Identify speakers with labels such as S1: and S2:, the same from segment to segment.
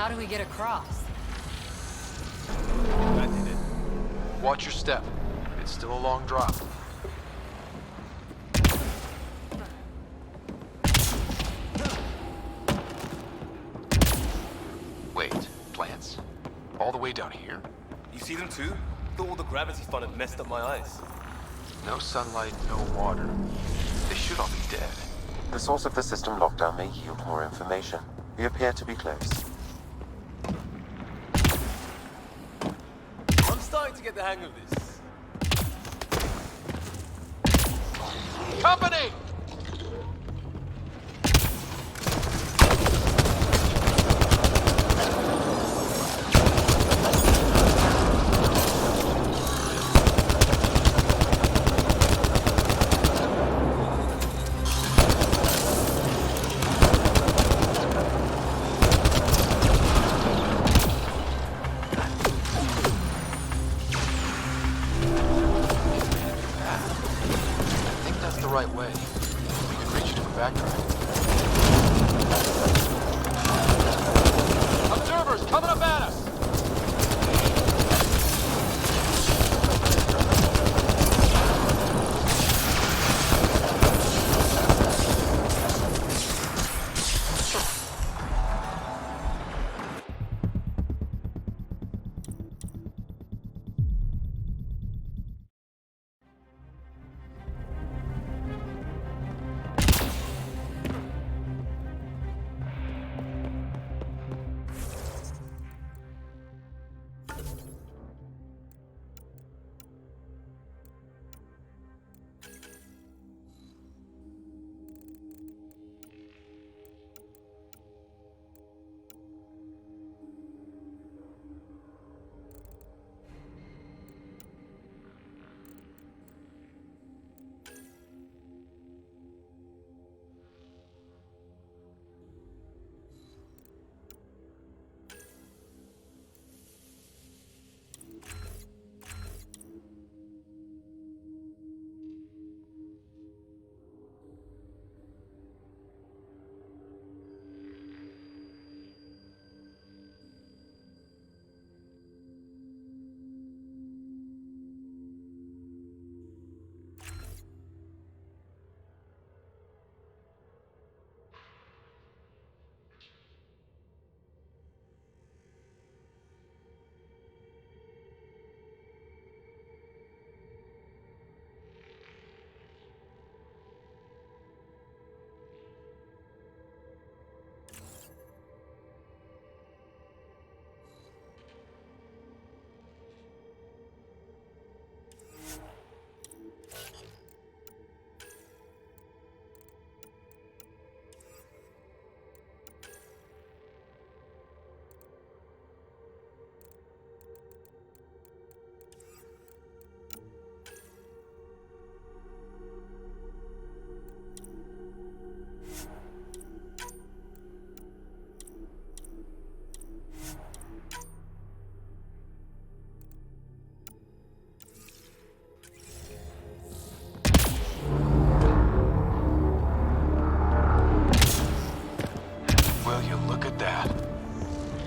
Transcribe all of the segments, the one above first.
S1: How do we get across?
S2: I did it.
S3: Watch your step. It's still a long drop. Wait, plants? All the way down here?
S2: You see them too? Thought all the gravity fun had messed up my eyes.
S3: No sunlight, no water. They should all be dead.
S4: The source of the system lockdown may yield more information. We appear to be close.
S2: I'm starting to get the hang of this.
S3: Company! Right way. We can reach to a backtrack. Observers coming up at us!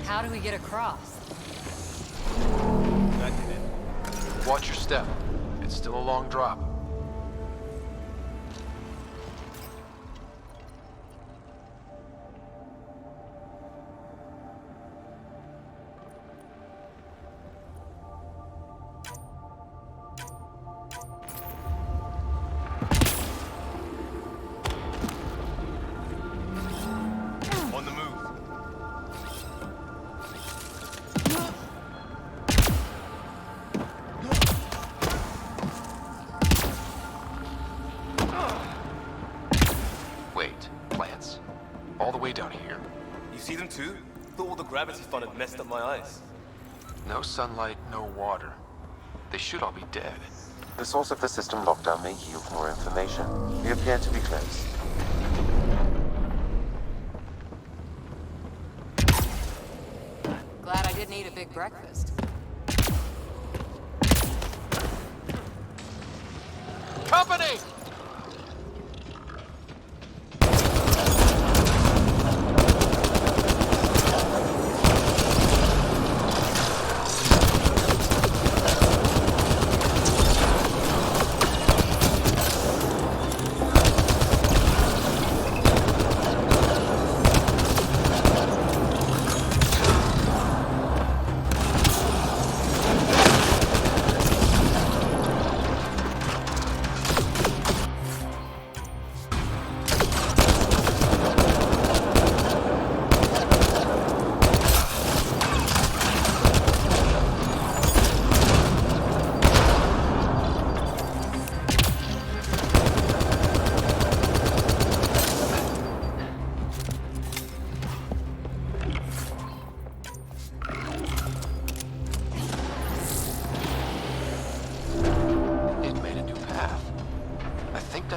S1: How do we get across?
S2: I did it.
S3: Watch your step. It's still a long drop.
S2: On the move.
S3: Wait, plants? All the way down here?
S2: You see them too? Thought all the gravity fun had messed up my eyes.
S3: No sunlight, no water. They should all be dead.
S4: The source of the system lockdown may yield more information. We appear to be close.
S1: Glad I didn't eat a big breakfast.
S3: Company!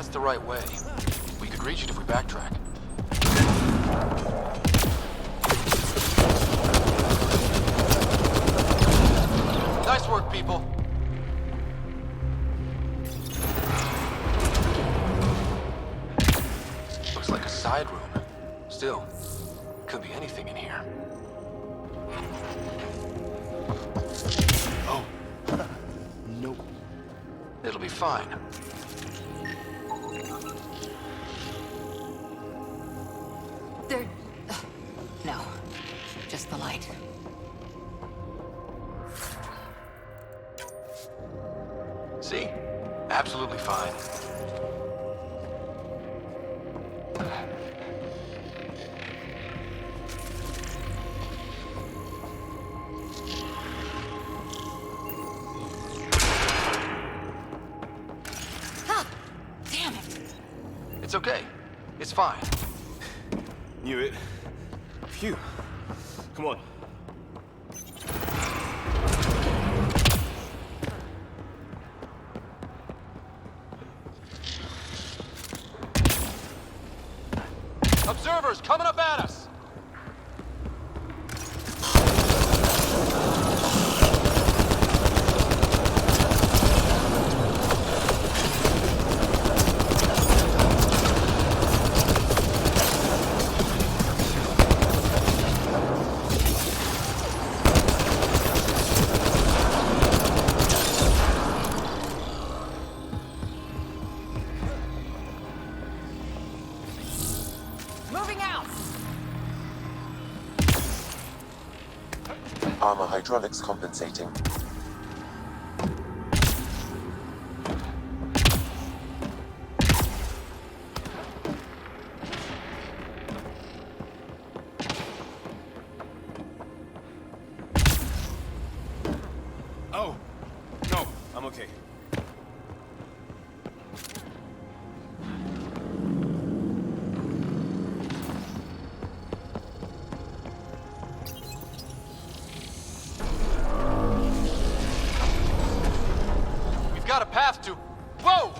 S3: that's the right way. We could reach it if we backtrack. Nice work, people. Looks like a side room. Still, could be anything in here. Oh. Nope. It'll be fine.
S1: There... No. Just the light.
S3: See? Absolutely fine.
S1: Damn it!
S3: It's okay. It's fine.
S2: Knew it. Phew. Come on.
S3: Observers coming up at us!
S1: Moving out!
S4: Armor hydraulics compensating.
S2: Oh! No, I'm okay.
S3: We've got a path to... Whoa!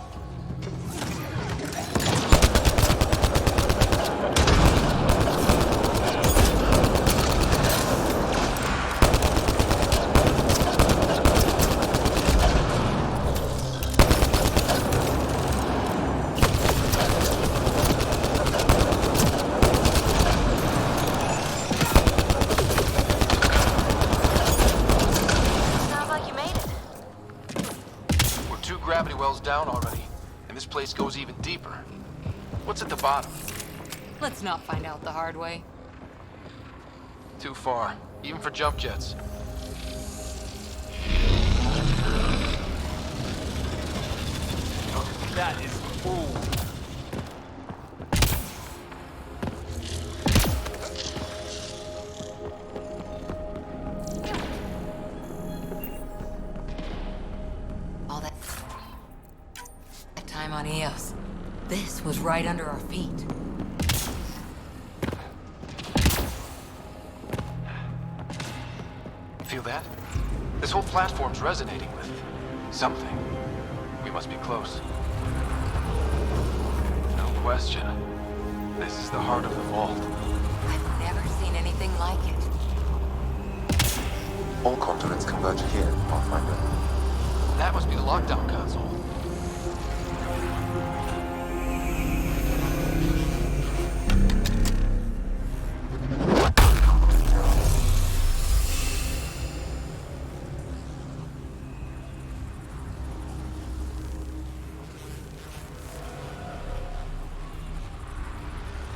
S5: Sounds like you made it.
S3: We're 2 gravity wells down already, and this place goes even deeper. What's at the bottom?
S1: Let's not find out the hard way.
S3: Too far, even for jump jets.
S2: That is cool.
S1: All that time on Eos. This was right under our feet.
S3: Feel that? This whole platform's resonating with something. We must be close. No question. This is the heart of the vault.
S1: I've never seen anything like it.
S4: All conduits converge here, Pathfinder.
S3: That must be the lockdown console.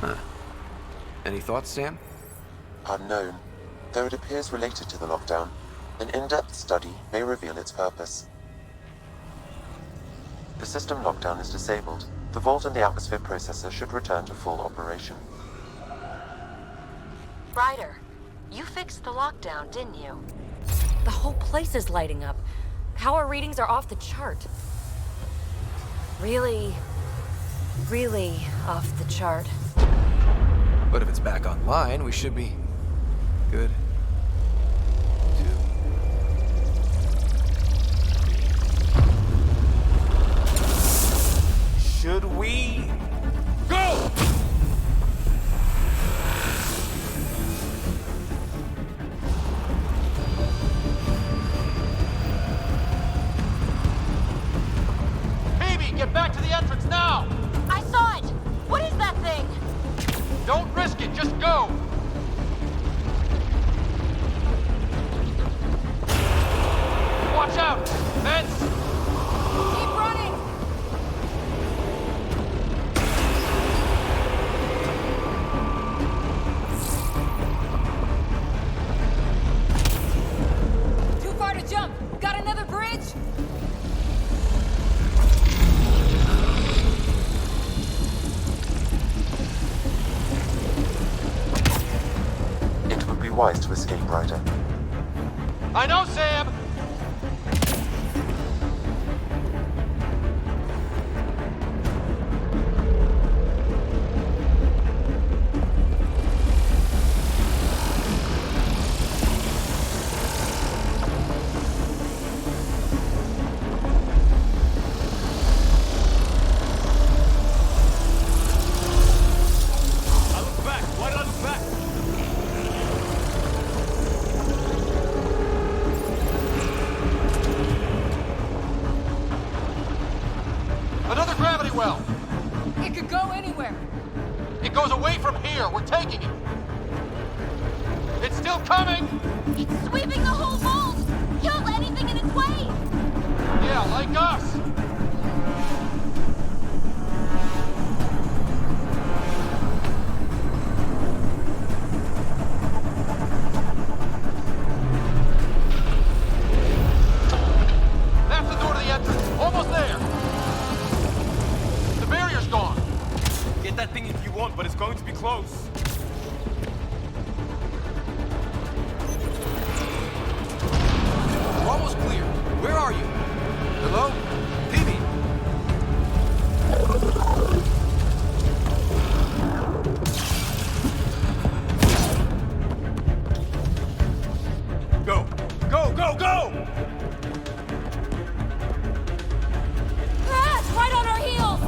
S3: Huh. Any thoughts, Sam?
S4: Unknown. Though it appears related to the lockdown, an in-depth study may reveal its purpose. The system lockdown is disabled. The vault and the atmosphere processor should return to full operation.
S5: Ryder, you fixed the lockdown, didn't you?
S6: The whole place is lighting up. Power readings are off the chart. Really off the chart.
S3: But if it's back online, we should be good.
S2: Should we?
S4: Rider.
S3: I know, Sam!
S2: I look back. Why did I look back?
S3: Another gravity well!
S1: It could go anywhere.
S3: It goes away from here. We're taking it. It's still coming!
S5: It's sweeping the whole vault! Kill anything in its way!
S3: Yeah, like us! That's the door to the entrance. Almost there. The barrier's gone.
S2: Get that thing if you want, but it's going to be close.
S3: We're almost clear. Where are you? Hello? Phoebe?
S2: Go! Go, go, go!
S6: Ah, it's right on our heels!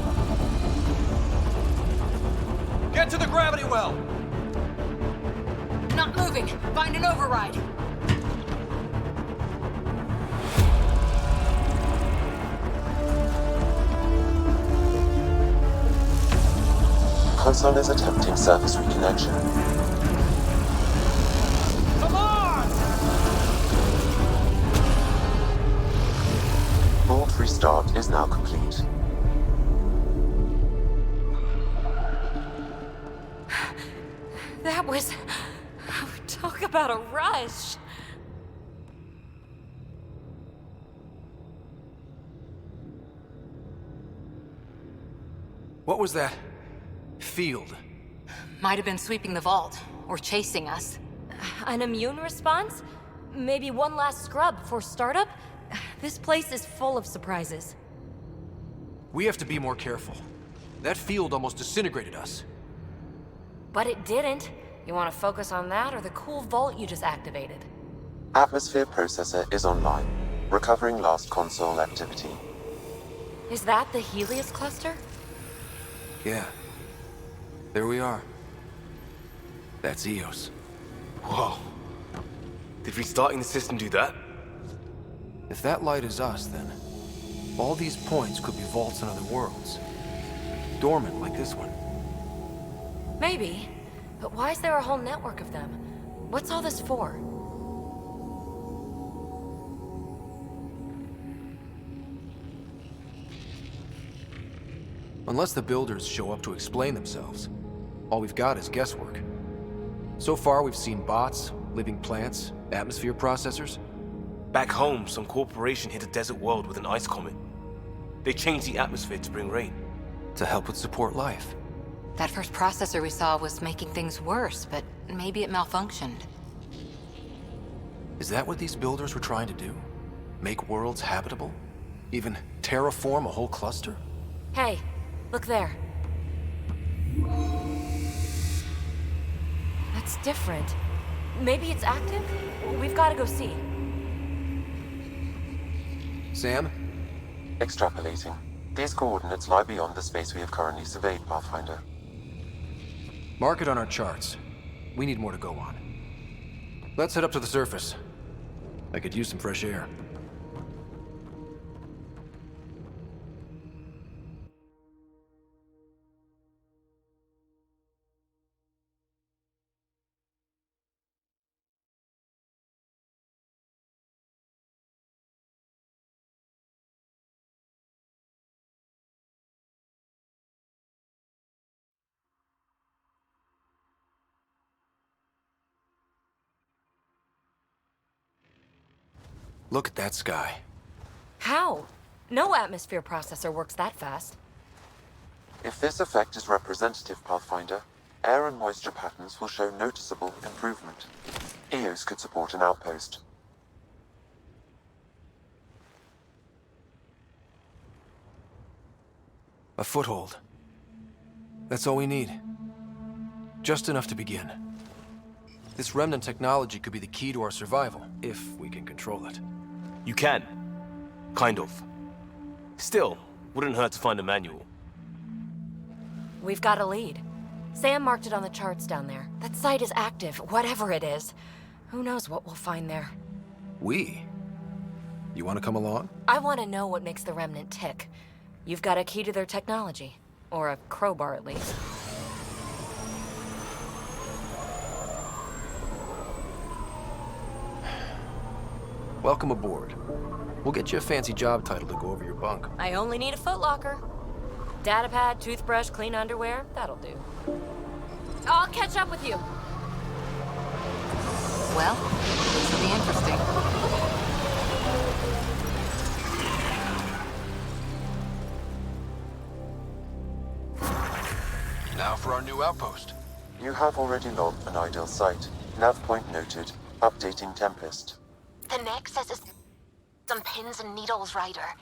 S3: Get to the gravity well!
S1: Not moving. Find an override.
S4: Console is attempting surface reconnection.
S3: Come on!
S4: Vault restart is now complete.
S6: That was... Talk about a rush.
S3: What was that? Field.
S1: Might have been sweeping the vault, or chasing us.
S6: An immune response? Maybe one last scrub for startup? This place is full of surprises.
S3: We have to be more careful. That field almost disintegrated us.
S6: But it didn't. You want to focus on that or the cool vault you just activated?
S4: Atmosphere processor is online, recovering last console activity.
S6: Is that the Helios cluster?
S3: Yeah. There we are. That's Eos.
S2: Whoa. Did restarting the system do that?
S3: If that light is us, then all these points could be vaults in other worlds. Dormant like this one.
S6: Maybe. But why is there a whole network of them? What's all this for?
S3: Unless the builders show up to explain themselves, all we've got is guesswork. So far, we've seen bots, living plants, atmosphere processors.
S2: Back home, some corporation hit a desert world with an ice comet. They changed the atmosphere to bring rain.
S3: To help with support life.
S1: That first processor we saw was making things worse, but maybe it malfunctioned.
S3: Is that what these builders were trying to do? Make worlds habitable? Even terraform a whole cluster?
S6: Hey, look there. That's different. Maybe it's active? We've got to go see.
S3: Sam?
S4: Extrapolating. These coordinates lie beyond the space we have currently surveyed, Pathfinder.
S3: Mark it on our charts. We need more to go on. Let's head up to the surface. I could use some fresh air. Look at that sky.
S6: How? No atmosphere processor works that fast.
S4: If this effect is representative, Pathfinder, air and moisture patterns will show noticeable improvement. Eos could support an outpost.
S3: A foothold. That's all we need. Just enough to begin. This remnant technology could be the key to our survival, if we can control it.
S2: You can. Kind of. Still, wouldn't hurt to find a manual.
S6: We've got a lead. Sam marked it on the charts down there. That site is active, whatever it is. Who knows what we'll find there.
S3: We? You want to come along?
S6: I want to know what makes the Remnant tick. You've got a key to their technology. Or a crowbar, at least.
S3: Welcome aboard. We'll get you a fancy job title to go over your bunk.
S6: I only need a footlocker. Datapad, toothbrush, clean underwear, that'll do. I'll catch up with you.
S1: Well, this will be interesting.
S3: Now for our new outpost.
S4: You have already logged an ideal site. Nav point noted. Updating Tempest.
S5: The Nexus is some pins and needles, Ryder.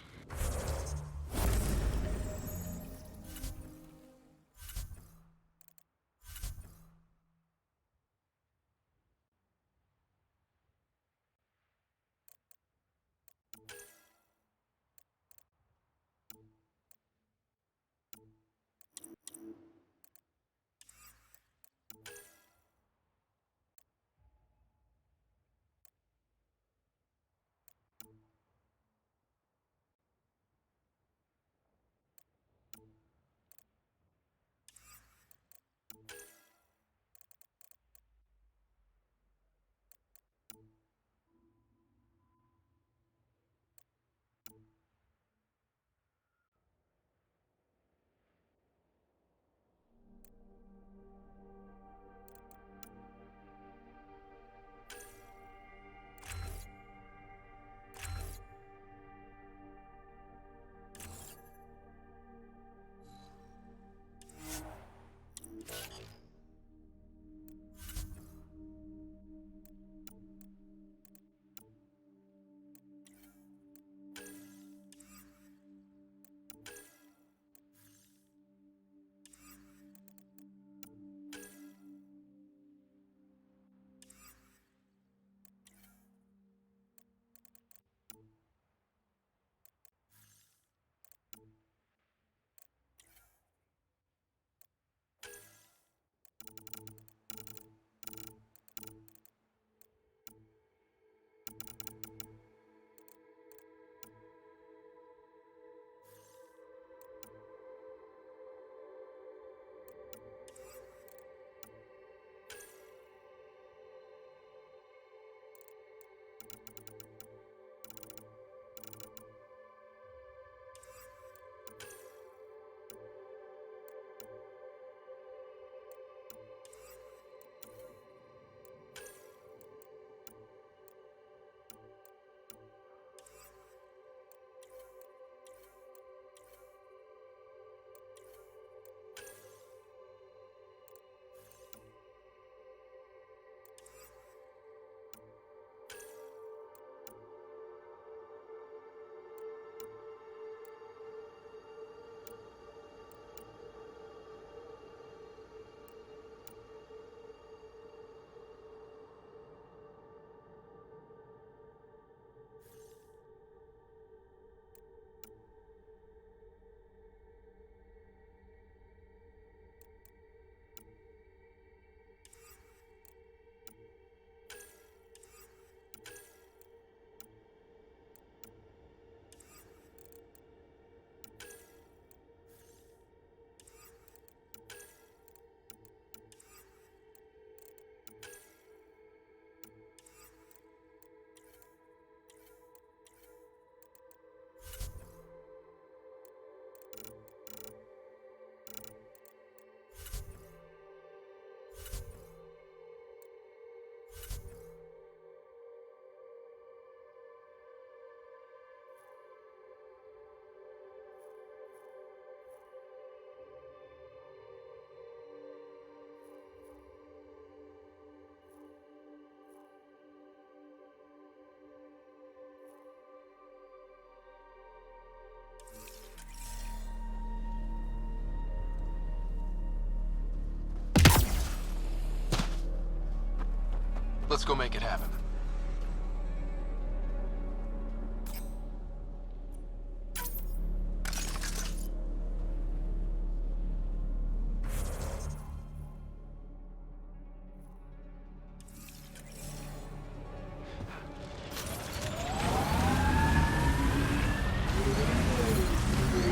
S3: Let's go make it happen.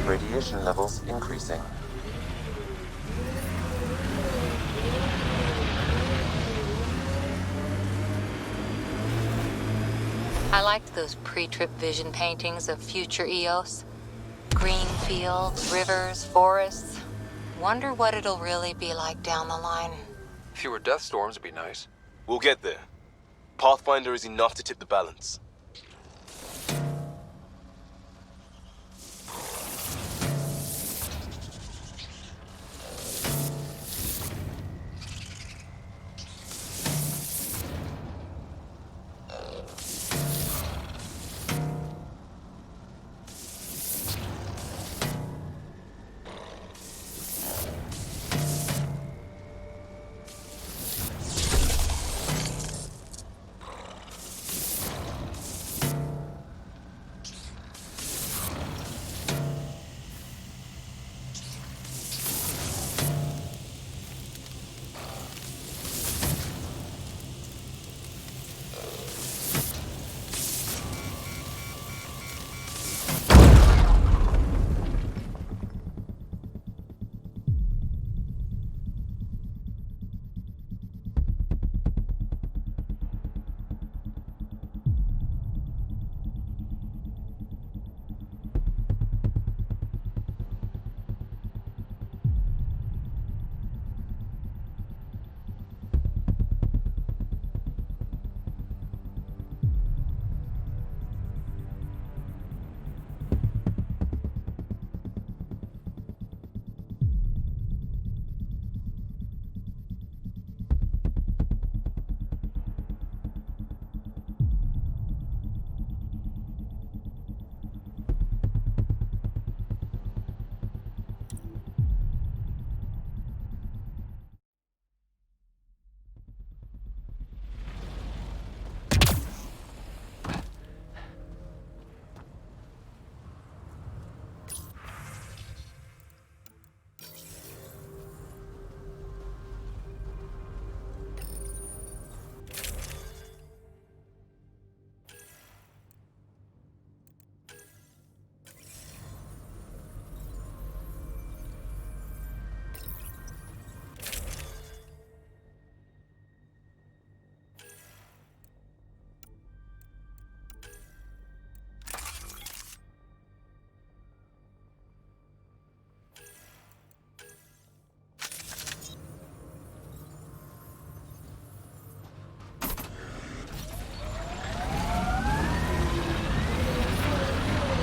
S4: Radiation levels increasing.
S1: I liked those pre-trip vision paintings of future Eos. Green fields, rivers, forests. Wonder what it'll really be like down the line.
S3: Fewer death storms would be nice.
S2: We'll get there. Pathfinder is enough to tip the balance.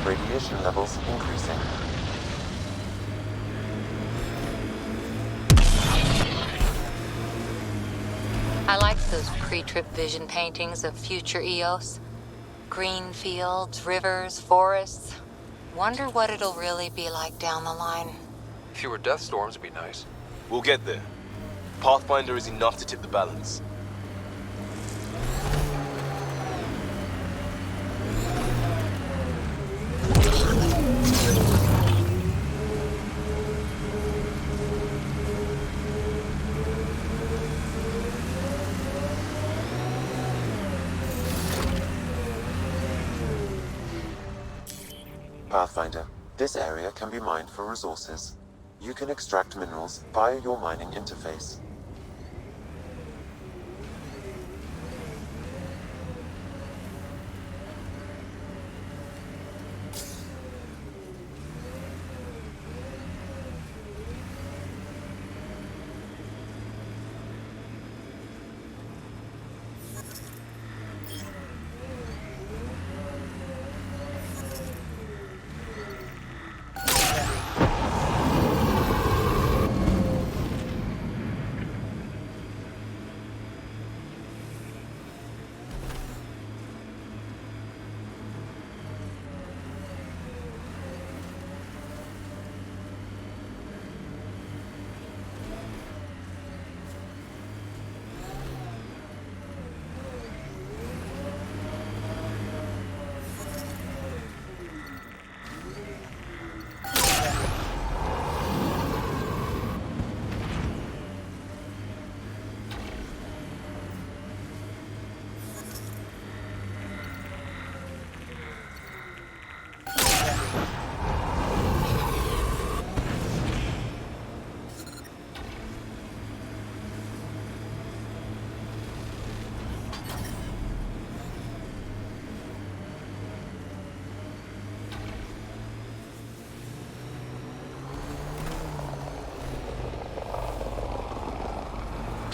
S4: Radiation levels increasing.
S1: I liked those pre-trip vision paintings of future Eos. Green fields, rivers, forests. Wonder what it'll really be like down the line.
S3: Fewer death storms would be nice.
S2: We'll get there. Pathfinder is enough to tip the balance.
S4: Pathfinder, this area can be mined for resources. You can extract minerals via your mining interface.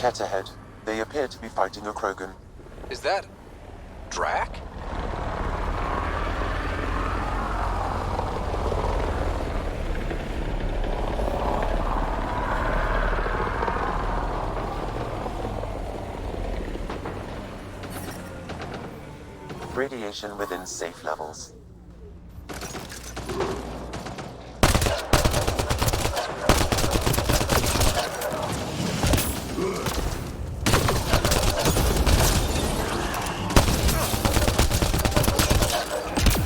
S4: Cat ahead. They appear to be fighting a Krogan.
S3: Is that... Drac?
S4: Radiation within safe levels.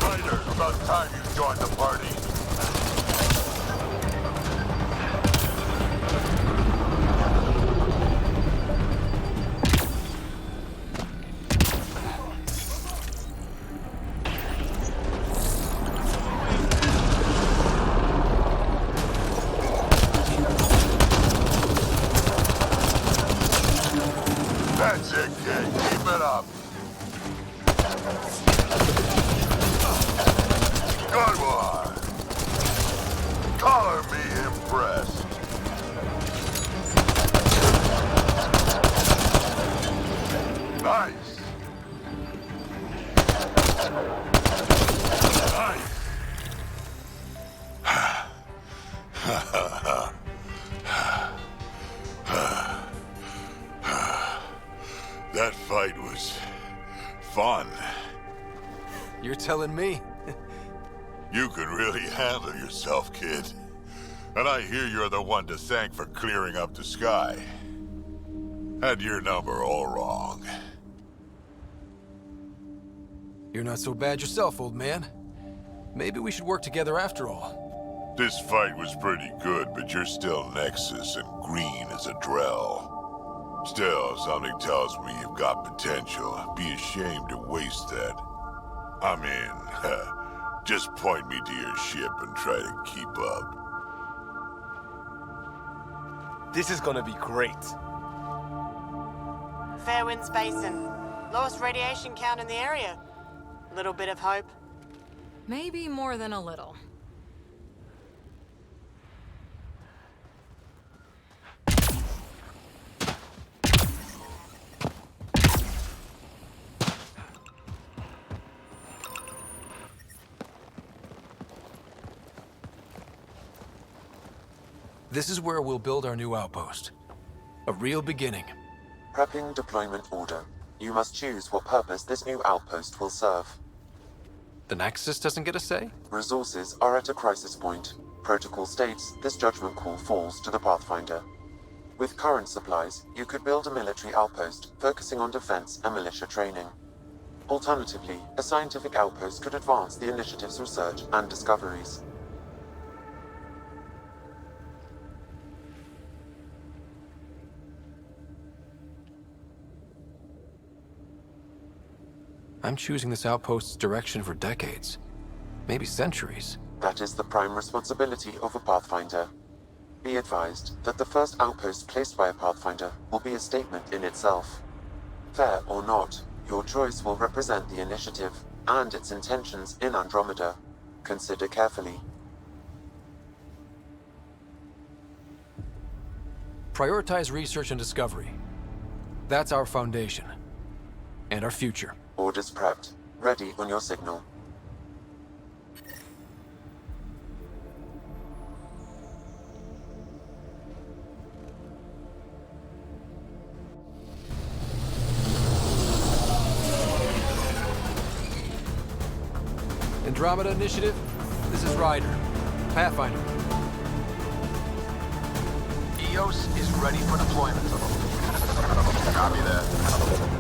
S7: Ryder, about time you joined the party. That's it, kid. Keep it up. Good one. Color me impressed. Nice. Nice. That fight was fun.
S3: You're telling me?
S7: You could really handle yourself, kid. And I hear you're the one to thank for clearing up the sky. Had your number all wrong.
S3: You're not so bad yourself, old man. Maybe we should work together after all.
S7: This fight was pretty good, but you're still Nexus and green as a Drell. Still, something tells me you've got potential. I'd be ashamed to waste that. I mean, just point me to your ship and try to keep up.
S2: This is gonna be great.
S8: Fairwinds Basin. Lowest radiation count in the area. Little bit of hope.
S9: Maybe more than a little.
S3: This is where we'll build our new outpost. A real beginning.
S4: Prepping deployment order. You must choose what purpose this new outpost will serve.
S3: The Nexus doesn't get a say?
S4: Resources are at a crisis point. Protocol states this judgment call falls to the Pathfinder. With current supplies, you could build a military outpost focusing on defense and militia training. Alternatively, a scientific outpost could advance the initiative's research and discoveries.
S3: I'm choosing this outpost's direction for decades. Maybe centuries.
S4: That is the prime responsibility of a Pathfinder. Be advised that the first outpost placed by a Pathfinder will be a statement in itself. Fair or not, your choice will represent the initiative and its intentions in Andromeda. Consider carefully.
S3: Prioritize research and discovery. That's our foundation. And our future.
S4: Orders prepped. Ready on your signal.
S3: Andromeda Initiative, this is Ryder. Pathfinder.
S10: EOS is ready for deployment.
S11: Copy that.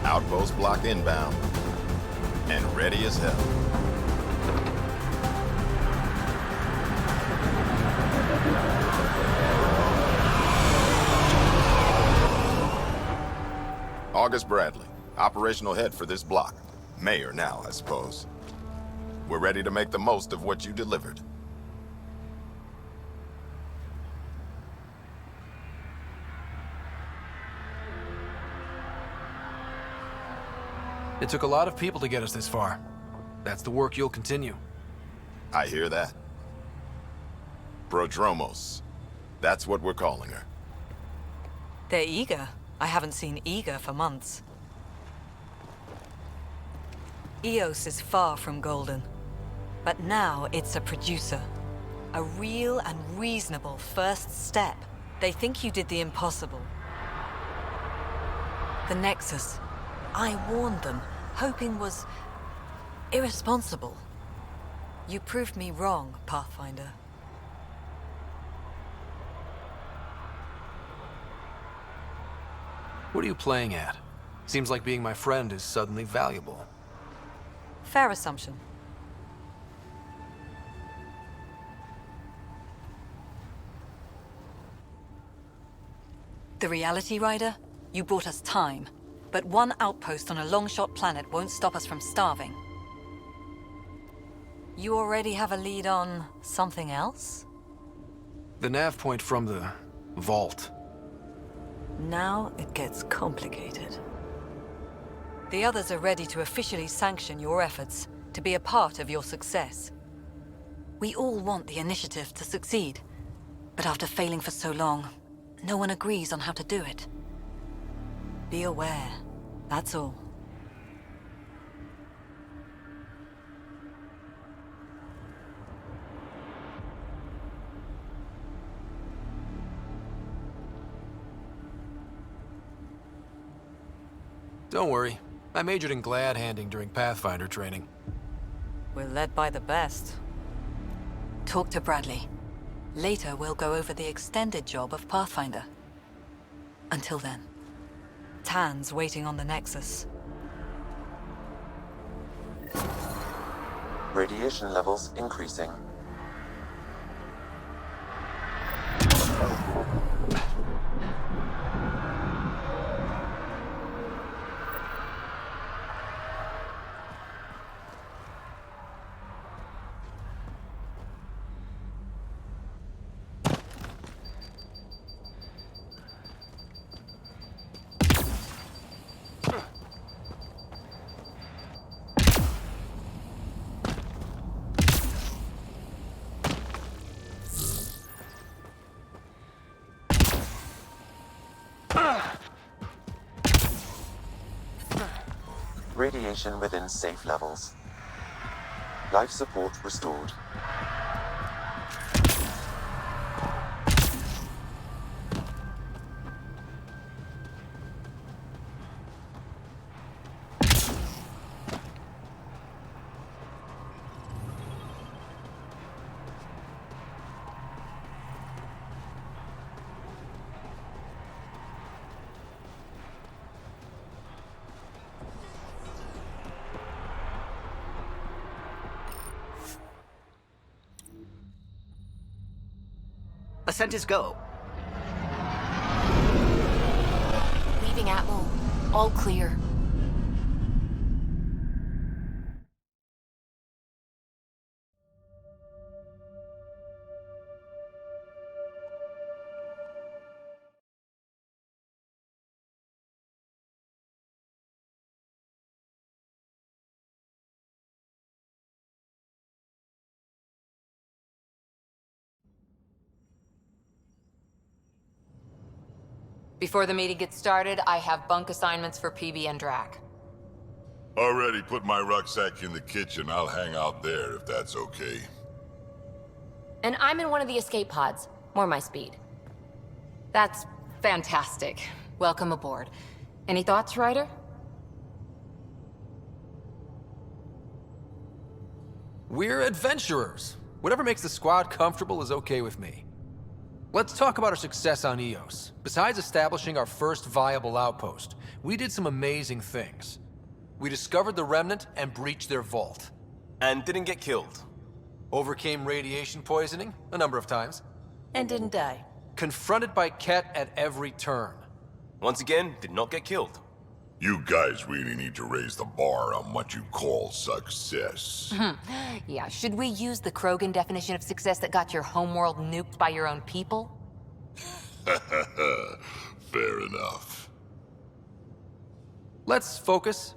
S11: Outpost block inbound. And ready as hell. August Bradley, operational head for this block. Mayor now, I suppose. We're ready to make the most of what you delivered.
S3: It took a lot of people to get us this far. That's the work you'll continue.
S11: I hear that. Prodromos. That's what we're calling her.
S12: They're eager. I haven't seen eager for months. EOS is far from golden. But now it's a producer. A real and reasonable first step. They think you did the impossible. The Nexus. I warned them, hoping was irresponsible. You proved me wrong, Pathfinder.
S3: What are you playing at? Seems like being my friend is suddenly valuable.
S12: Fair assumption. The Reality Rider? You bought us time. But one outpost on a long-shot planet won't stop us from starving. You already have a lead on something else?
S3: The nav point from the vault.
S12: Now it gets complicated. The others are ready to officially sanction your efforts, to be a part of your success. We all want the initiative to succeed, but after failing for so long, no one agrees on how to do it. Be aware, that's all.
S3: Don't worry. I majored in glad handing during Pathfinder training.
S12: We're led by the best. Talk to Bradley. Later, we'll go over the extended job of Pathfinder. Until then, Tan's waiting on the Nexus.
S4: Radiation levels increasing. Radiation within safe levels. Life support restored.
S10: Ascent is go.
S6: Leaving Atmo. All clear.
S1: Before the meeting gets started, I have bunk assignments for PB and Drac.
S7: Already put my rucksack in the kitchen. I'll hang out there if that's okay.
S6: And I'm in one of the escape pods. More my speed.
S1: That's fantastic. Welcome aboard. Any thoughts, Ryder?
S3: We're adventurers. Whatever makes the squad comfortable is okay with me. Let's talk about our success on EOS. Besides establishing our first viable outpost, we did some amazing things. We discovered the Remnant and breached their vault.
S2: And didn't get killed.
S3: Overcame radiation poisoning a number of times.
S12: And didn't die.
S3: Confronted by Ket at every turn.
S2: Once again, did not get killed.
S7: You guys really need to raise the bar on what you call success.
S1: Yeah, should we use the Krogan definition of success that got your homeworld nuked by your own people?
S7: Fair enough.
S3: Let's focus.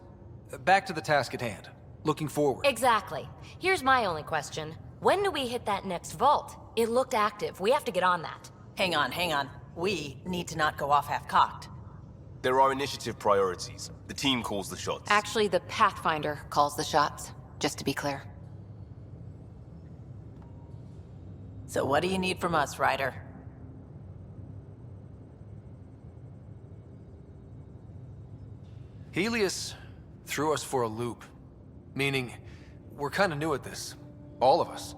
S3: Back to the task at hand. Looking forward.
S6: Exactly. Here's my only question. When do we hit that next vault? It looked active. We have to get on that.
S13: Hang on. We need to not go off half-cocked.
S2: There are initiative priorities. The team calls the shots.
S1: Actually, the Pathfinder calls the shots, just to be clear.
S13: So what do you need from us, Ryder?
S3: Helios threw us for a loop. Meaning, we're kind of new at this. All of us.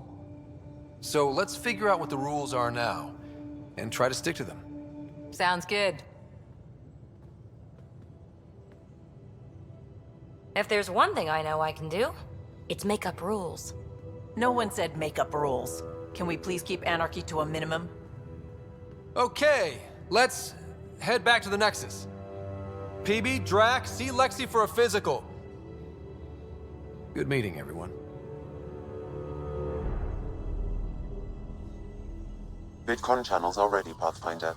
S3: So let's figure out what the rules are now, and try to stick to them.
S6: Sounds good. If there's one thing I know I can do, it's make up rules.
S13: No one said make up rules. Can we please keep anarchy to a minimum?
S3: Okay, let's head back to the Nexus. PB, Drac, see Lexi for a physical. Good meeting, everyone.
S4: VidCon channels are ready, Pathfinder.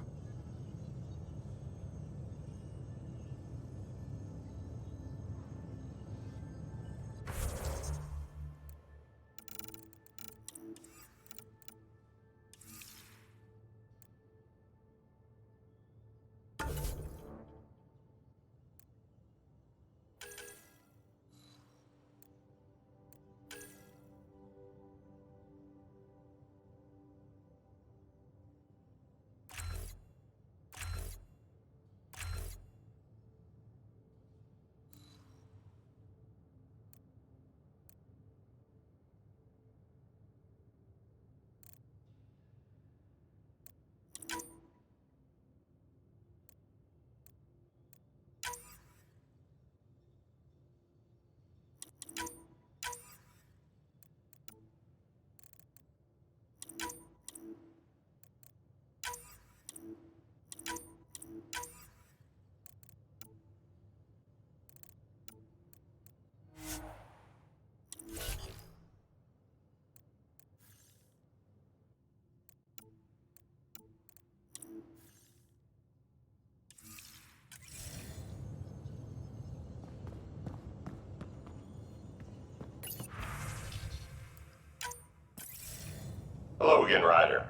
S14: Hello again, Ryder.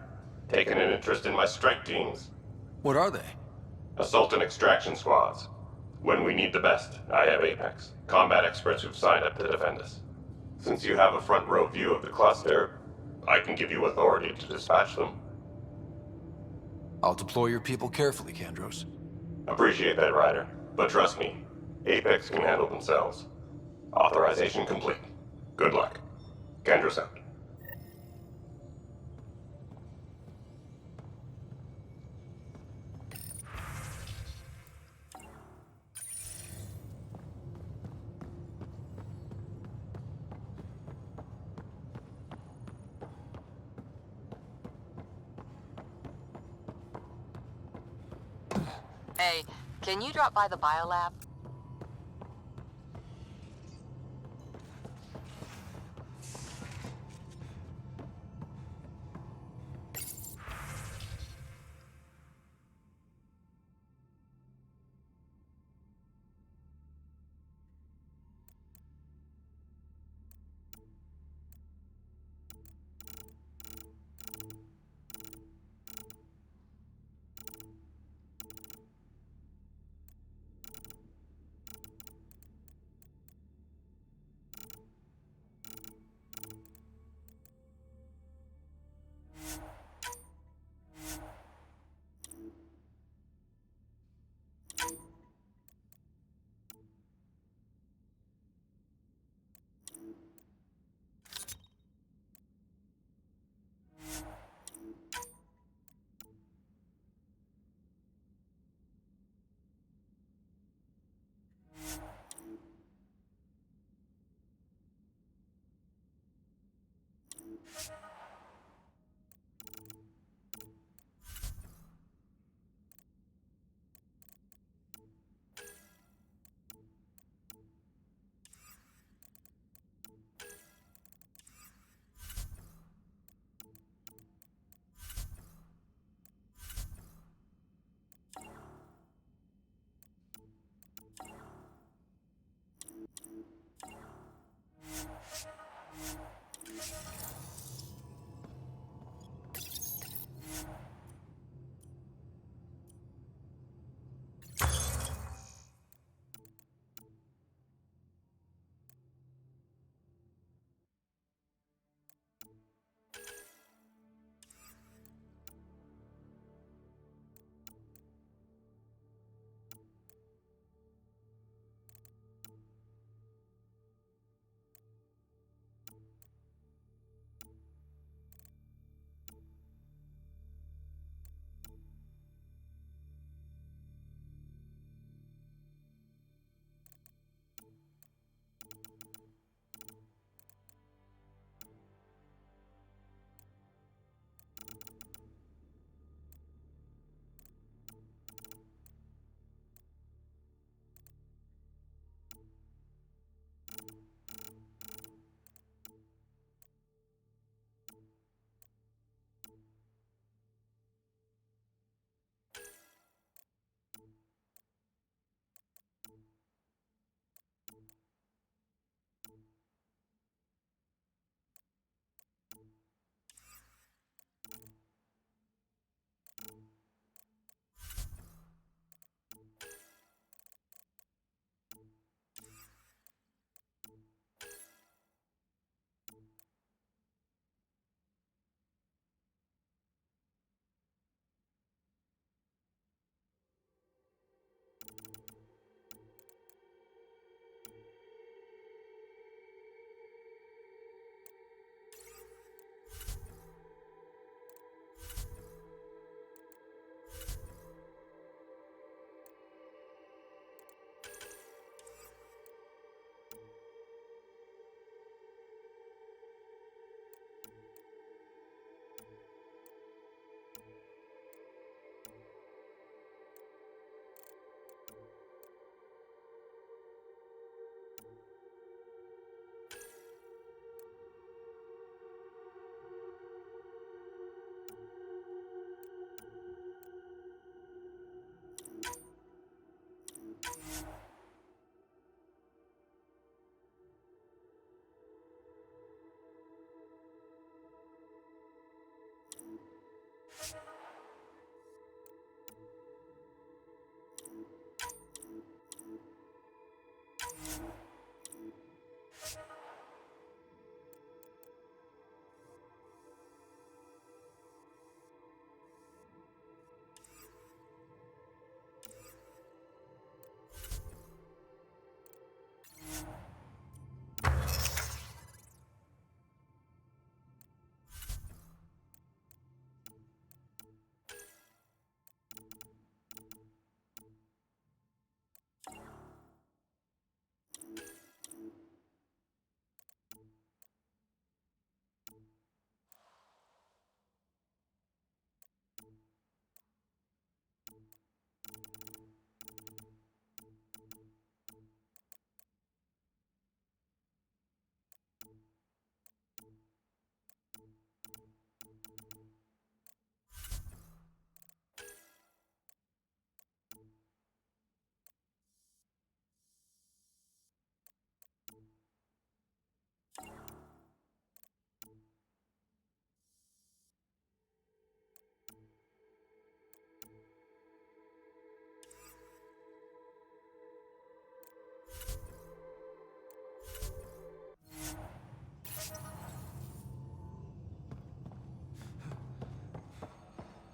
S14: Taking an interest in my strike teams.
S3: What are they?
S14: Assault and extraction squads. When we need the best, I have Apex, combat experts who've signed up to defend us. Since you have a front row view of the cluster, I can give you authority to dispatch them.
S3: I'll deploy your people carefully, Kandros.
S14: Appreciate that, Ryder. But trust me, Apex can handle themselves. Authorization complete. Good luck. Kandros out.
S5: Hey, can you drop by the biolab?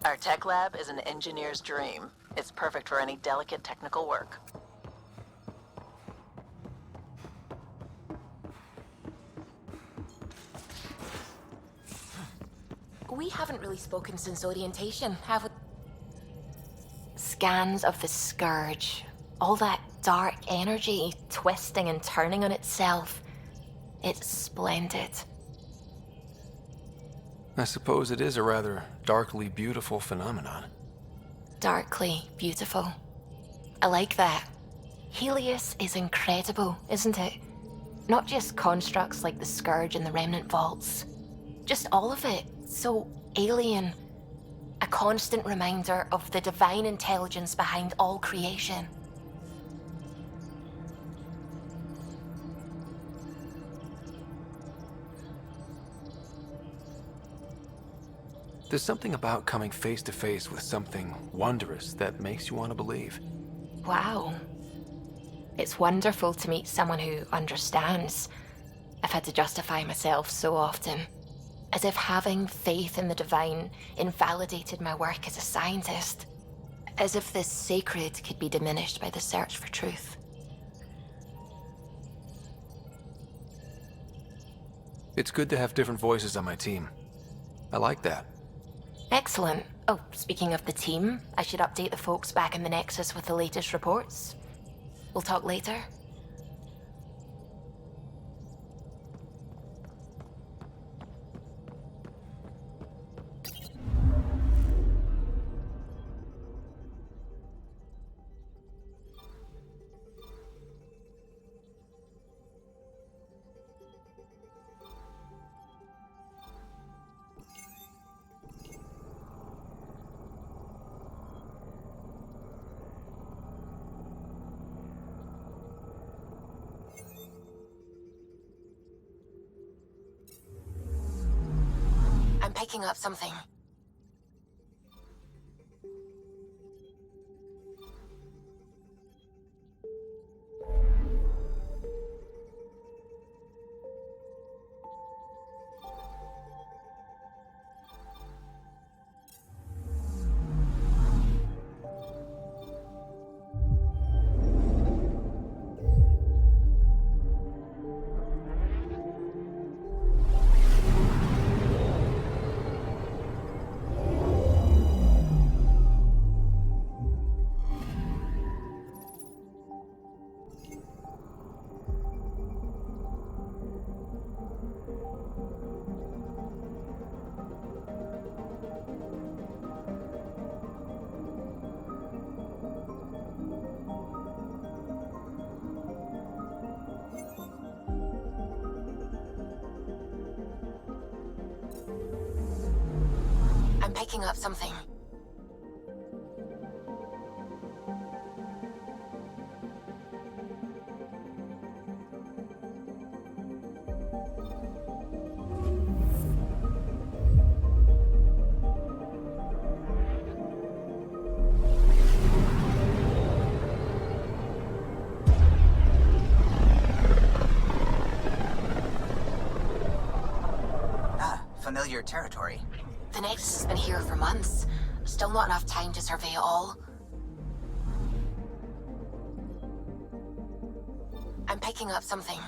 S13: Our tech lab is an engineer's dream. It's perfect for any delicate technical work.
S6: We haven't really spoken since orientation, have we? Scans of the Scourge. All that dark energy twisting and turning on itself. It's splendid.
S3: I suppose it is a rather darkly beautiful phenomenon.
S6: Darkly beautiful. I like that. Helios is incredible, isn't it? Not just constructs like the Scourge and the Remnant Vaults. Just all of it. So alien. A constant reminder of the divine intelligence behind all creation.
S3: There's something about coming face to face with something wondrous that makes you want to believe.
S6: Wow. It's wonderful to meet someone who understands. I've had to justify myself so often. As if having faith in the divine invalidated my work as a scientist. As if this sacred could be diminished by the search for truth.
S3: It's good to have different voices on my team. I like that.
S6: Excellent. Oh, speaking of the team, I should update the folks back in the Nexus with the latest reports. We'll talk later. I'm picking up something. I'm picking up something.
S10: Familiar territory.
S6: The Nexus has been here for months. Still not enough time to survey it all. I'm picking up something.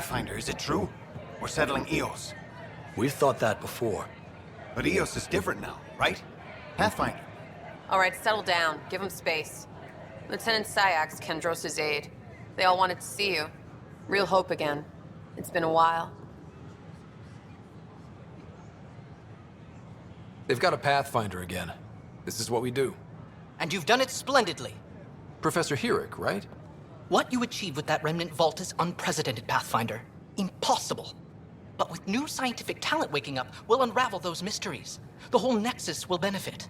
S15: Pathfinder, is it true? We're settling Eos.
S16: We've thought that before.
S15: But Eos is different now, right? Pathfinder.
S17: All right, settle down. Give him space. Lieutenant Syak's Kendros' aide. They all wanted to see you. Real hope again. It's been a while.
S3: They've got a Pathfinder again. This is what we do.
S18: And you've done it splendidly.
S3: Professor Herrick, right?
S18: What you achieved with that remnant vault is unprecedented, Pathfinder. Impossible. But with new scientific talent waking up, we'll unravel those mysteries. The whole Nexus will benefit.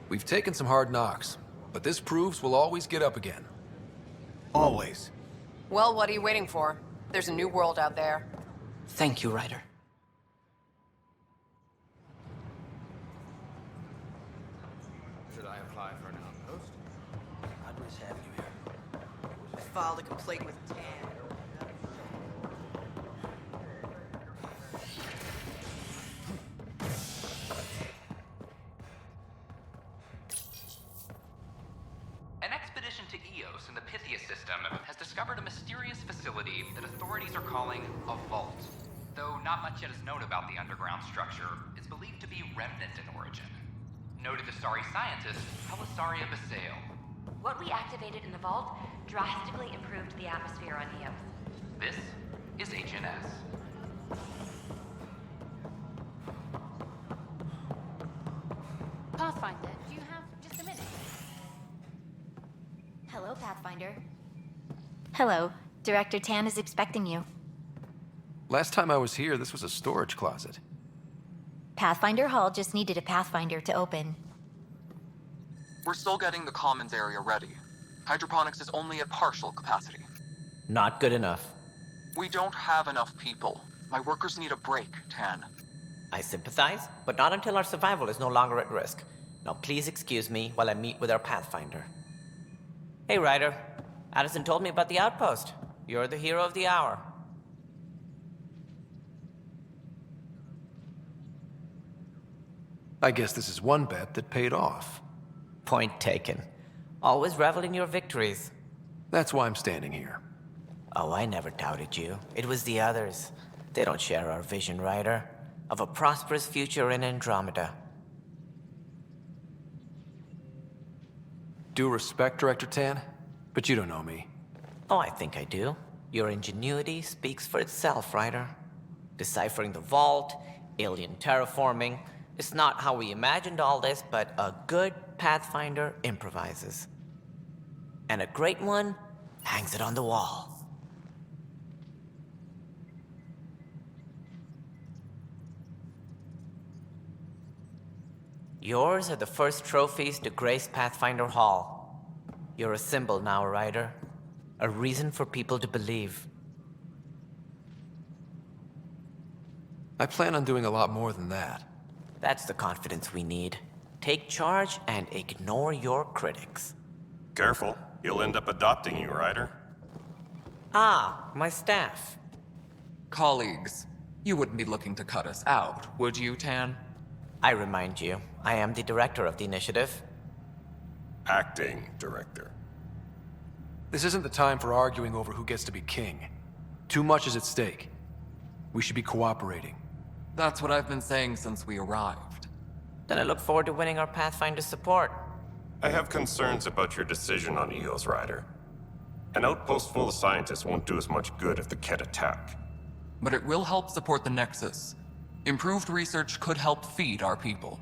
S3: We've taken some hard knocks, but this proves we'll always get up again.
S15: Always.
S17: Well, what are you waiting for? There's a new world out there.
S18: Thank you, Ryder.
S16: Should I apply for an outpost? I'd miss having you here.
S18: I filed a complaint with Tan.
S19: An expedition to Eos in the Pythia system has discovered a mysterious facility that authorities are calling a vault. Though not much yet is known about the underground structure, it's believed to be remnant in origin. Noted Astari scientist Helisaria Basale.
S20: What we activated in the vault drastically improved the atmosphere on Eos.
S19: This is HNS.
S20: Pathfinder, do you have just a minute? Hello, Pathfinder. Hello. Director Tan is expecting you.
S3: Last time I was here, this was a storage closet.
S20: Pathfinder Hall just needed a Pathfinder to open.
S21: We're still getting the commons area ready. Hydroponics is only at partial capacity.
S22: Not good enough.
S21: We don't have enough people. My workers need a break, Tan.
S22: I sympathize, but not until our survival is no longer at risk. Now please excuse me while I meet with our Pathfinder. Hey, Ryder. Addison told me about the outpost. You're the hero of the hour.
S3: I guess this is one bet that paid off.
S22: Point taken. Always revel in your victories.
S3: That's why I'm standing here.
S22: Oh, I never doubted you. It was the others. They don't share our vision, Ryder, of a prosperous future in Andromeda.
S3: Due respect, Director Tan, but you don't know me.
S22: Oh, I think I do. Your ingenuity speaks for itself, Ryder. Deciphering the vault, alien terraforming. It's not how we imagined all this, but a good Pathfinder improvises. And a great one hangs it on the wall. Yours are the first trophies to grace Pathfinder Hall. You're a symbol now, Ryder. A reason for people to believe.
S3: I plan on doing a lot more than that.
S22: That's the confidence we need. Take charge and ignore your critics.
S14: Careful, he'll end up adopting you, Ryder.
S22: Ah, my staff.
S23: Colleagues, you wouldn't be looking to cut us out, would you, Tan?
S22: I remind you, I am the director of the initiative.
S14: Acting director.
S3: This isn't the time for arguing over who gets to be king. Too much is at stake. We should be cooperating.
S23: That's what I've been saying since we arrived.
S22: Then I look forward to winning our Pathfinder support.
S14: I have concerns about your decision on Eos, Ryder. An outpost full of scientists won't do us much good if the Ket attack.
S23: But it will help support the Nexus. Improved research could help feed our people.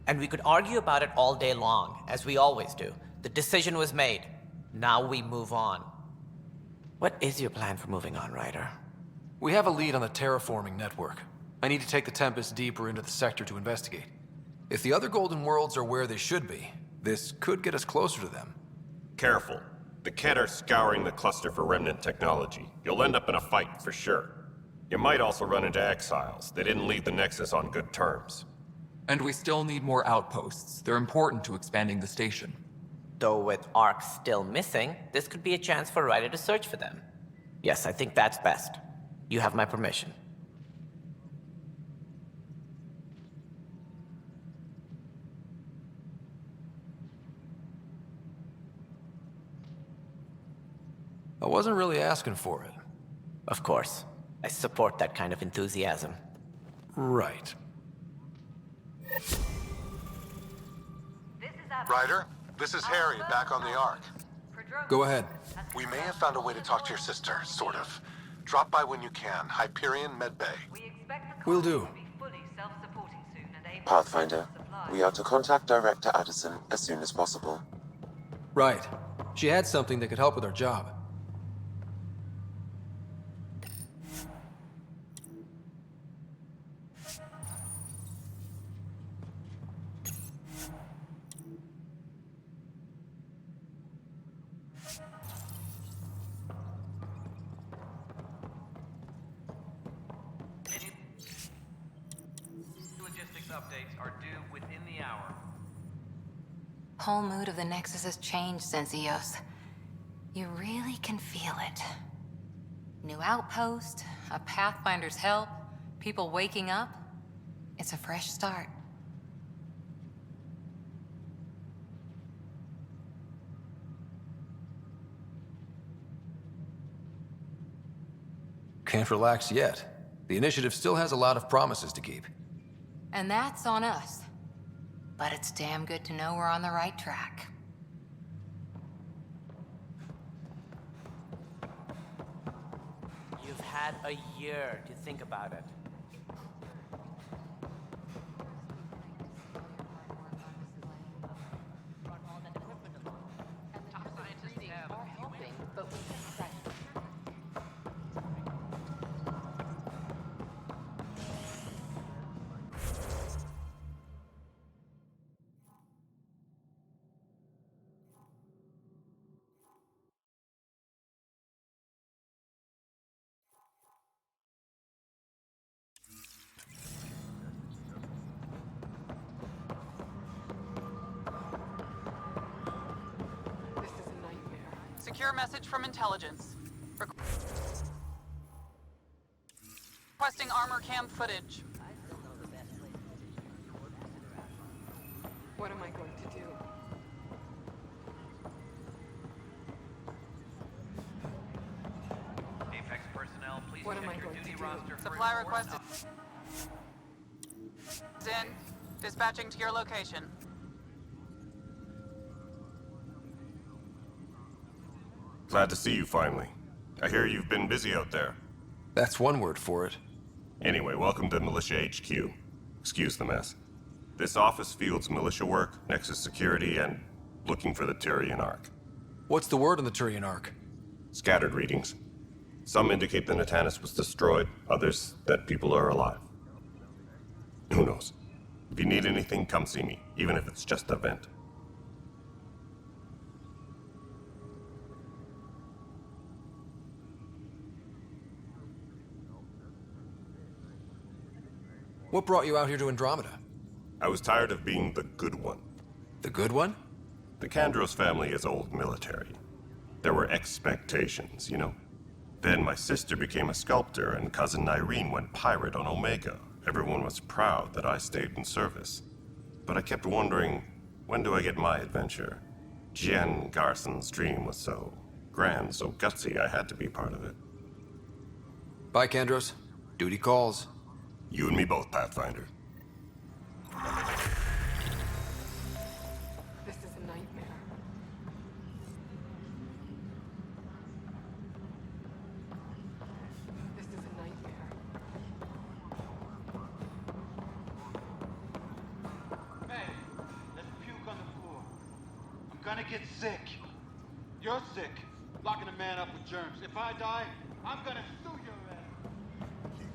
S22: And we could argue about it all day long, as we always do. The decision was made. Now we move on. What is your plan for moving on, Ryder?
S3: We have a lead on the terraforming network. I need to take the Tempest deeper into the sector to investigate. If the other Golden Worlds are where they should be, this could get us closer to them.
S14: Careful. The Ket are scouring the cluster for remnant technology. You'll end up in a fight, for sure. You might also run into exiles. They didn't leave the Nexus on good terms.
S23: And we still need more outposts. They're important to expanding the station.
S22: Though with Ark still missing, this could be a chance for Ryder to search for them. Yes, I think that's best. You have my permission.
S3: I wasn't really asking for it.
S22: Of course. I support that kind of enthusiasm.
S3: Right.
S8: Ryder, this is Harry, back on the Ark.
S3: Go ahead.
S8: We may have found a way to talk to your sister, sort of. Drop by when you can. Hyperion Medbay.
S3: Will do.
S4: Pathfinder, we are to contact Director Addison as soon as possible.
S3: Right. She had something that could help with her job.
S19: Updates are due within the hour.
S1: Whole mood of the Nexus has changed since EOS. You really can feel it. New outpost, a Pathfinder's help, people waking up. It's a fresh start.
S3: Can't relax yet. The initiative still has a lot of promises to keep.
S1: And that's on us. But it's damn good to know we're on the right track.
S22: You've had a year to think about it.
S9: Secure message from intelligence. Requesting armor cam footage.
S11: What am I going to do?
S19: Apex personnel, please
S11: What am
S19: check
S11: I
S19: your
S11: going
S19: duty
S11: to do?
S19: roster for
S9: Supply
S19: important
S9: requested. In. Dispatching to your location.
S14: Glad to see you finally. I hear you've been busy out there.
S3: That's one word for it.
S14: Anyway, welcome to Militia HQ. Excuse the mess. This office fields militia work, Nexus security, and looking for the Tyrian Ark.
S3: What's the word on the Tyrian Ark?
S14: Scattered readings. Some indicate the Natanus was destroyed, others that people are alive. Who knows? If you need anything, come see me, even if it's just a vent.
S3: What brought you out here to Andromeda?
S14: I was tired of being the good one.
S3: The good one?
S14: The Kandros family is old military. There were expectations, you know? Then my sister became a sculptor and cousin Irene went pirate on Omega. Everyone was proud that I stayed in service. But I kept wondering, when do I get my adventure? Jen Garson's dream was so grand, so gutsy, I had to be part of it.
S3: Bye, Kandros. Duty calls.
S14: You and me both, Pathfinder.
S11: This is a nightmare. This is a nightmare.
S24: Hey, let's puke on the floor. I'm gonna get sick. You're sick. Locking a man up with germs. If I die, I'm gonna sue your ass.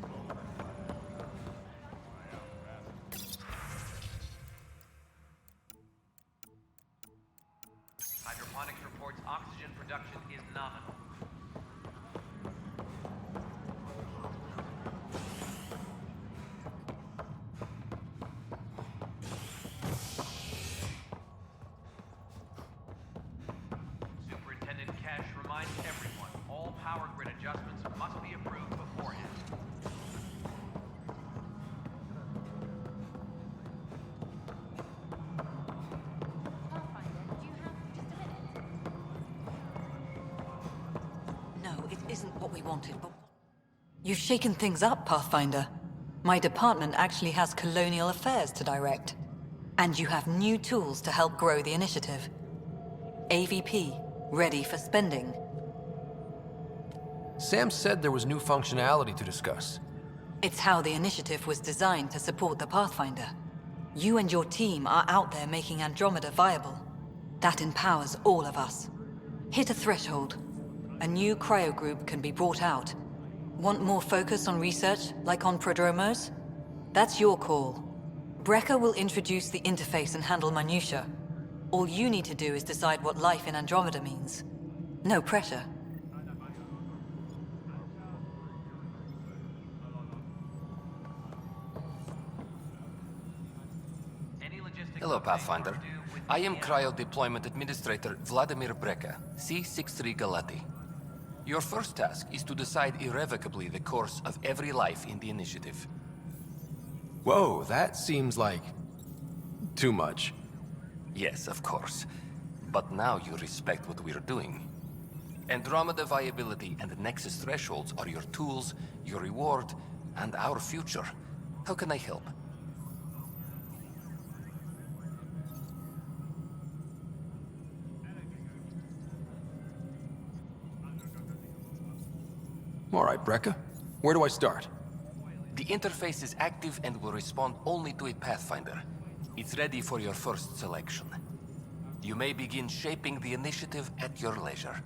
S19: Hydroponics reports oxygen production is nominal. Superintendent Cash reminds everyone all power grid adjustments must be approved beforehand.
S2: isn't what we wanted, but... You've shaken things up, Pathfinder. My department actually has colonial affairs to direct. And you have new tools to help grow the initiative. AVP, ready for spending.
S3: Sam said there was new functionality to discuss.
S2: It's how the initiative was designed to support the Pathfinder. You and your team are out there making Andromeda viable. That empowers all of us. Hit a threshold. A new cryo group can be brought out. Want more focus on research, like on Prodromos? That's your call. Brecker will introduce the interface and handle minutiae. All you need to do is decide what life in Andromeda means. No pressure.
S16: Hello, Pathfinder. I am Cryo Deployment Administrator Vladimir Brecker, C-63 Galati. Your first task is to decide irrevocably the course of every life in the initiative.
S3: Whoa, that seems like... too much.
S16: Yes, of course. But now you respect what we're doing. Andromeda viability and Nexus thresholds are your tools, your reward, and our future. How can I help?
S3: All right, Brecker. Where do I start?
S16: The interface is active and will respond only to a Pathfinder. It's ready for your first selection. You may begin shaping the initiative at your leisure.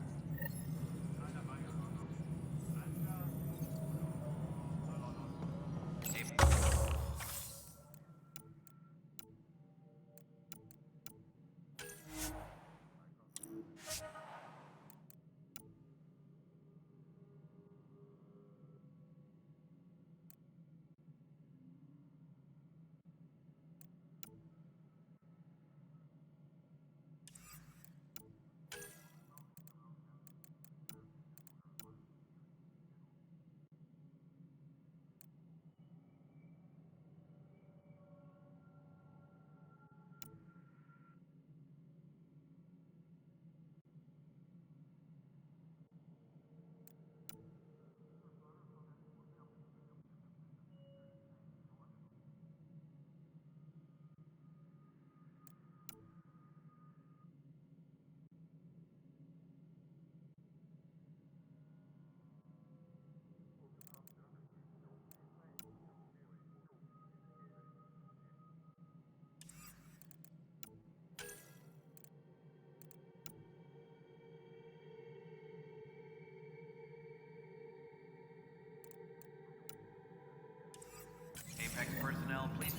S5: Apex personnel, please.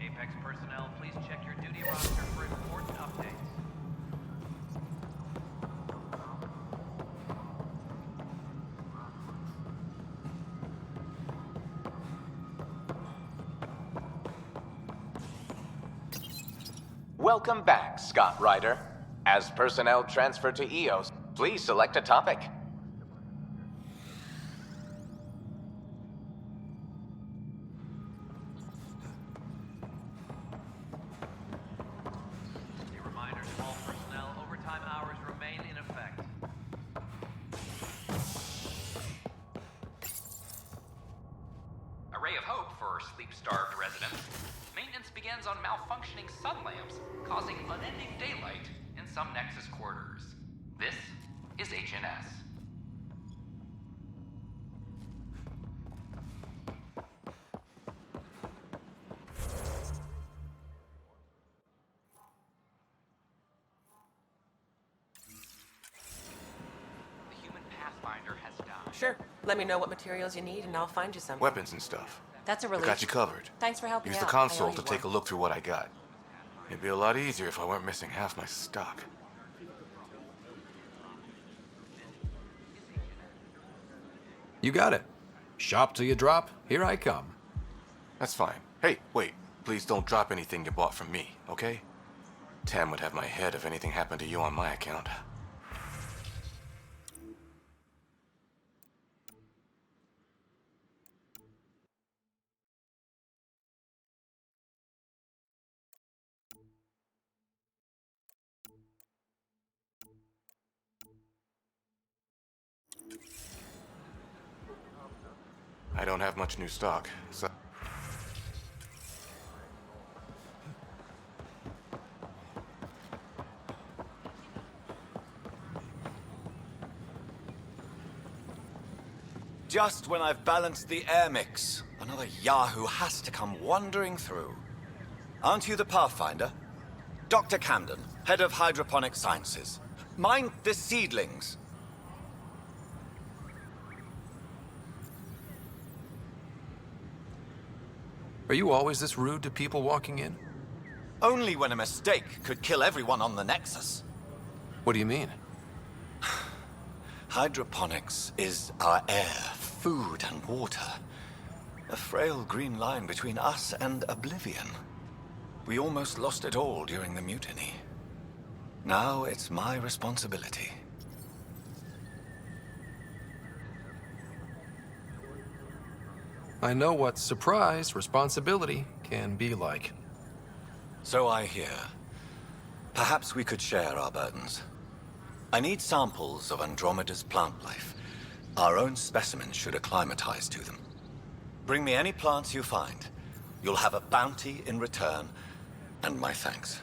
S5: Apex personnel, please check your duty roster for important updates.
S7: Welcome back, Scott Ryder. As personnel transfer to EOS, please select a topic.
S5: A reminder to all personnel, overtime hours remain in effect.
S19: A ray of hope for sleep-starved residents. Maintenance begins on malfunctioning sun lamps, causing unending daylight in some Nexus quarters. This is HNS. The human Pathfinder has died.
S17: Sure. Let me know what materials you need and I'll find you some.
S12: Weapons and stuff.
S17: That's a
S12: I
S17: relief.
S12: got you covered.
S17: Thanks for helping
S12: Use
S17: out.
S12: the
S17: I owe
S12: console
S17: you
S12: to take a
S17: one.
S12: look through what I got. It'd be a lot easier if I weren't missing half my stock.
S3: You got it. Shop till you drop, here I come.
S6: That's fine. Hey, wait. Please don't drop anything you bought from me, okay? Tam would have my head if anything happened to you on my account. I don't have much new stock, so...
S15: Just when I've balanced the air mix, another Yahoo has to come wandering through. Aren't you the Pathfinder? Dr. Camden, head of hydroponic sciences. Mind the seedlings.
S3: Are you always this rude to people walking in?
S15: Only when a mistake could kill everyone on the Nexus.
S3: What do you mean?
S15: Hydroponics is our air, food, and water. A frail green line between us and oblivion. We almost lost it all during the mutiny. Now it's my responsibility.
S3: I know what surprise, responsibility can be like.
S15: So I hear. Perhaps we could share our burdens. I need samples of Andromeda's plant life. Our own specimens should acclimatize to them. Bring me any plants you find. You'll have a bounty in return, and my thanks.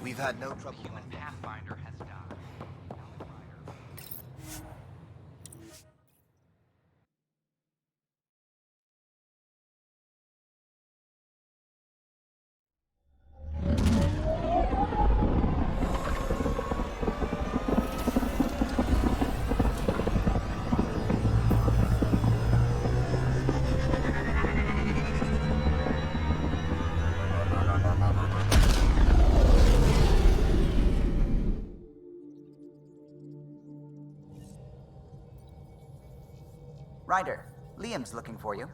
S15: We've had no trouble.
S19: Human Pathfinder has died.
S10: Ryder, Liam's looking for you.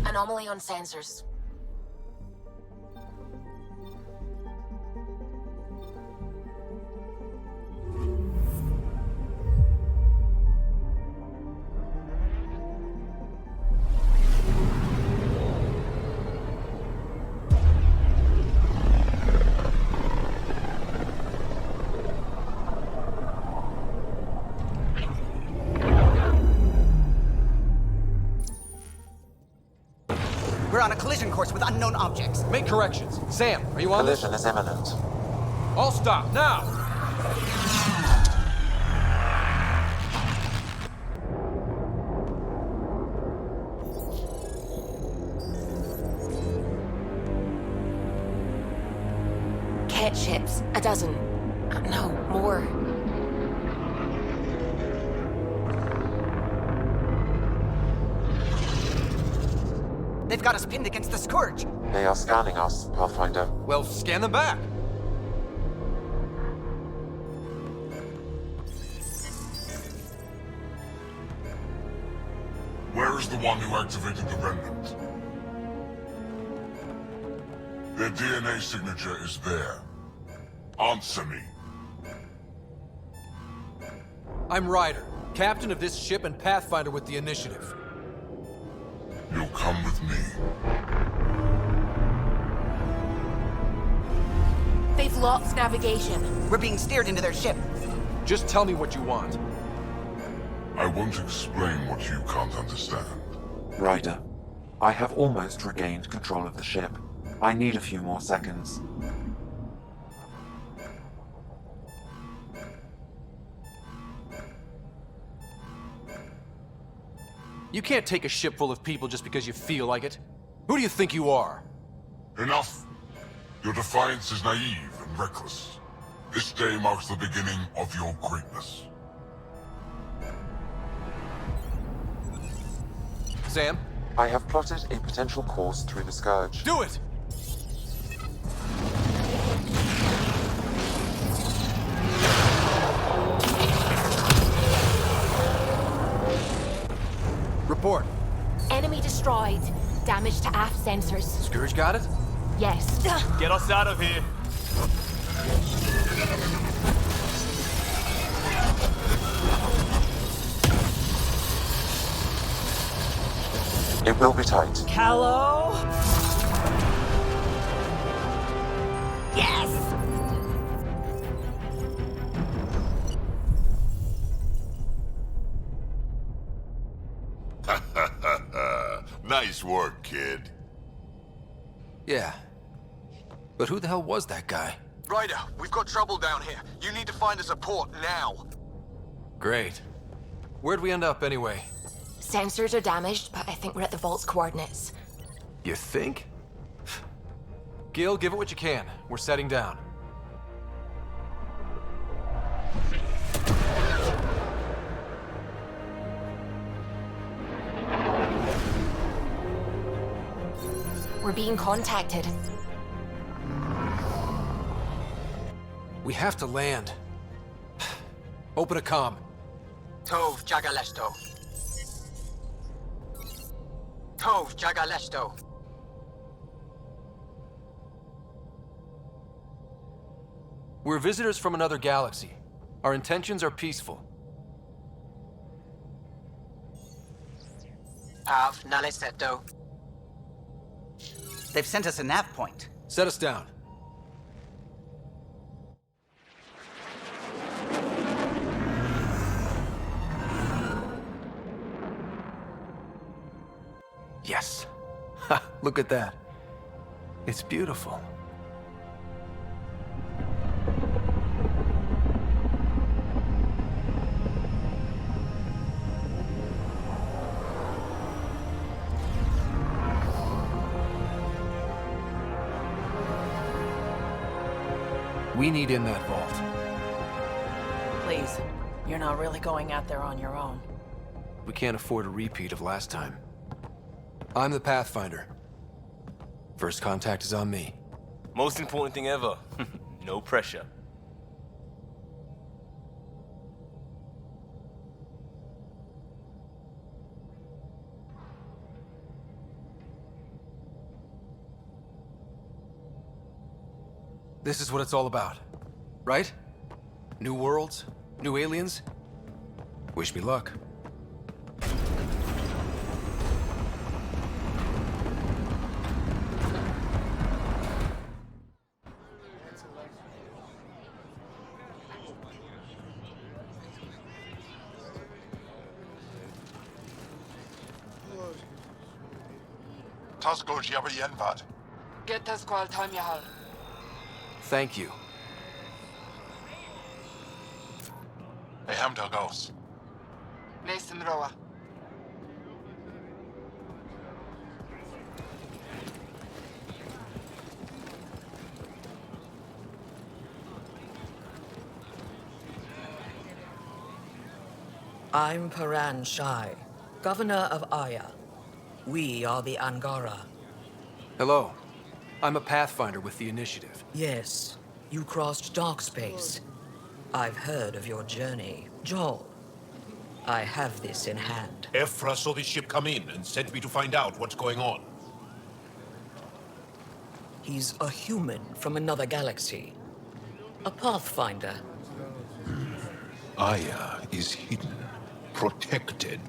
S17: Anomaly on sensors.
S10: We're on a collision course with unknown objects.
S3: Make corrections. Sam, are you on this?
S4: Collision is imminent.
S3: All stop, now!
S17: Cat ships. A dozen. No, more.
S10: They've got us pinned against the Scourge.
S4: They are scanning us, Pathfinder.
S3: Well, scan them back.
S12: Where is the one who activated the remnant? Their DNA signature is there. Answer me.
S3: I'm Ryder, captain of this ship and Pathfinder with the initiative.
S12: You'll come with me.
S17: They've lost navigation.
S10: We're being steered into their ship.
S3: Just tell me what you want.
S12: I won't explain what you can't understand.
S4: Ryder, I have almost regained control of the ship. I need a few more seconds.
S3: You can't take a ship full of people just because you feel like it. Who do you think you are?
S12: Enough. Your defiance is naive and reckless. This day marks the beginning of your greatness.
S3: Sam?
S4: I have plotted a potential course through the Scourge.
S3: Do it! Report.
S13: Enemy destroyed. Damage to aft sensors.
S3: Scourge got it?
S13: Yes.
S18: Get us out of here.
S4: It will be tight.
S2: Callow? Yes!
S12: Nice work, kid.
S3: Yeah. But who the hell was that guy?
S6: Ryder, we've got trouble down here. You need to find us a port now.
S3: Great. Where'd we end up anyway?
S13: Sensors are damaged, but I think we're at the vault's coordinates.
S3: You think? Gil, give it what you can. We're setting down.
S13: We're being contacted.
S3: We have to land. Open a comm.
S10: Tov Jagalesto. Tov Jagalesto.
S3: We're visitors from another galaxy. Our intentions are peaceful.
S10: Av Naleseto. They've sent us a nav point.
S3: Set us down. Yes. Ha, look at that. It's beautiful. We need in that vault.
S20: Please, you're not really going out there on your own.
S3: We can't afford a repeat of last time. I'm the Pathfinder. First contact is on me.
S18: Most important thing ever. No pressure.
S3: This is what it's all about, right? New worlds, new aliens. Wish me luck.
S12: Tasco Jabayenvat.
S11: Get the squad time yahal.
S3: Thank you.
S12: Hamda goes.
S11: Nathan Roa.
S21: I'm Paran Shai, Governor of Aya. We are the Angara.
S3: Hello. I'm a Pathfinder with the Initiative.
S21: Yes, you crossed dark space. I've heard of your journey. Joel, I have this in hand.
S25: Ephra saw the ship come in and sent me to find out what's going on.
S21: He's a human from another galaxy. A Pathfinder.
S25: Aya is hidden, protected.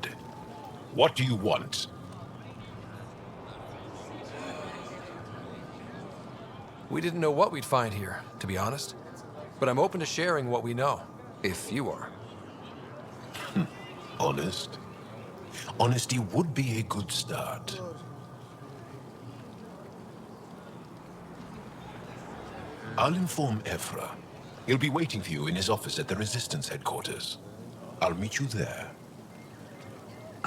S25: What do you want?
S3: We didn't know what we'd find here, to be honest. But I'm open to sharing what we know, if you are.
S25: Honest? Honesty would be a good start. I'll inform Ephra. He'll be waiting for you in his office at the Resistance headquarters. I'll meet you there.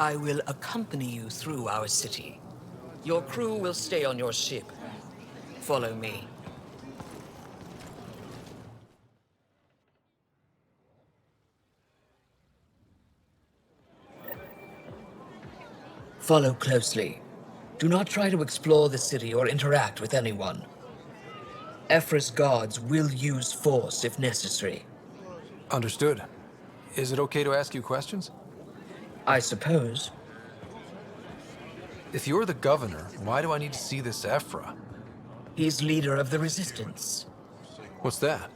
S21: I will accompany you through our city. Your crew will stay on your ship. Follow me. Follow closely. Do not try to explore the city or interact with anyone. Ephra's guards will use force if necessary.
S3: Understood. Is it okay to ask you questions?
S21: I suppose.
S3: If you're the governor, why do I need to see this Ephra?
S21: He's leader of the Resistance.
S3: What's that?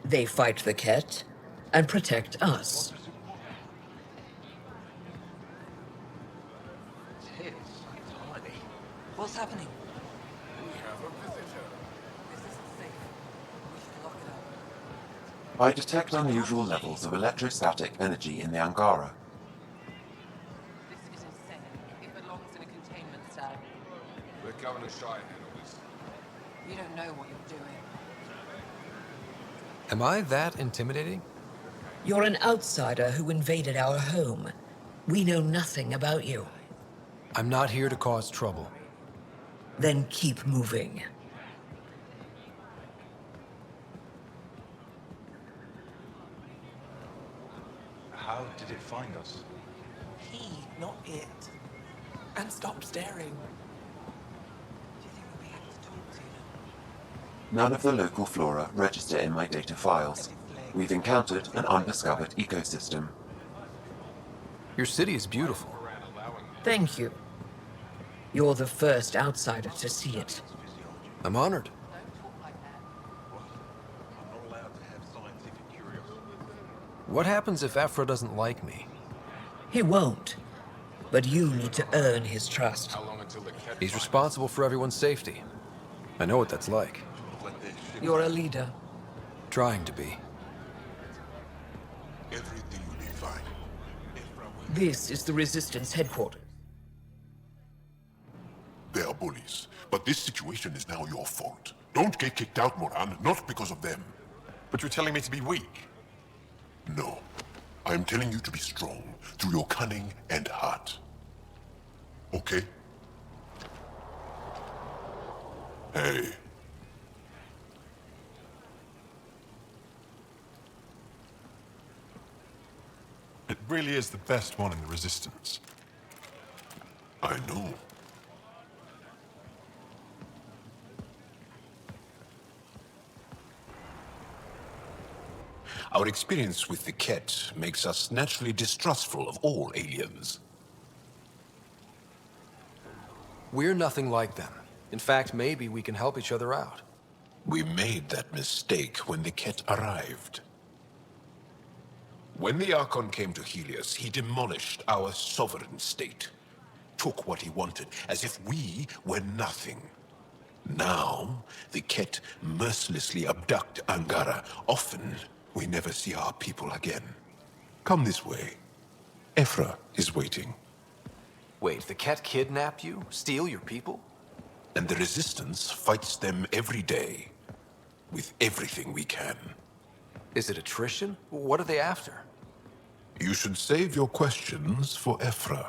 S21: They fight the Ket and protect us.
S2: What's happening?
S4: I detect unusual levels of electrostatic energy in the Angara.
S17: This is insane. It belongs in a containment cell.
S12: Let Governor Shai handle this.
S2: You don't know what you're doing.
S3: Am I that intimidating?
S21: You're an outsider who invaded our home. We know nothing about you.
S3: I'm not here to cause trouble.
S21: Then keep moving.
S1: How did it find us?
S10: He, not it. And stop staring.
S4: None of the local flora register in my data files. We've encountered an undiscovered ecosystem.
S3: Your city is beautiful.
S21: Thank you. You're the first outsider to see it.
S3: I'm honored. What happens if Ephra doesn't like me?
S21: He won't. But you need to earn his trust.
S3: He's responsible for everyone's safety. I know what that's like.
S21: You're a leader.
S3: Trying to be.
S12: Everything will be fine.
S21: This is the Resistance headquarters.
S12: They are bullies, but this situation is now your fault. Don't get kicked out, Moran, not because of them.
S6: But you're telling me to be weak.
S12: No. I am telling you to be strong through your cunning and heart. Okay? Hey.
S1: It really is the best one in the Resistance.
S12: I know.
S25: Our experience with the Ket makes us naturally distrustful of all aliens.
S3: We're nothing like them. In fact, maybe we can help each other out.
S25: We made that mistake when the Ket arrived. When the Archon came to Helios, he demolished our sovereign state. Took what he wanted, as if we were nothing. Now, the Ket mercilessly abduct Angara. Often, we never see our people again. Come this way. Ephra is waiting.
S3: Wait, the Ket kidnap you? Steal your people?
S25: And the Resistance fights them every day. With everything we can.
S3: Is it attrition? What are they after?
S25: You should save your questions for Ephra.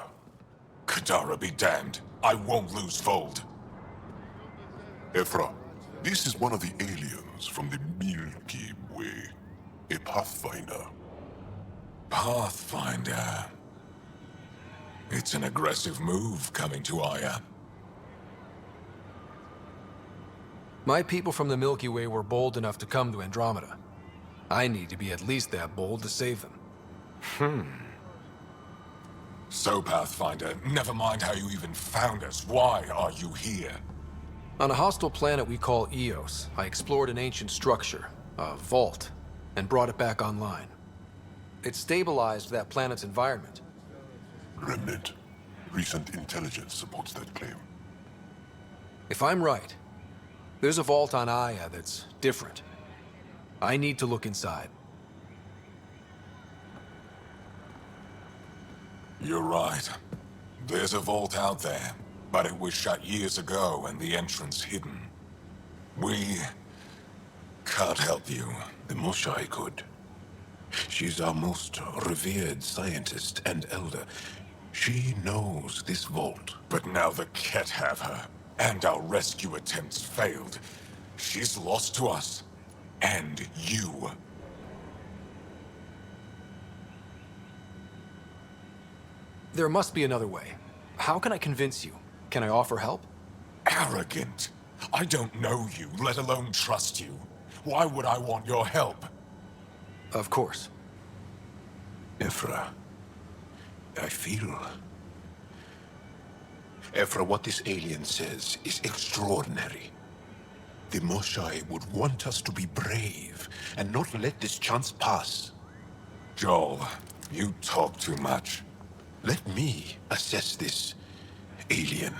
S12: Kadara be damned. I won't lose Fold. Ephra, this is one of the aliens from the Milky Way. A Pathfinder.
S25: Pathfinder. It's an aggressive move coming to Aya.
S3: My people from the Milky Way were bold enough to come to Andromeda. I need to be at least that bold to save them.
S25: So, Pathfinder, never mind how you even found us. Why are you here?
S3: On a hostile planet we call Eos, I explored an ancient structure, a vault, and brought it back online. It stabilized that planet's environment.
S12: Remnant. Recent intelligence supports that claim.
S3: If I'm right, there's a vault on Aya that's different. I need to look inside.
S25: You're right. There's a vault out there, but it was shut years ago and the entrance hidden. We can't help you. The Moshai could. She's our most revered scientist and elder. She knows this vault. But now the Ket have her, and our rescue attempts failed. She's lost to us. And you.
S3: There must be another way. How can I convince you? Can I offer help?
S25: Arrogant. I don't know you, let alone trust you. Why would I want your help?
S3: Of course.
S25: Ephra, I feel... Ephra, what this alien says is extraordinary. The Moshai would want us to be brave and not let this chance pass. Joel, you talk too much. Let me assess this, alien.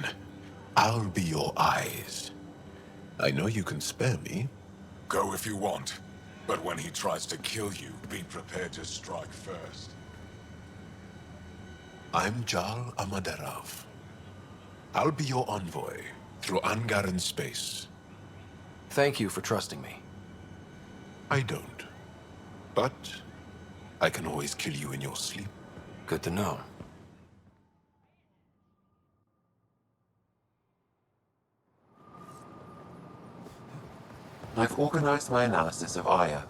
S25: I'll be your eyes. I know you can spare me. Go if you want. But when he tries to kill you, be prepared to strike first. I'm Jal Amadarov. I'll be your envoy through Angaran space.
S3: Thank you for trusting me.
S25: I don't. But I can always kill you in your sleep.
S3: Good to know.
S4: I've organized my analysis of Aya.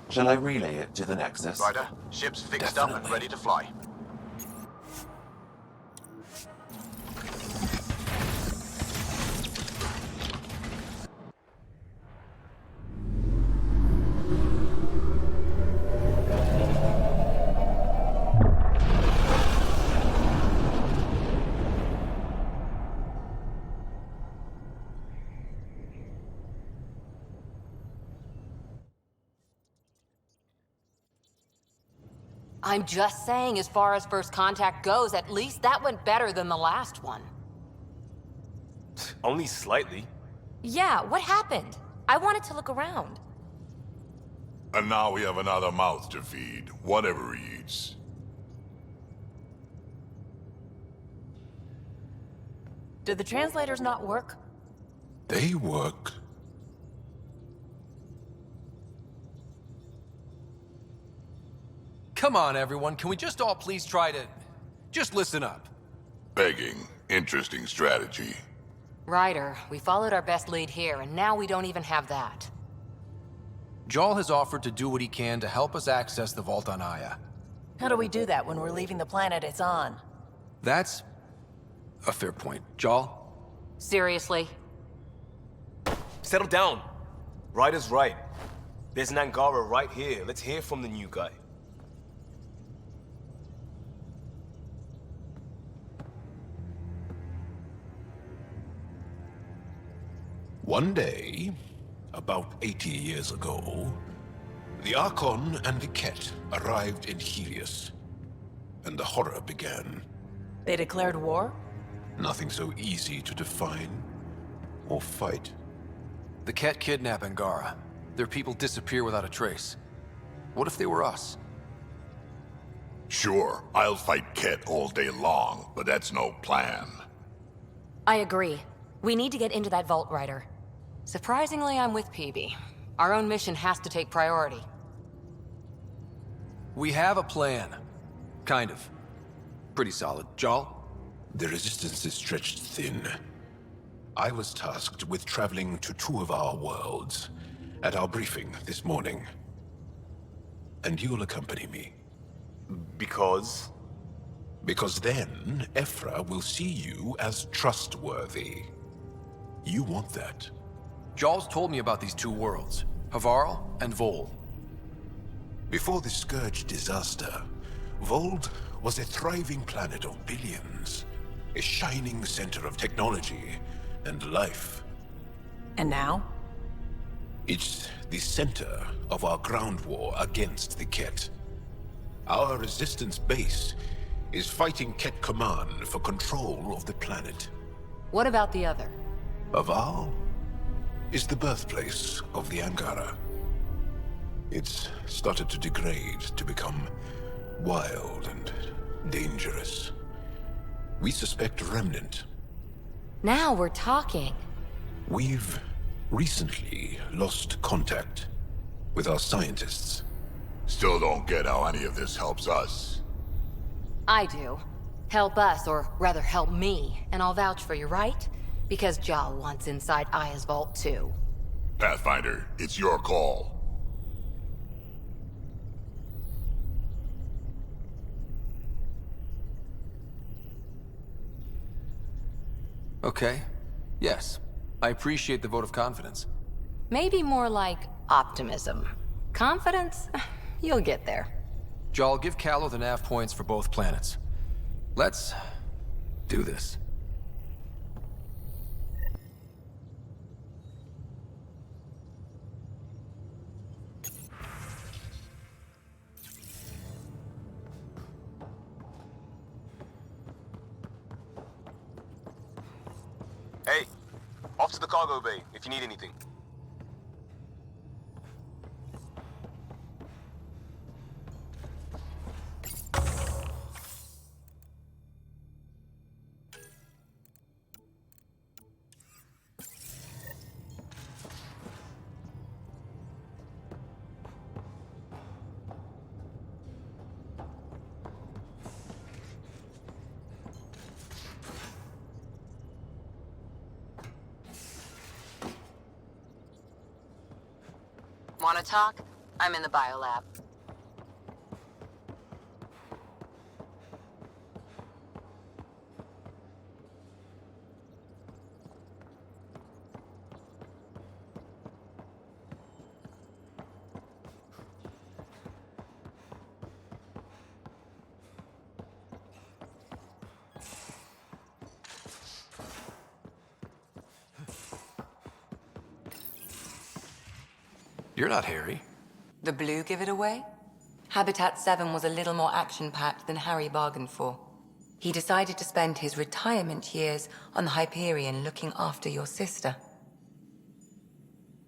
S4: Shall I relay it to the Nexus?
S6: Ryder, ship's fixed up and ready to fly.
S8: I'm just saying, as far as first contact goes, at least that went better than the last one.
S18: Only slightly.
S13: Yeah, what happened? I wanted to look around.
S12: And now we have another mouth to feed, whatever he eats.
S20: Did the translators not work?
S25: They work.
S3: Come on, everyone. Can we just all please try to... just listen up?
S12: Begging. Interesting strategy.
S8: Ryder, we followed our best lead here, and now we don't even have that.
S3: Jal has offered to do what he can to help us access the vault on Aya.
S20: How do we do that when we're leaving the planet it's on?
S3: That's a fair point. Jal?
S8: Seriously?
S18: Settle down. Ryder's right. There's an Angara right here. Let's hear from the new guy.
S25: One day, about 80 years ago, the Archon and the Ket arrived in Helios, and the horror began.
S20: They declared war?
S25: Nothing so easy to define or fight.
S3: The Ket kidnap Angara. Their people disappear without a trace. What if they were us?
S12: Sure, I'll fight Ket all day long, but that's no plan.
S13: I agree. We need to get into that vault, Ryder.
S8: Surprisingly, I'm with PB. Our own mission has to take priority.
S3: We have a plan. Kind of. Pretty solid. Jal?
S25: The resistance is stretched thin. I was tasked with traveling to two of our worlds at our briefing this morning. And you'll accompany me.
S18: Because?
S25: Because then, Ephra will see you as trustworthy. You want that.
S3: Jal's told me about these two worlds, Havarl and Vol.
S25: Before the Scourge disaster, Vold was a thriving planet of billions, a shining center of technology and life.
S20: And now?
S25: It's the center of our ground war against the Ket. Our resistance base is fighting Ket Command for control of the planet.
S8: What about the other?
S25: Havarl is the birthplace of the Angara. It's started to degrade, to become wild and dangerous. We suspect a remnant.
S13: Now we're talking.
S25: We've recently lost contact with our scientists.
S12: Still don't get how any of this helps us.
S8: I do. Help us, or rather help me, and I'll vouch for you, right? Because Jal wants inside Aya's vault too.
S12: Pathfinder, it's your call.
S3: Okay. Yes. I appreciate the vote of confidence.
S8: Maybe more like optimism. Confidence? You'll get there.
S3: Jal, give Callow the nav points for both planets. Let's do this.
S18: Hey, off to the cargo bay if you need anything.
S2: Wanna talk? I'm in the biolab.
S3: You're not Harry.
S2: The blue give it away? Habitat 7 was a little more action-packed than Harry bargained for. He decided to spend his retirement years on the Hyperion looking after your sister.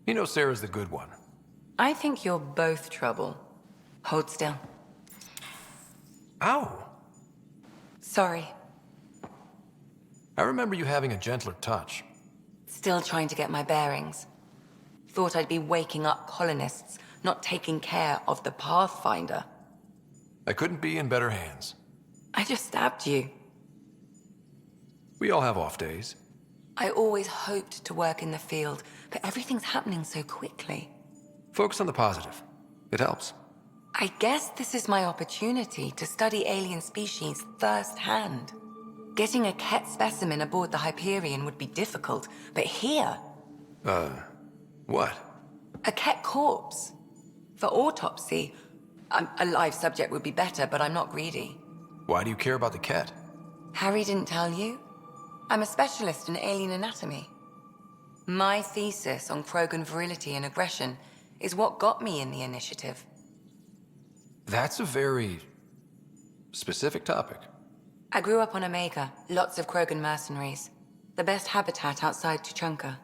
S3: You know Sarah's the good one.
S2: I think you're both trouble. Hold still.
S3: Ow!
S2: Sorry.
S3: I remember you having a gentler touch.
S2: Still trying to get my bearings. Thought I'd be waking up colonists, not taking care of the Pathfinder.
S3: I couldn't be in better hands.
S2: I just stabbed you.
S3: We all have off days.
S2: I always hoped to work in the field, but everything's happening so quickly.
S3: Focus on the positive. It helps.
S2: I guess this is my opportunity to study alien species firsthand. Getting a Ket specimen aboard the Hyperion would be difficult, but here...
S3: What?
S2: A Ket corpse. For autopsy, a live subject would be better, but I'm not greedy.
S3: Why do you care about the Ket?
S2: Harry didn't tell you? I'm a specialist in alien anatomy. My thesis on Krogan virility and aggression is what got me in the initiative.
S3: That's a very specific topic.
S2: I grew up on Omega, lots of Krogan mercenaries. The best habitat outside Tuchanka.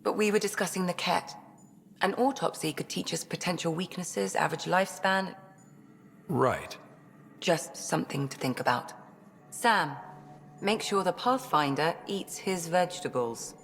S2: But we were discussing the Ket. An autopsy could teach us potential weaknesses, average lifespan.
S3: Right.
S2: Just something to think about. Sam, make sure the Pathfinder eats his vegetables.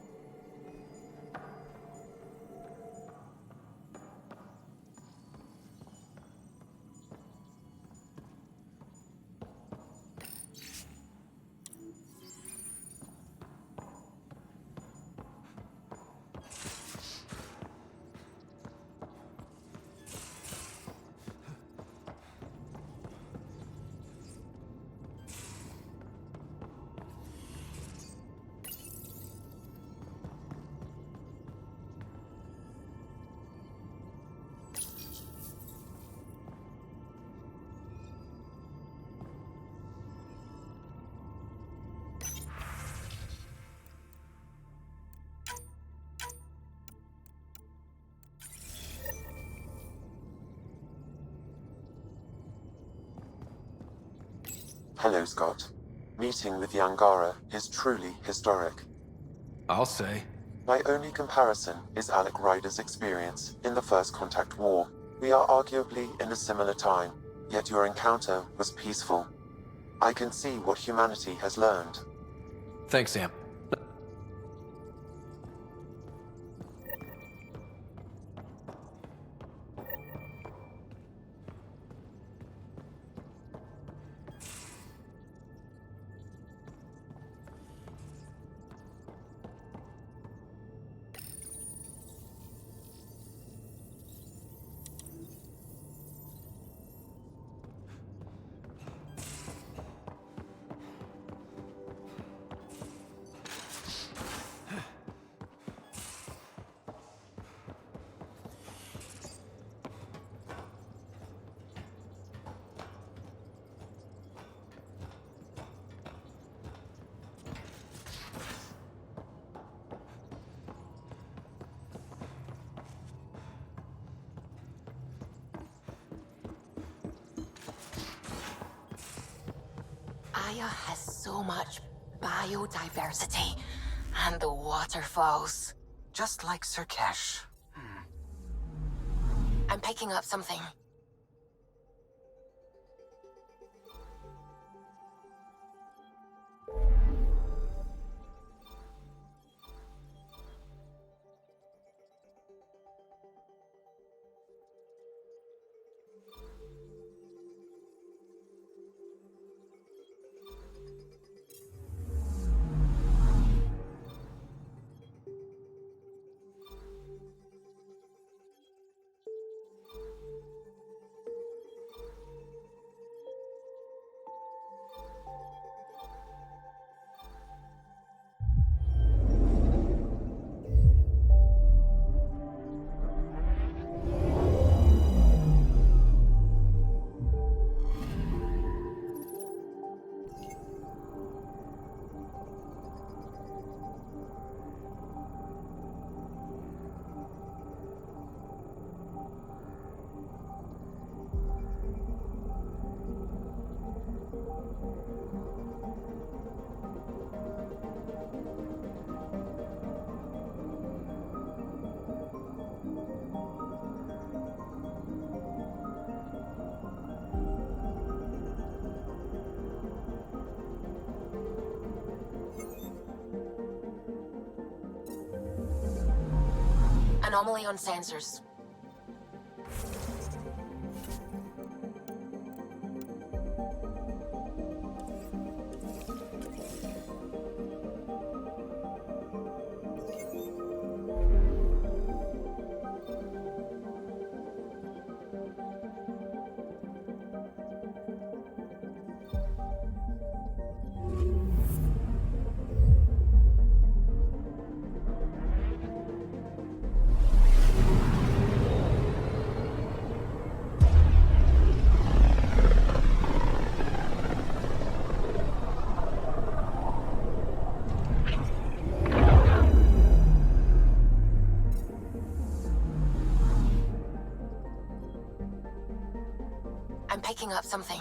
S4: Hello, Scott. Meeting with the Angara is truly historic.
S3: I'll say.
S4: My only comparison is Alec Ryder's experience in the First Contact War. We are arguably in a similar time, yet your encounter was peaceful. I can see what humanity has learned.
S3: Thanks, Sam.
S13: Gaia has so much biodiversity. And the waterfalls.
S9: Just like Sirkesh.
S13: I'm picking up something. Anomaly on sensors. I'm picking up something.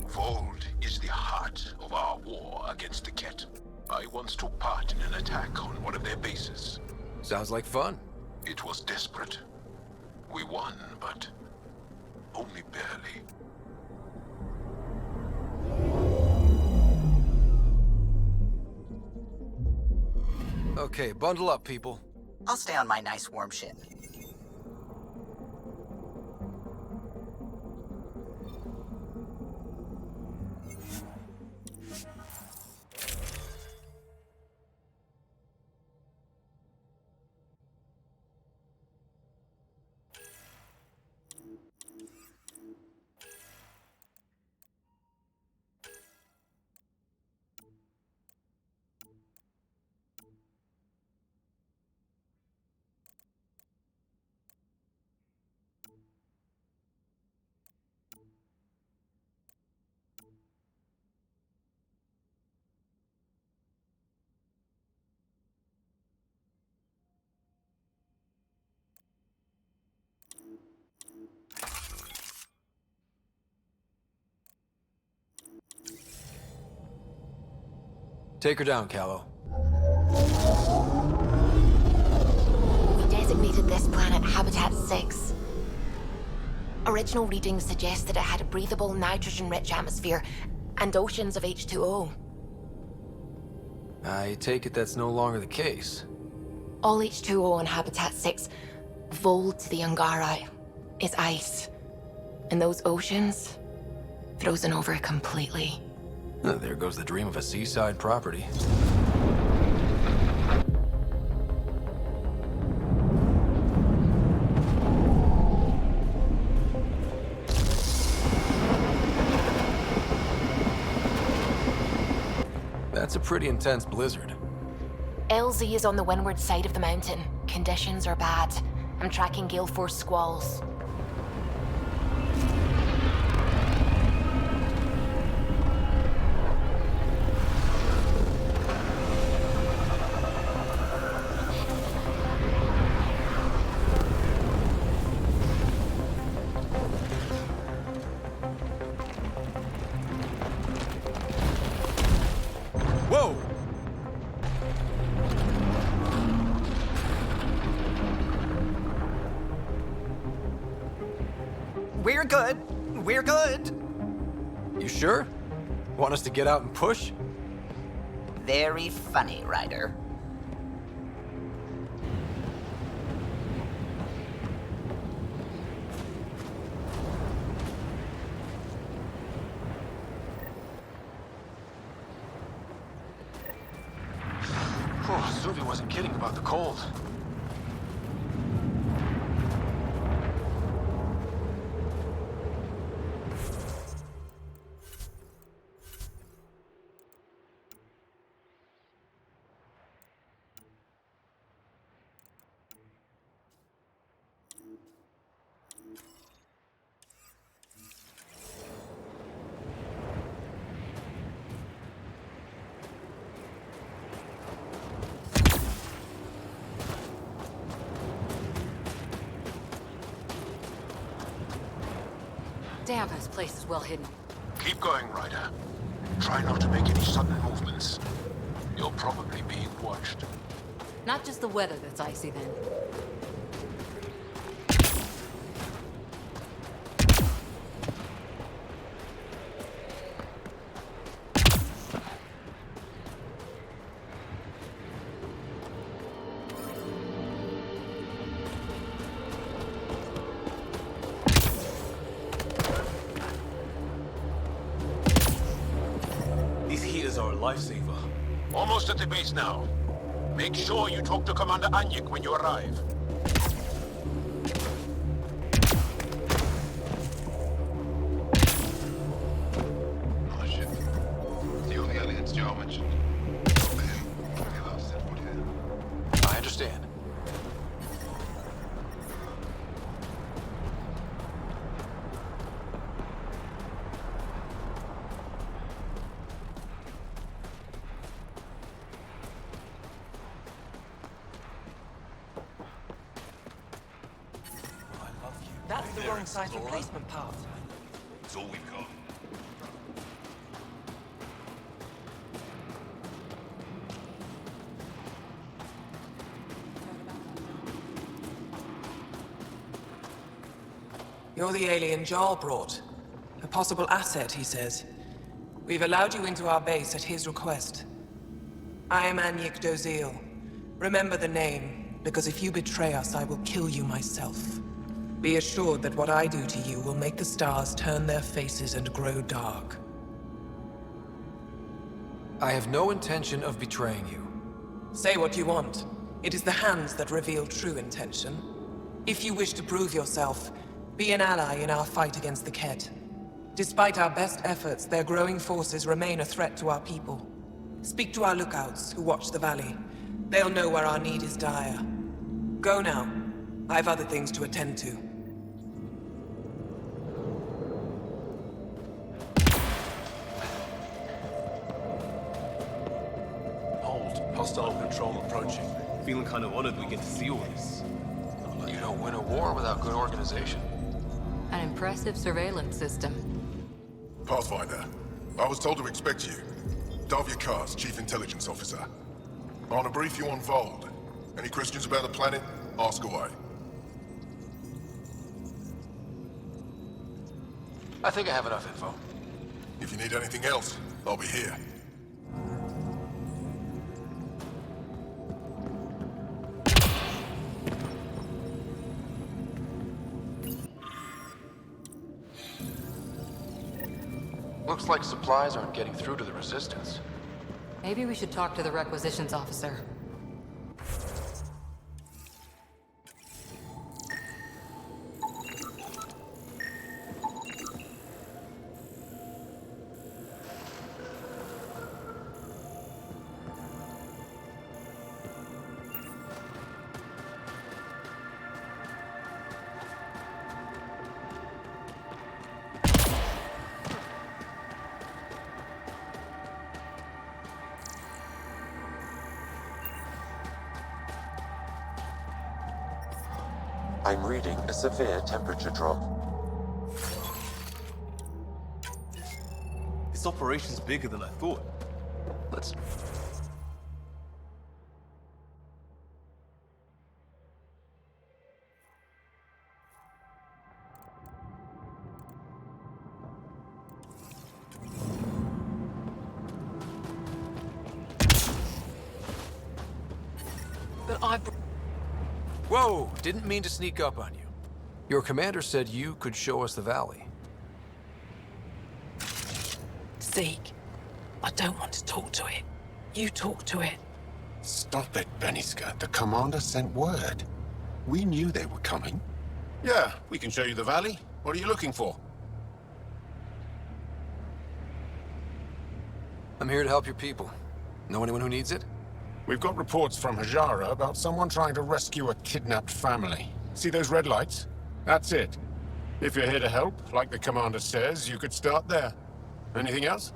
S25: Vold is the heart of our war against the Ket. I once took part in an attack on one of their bases.
S3: Sounds like fun.
S25: It was desperate. We won, but only barely.
S3: Okay, bundle up, people.
S9: I'll stay on my nice warm ship.
S3: Take her down, Callow.
S13: We designated this planet Habitat 6. Original readings suggest that it had a breathable, nitrogen-rich atmosphere and oceans of H2O.
S3: I take it that's no longer the case.
S13: All H2O on Habitat 6, Vold to the Angara, is ice. And those oceans, frozen over completely.
S3: There goes the dream of a seaside property. That's a pretty intense blizzard.
S13: LZ is on the windward side of the mountain. Conditions are bad. I'm tracking gale force squalls.
S3: Whoa!
S9: We're good. We're good.
S3: You sure? Want us to get out and push?
S9: Very funny, Ryder.
S25: Oh, Zuvi wasn't kidding about the cold.
S2: Damn, this place is well hidden.
S25: Keep going, Ryder. Try not to make any sudden movements. You're probably being watched.
S2: Not just the weather that's icy then.
S18: These heaters are a lifesaver.
S25: Almost at the base now. Make sure you talk to Commander Anyik when you arrive.
S12: Oh shit. The only aliens Joe mentioned.
S3: I understand.
S10: That's the wrong site replacement path.
S12: It's all we've got.
S10: You're the alien Jarl brought. A possible asset, he says. We've allowed you into our base at his request. I am Anyik Dozil. Remember the name, because if you betray us, I will kill you myself. Be assured that what I do to you will make the stars turn their faces and grow dark.
S3: I have no intention of betraying you.
S10: Say what you want. It is the hands that reveal true intention. If you wish to prove yourself, be an ally in our fight against the Ket. Despite our best efforts, their growing forces remain a threat to our people. Speak to our lookouts, who watch the valley. They'll know where our need is dire. Go now. I've other things to attend to.
S18: Hostile control approaching. Feeling kind of honored we get to see all this.
S3: You don't win a war without good organization.
S2: An impressive surveillance system.
S12: Pathfinder, I was told to expect you. Davia Kars, Chief Intelligence Officer. I want to brief you on Vold. Any questions about the planet, ask away.
S3: I think I have enough info.
S12: If you need anything else, I'll be here.
S3: Looks like supplies aren't getting through to the Resistance.
S2: Maybe we should talk to the requisitions officer.
S4: I'm reading a severe temperature drop.
S18: This operation's bigger than I thought.
S3: Let's...
S10: But I...
S3: Whoa! Didn't mean to sneak up on you. Your commander said you could show us the valley.
S10: Zeke, I don't want to talk to it. You talk to it.
S14: Stop it, Bennyska. The commander sent word. We knew they were coming. Yeah, we can show you the valley. What are you looking for?
S3: I'm here to help your people. Know anyone who needs it?
S14: We've got reports from Hajara about someone trying to rescue a kidnapped family. See those red lights? That's it. If you're here to help, like the commander says, you could start there. Anything else?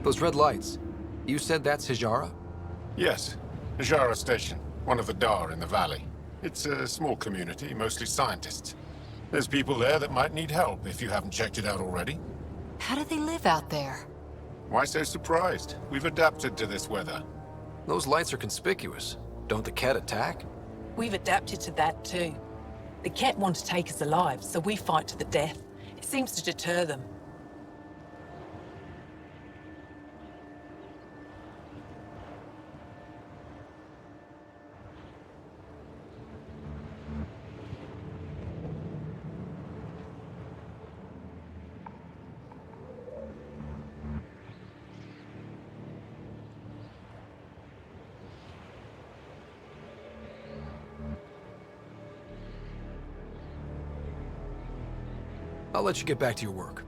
S3: Those red lights. You said that's Hajara?
S14: Yes. Hajara Station, one of the Dar in the valley. It's a small community, mostly scientists. There's people there that might need help if you haven't checked it out already.
S8: How do they live out there?
S14: Why so surprised? We've adapted to this weather.
S3: Those lights are conspicuous. Don't the Ket attack?
S10: We've adapted to that too. The Ket want to take us alive, so we fight to the death. It seems to deter them.
S3: I'll let you get back to your work.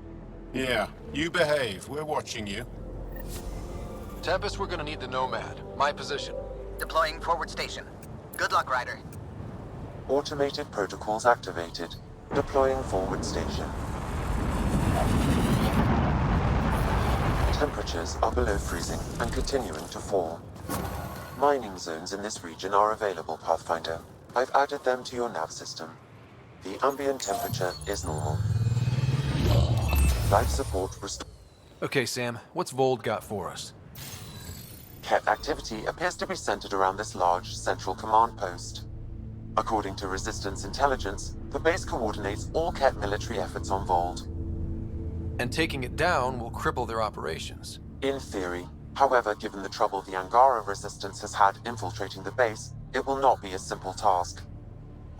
S14: Yeah, you behave. We're watching you.
S3: Tempest, we're gonna need the Nomad. My position.
S9: Deploying forward station. Good luck, Ryder.
S4: Automated protocols activated. Deploying forward station. Temperatures are below freezing and continuing to fall. Mining zones in this region are available, Pathfinder. I've added them to your nav system. The ambient temperature is normal. Life support restored.
S3: Okay, Sam. What's Vold got for us?
S4: Ket activity appears to be centered around this large central command post. According to Resistance intelligence, the base coordinates all Ket military efforts on Vold.
S3: And taking it down will cripple their operations.
S4: In theory. However, given the trouble the Angara Resistance has had infiltrating the base, it will not be a simple task.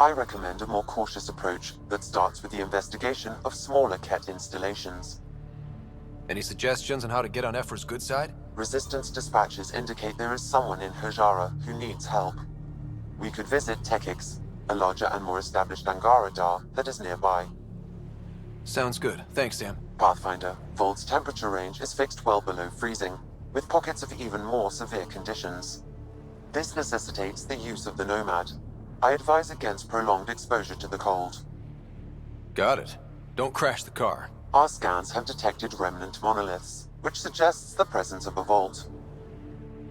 S4: I recommend a more cautious approach that starts with the investigation of smaller Ket installations.
S3: Any suggestions on how to get on Ephra's good side?
S4: Resistance dispatches indicate there is someone in Hajara who needs help. We could visit Tekix, a larger and more established Angara Dar that is nearby.
S3: Sounds good. Thanks, Sam.
S4: Pathfinder, Vold's temperature range is fixed well below freezing, with pockets of even more severe conditions. This necessitates the use of the Nomad. I advise against prolonged exposure to the cold.
S3: Got it. Don't crash the car.
S4: Our scans have detected remnant monoliths, which suggests the presence of a vault.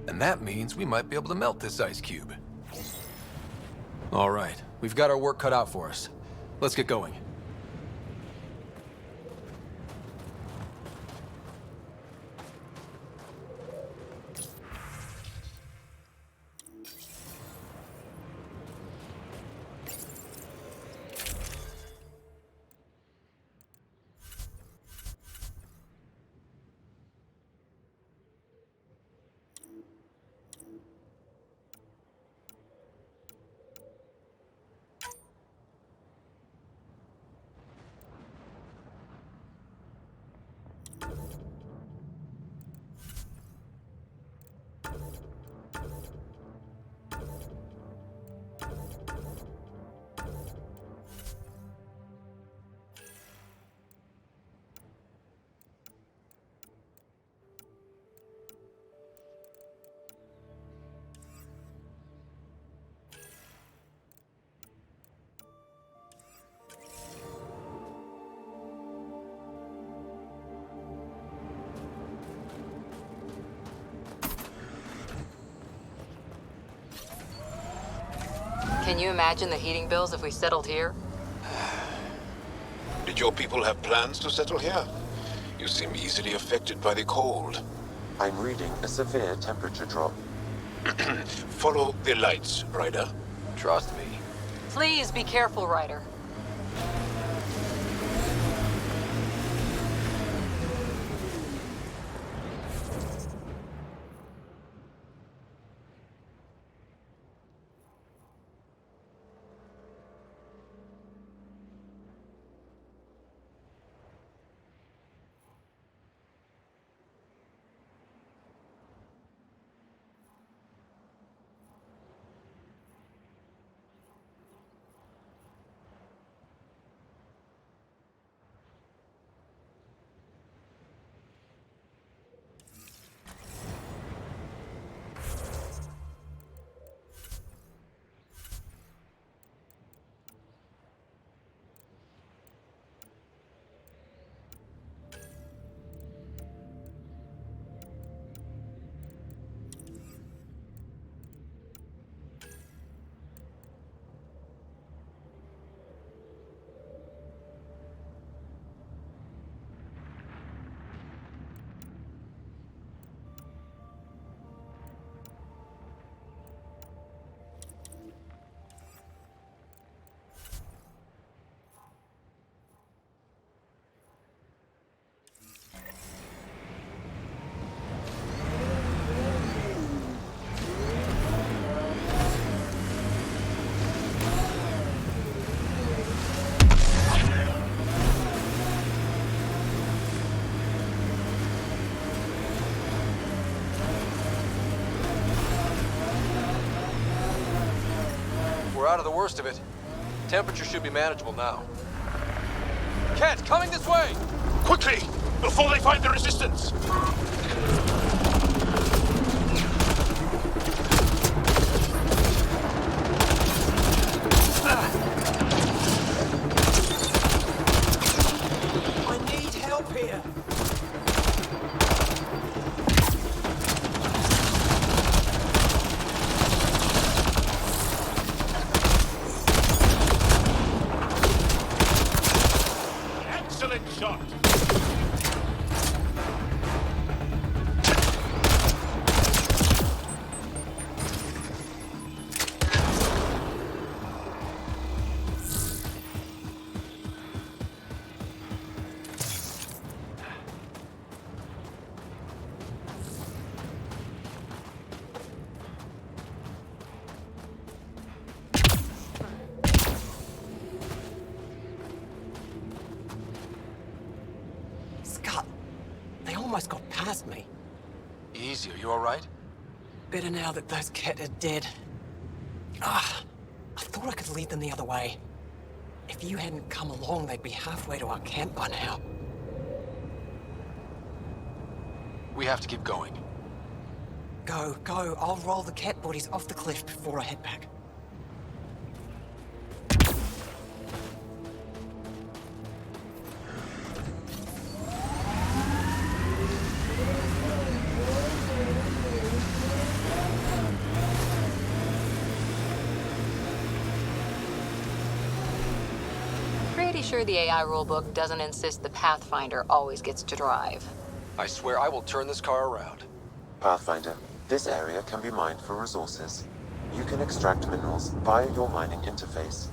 S3: And that means we might be able to melt this ice cube. All right, we've got our work cut out for us. Let's get going.
S8: Can you imagine the heating bills if we settled here?
S25: Did your people have plans to settle here? You seem easily affected by the cold.
S4: I'm reading a severe temperature drop.
S25: Follow the lights, Ryder.
S3: Trust me.
S8: Please be careful, Ryder.
S3: We're out of the worst of it. Temperature should be manageable now. Kent, coming this way!
S25: Quickly! Before they find the resistance!
S10: I need help here.
S25: Excellent shot!
S10: Scott, they almost got past me.
S3: Easy, are you alright?
S10: Better now that those Ket are dead. Ah, I thought I could lead them the other way. If you hadn't come along, they'd be halfway to our camp by now.
S3: We have to keep going.
S10: Go, go. I'll roll the Ket bodies off the cliff before I head back.
S8: Pretty sure the AI rulebook doesn't insist the Pathfinder always gets to drive.
S3: I swear I will turn this car around.
S4: Pathfinder, this area can be mined for resources. You can extract minerals via your mining interface.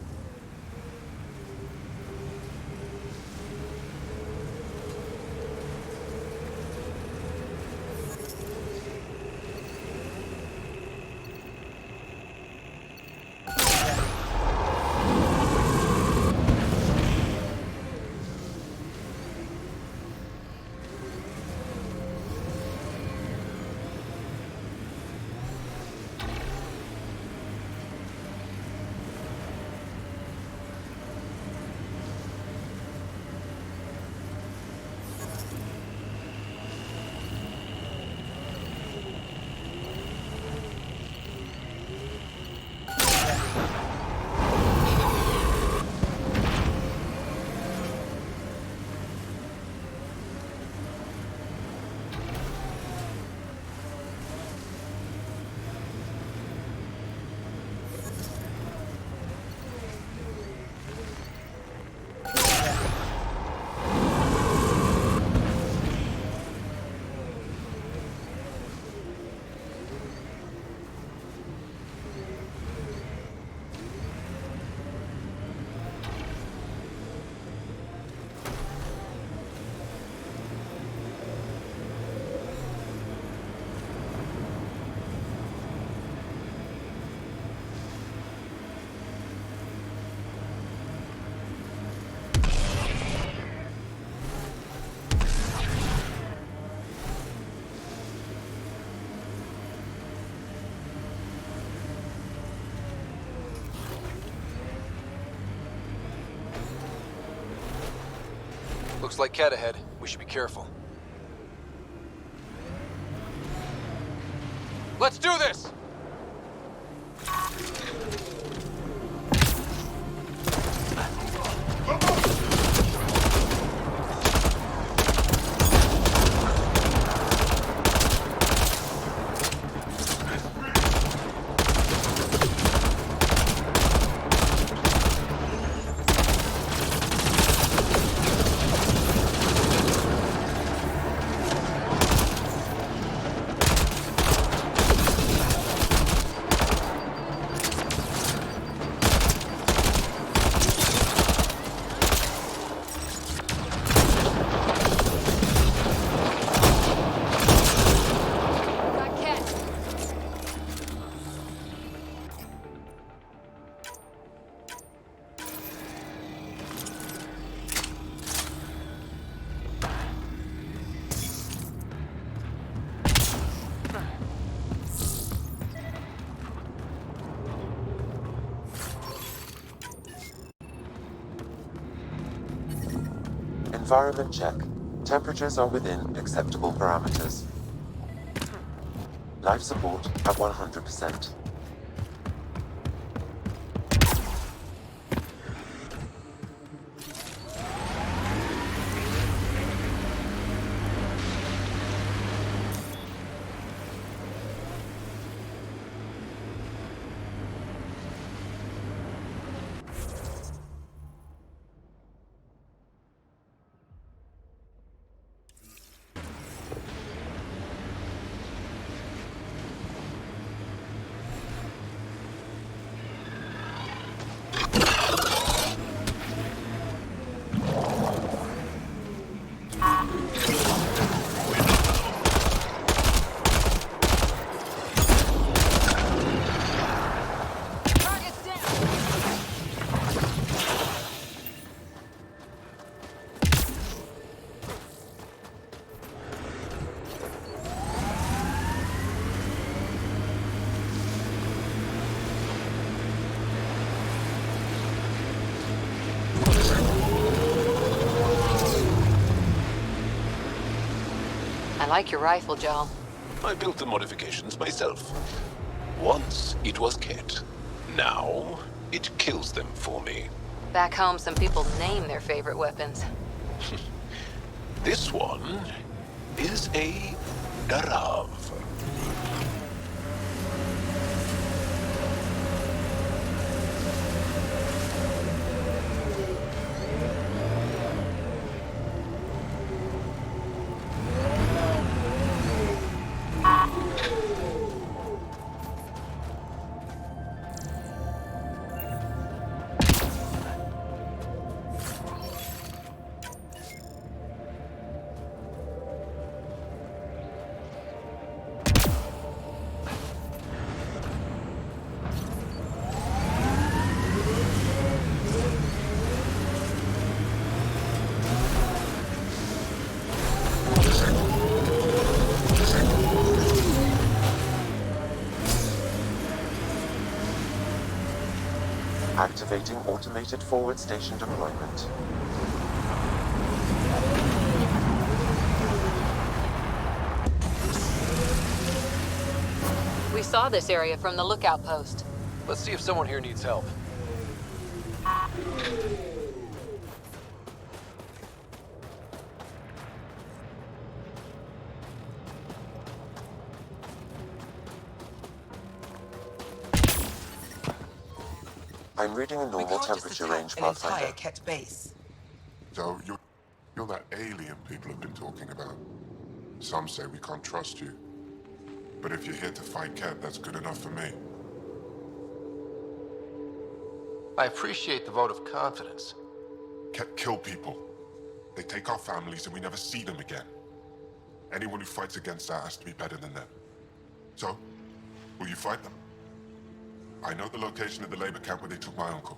S3: Looks like Cat ahead. We should be careful. Let's do this!
S4: Environment check. Temperatures are within acceptable parameters. Life support at 100%.
S8: I like your rifle, Joel.
S25: I built the modifications myself. Once it was Ket. Now it kills them for me.
S8: Back home, some people name their favorite weapons.
S25: This one is a Darav.
S4: Activating automated forward station deployment.
S8: We saw this area from the lookout post.
S3: Let's see if someone here needs help.
S4: I'm reading a normal temperature range, Pathfinder.
S10: Ket base.
S12: So you're that alien people have been talking about. Some say we can't trust you. But if you're here to fight Ket, that's good enough for me.
S3: I appreciate the vote of confidence.
S12: Ket kill people. They take our families and we never see them again. Anyone who fights against that has to be better than them. So, will you fight them? I know the location of the labor camp where they took my uncle.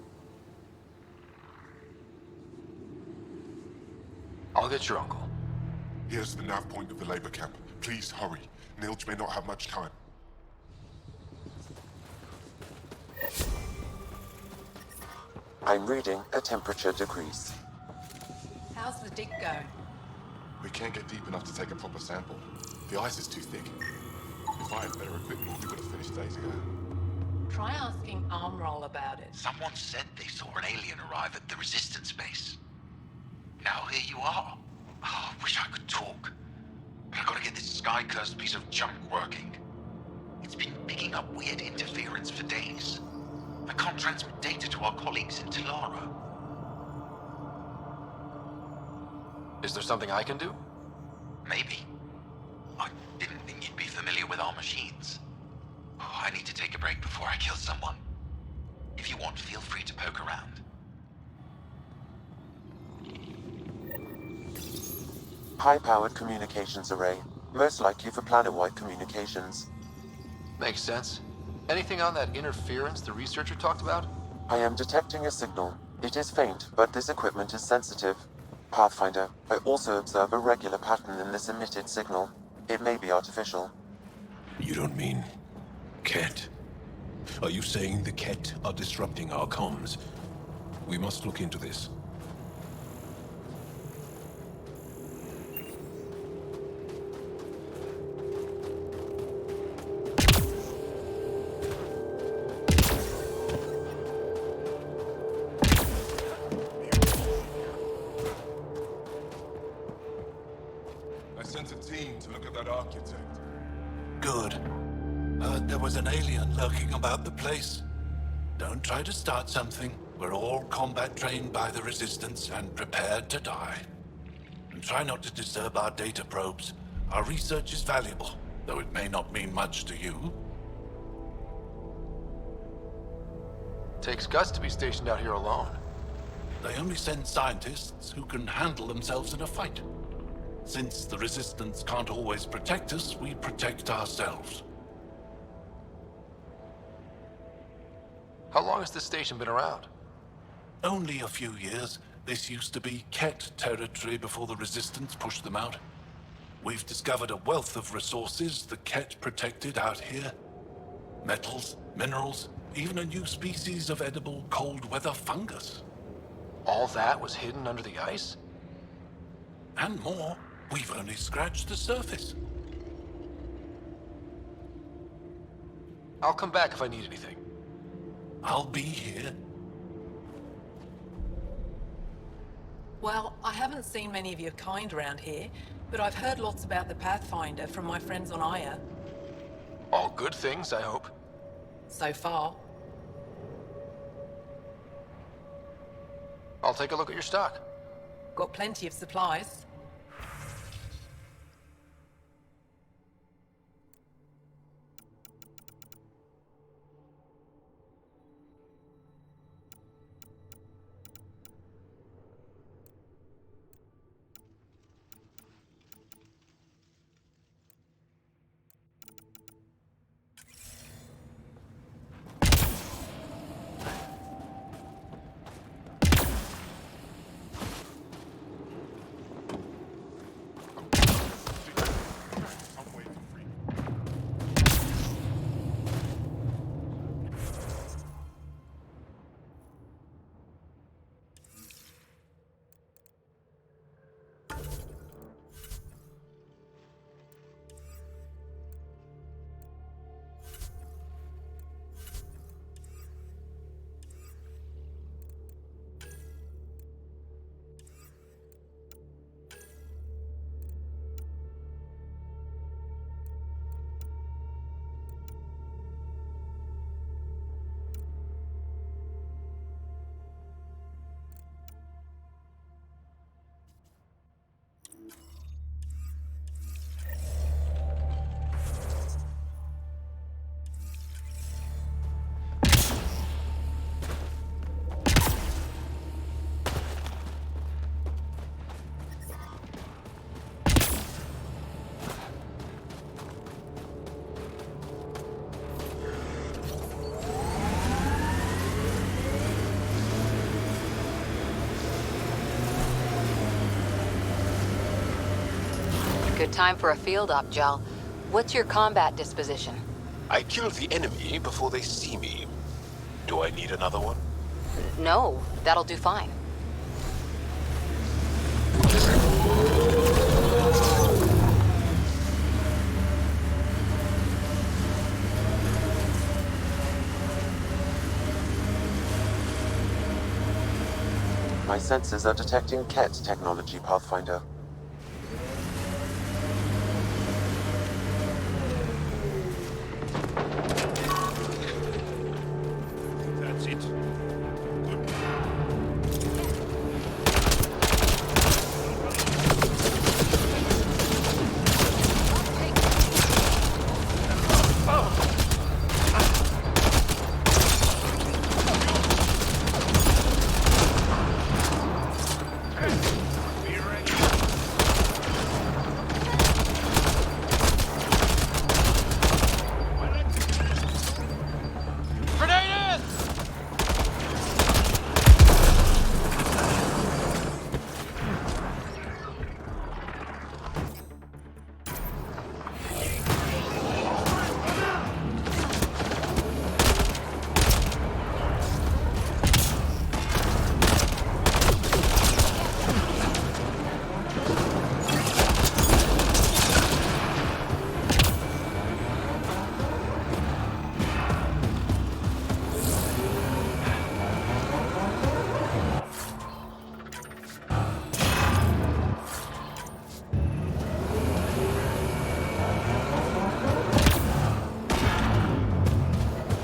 S3: I'll get your uncle.
S12: Here's the nav point of the labor camp. Please hurry. Nilj may not have much time.
S4: I'm reading a temperature decrease.
S10: How's the dig going?
S12: We can't get deep enough to take a proper sample. The ice is too thick. If I had better equipment, we would have finished days ago.
S10: Try asking Armroll about it.
S7: Someone said they saw an alien arrive at the Resistance base. Now here you are. Oh, I wish I could talk. But I gotta get this sky-cursed piece of junk working. It's been picking up weird interference for days. I can't transmit data to our colleagues in Talara.
S3: Is there something I can do?
S7: Maybe. I didn't think you'd be familiar with our machines. Oh, I need to take a break before I kill someone. If you want, feel free to poke around.
S4: High-powered communications array, most likely for planet-wide communications.
S3: Makes sense. Anything on that interference the researcher talked about?
S4: I am detecting a signal. It is faint, but this equipment is sensitive. Pathfinder, I also observe a regular pattern in this emitted signal. It may be artificial.
S25: You don't mean Ket? Are you saying the Ket are disrupting our comms? We must look into this.
S12: I sent a team to look at that architect.
S16: Good. Heard there was an alien lurking about the place. Don't try to start something. We're all combat trained by the Resistance and prepared to die. And try not to disturb our data probes. Our research is valuable, though it may not mean much to you.
S3: Takes guts to be stationed out here alone.
S16: They only send scientists who can handle themselves in a fight. Since the Resistance can't always protect us, we protect ourselves.
S3: How long has this station been around?
S16: Only a few years. This used to be Ket territory before the Resistance pushed them out. We've discovered a wealth of resources the Ket protected out here. Metals, minerals, even a new species of edible cold weather fungus.
S3: All that was hidden under the ice?
S16: And more. We've only scratched the surface.
S3: I'll come back if I need anything.
S16: I'll be here.
S10: Well, I haven't seen many of your kind around here, but I've heard lots about the Pathfinder from my friends on Aya.
S3: All good things, I hope.
S10: So far.
S3: I'll take a look at your stock.
S10: Got plenty of supplies.
S8: Good time for a field op, Jal. What's your combat disposition?
S25: I kill the enemy before they see me. Do I need another one?
S8: No, that'll do fine.
S4: My sensors are detecting Ket technology, Pathfinder.
S12: That's it. Good.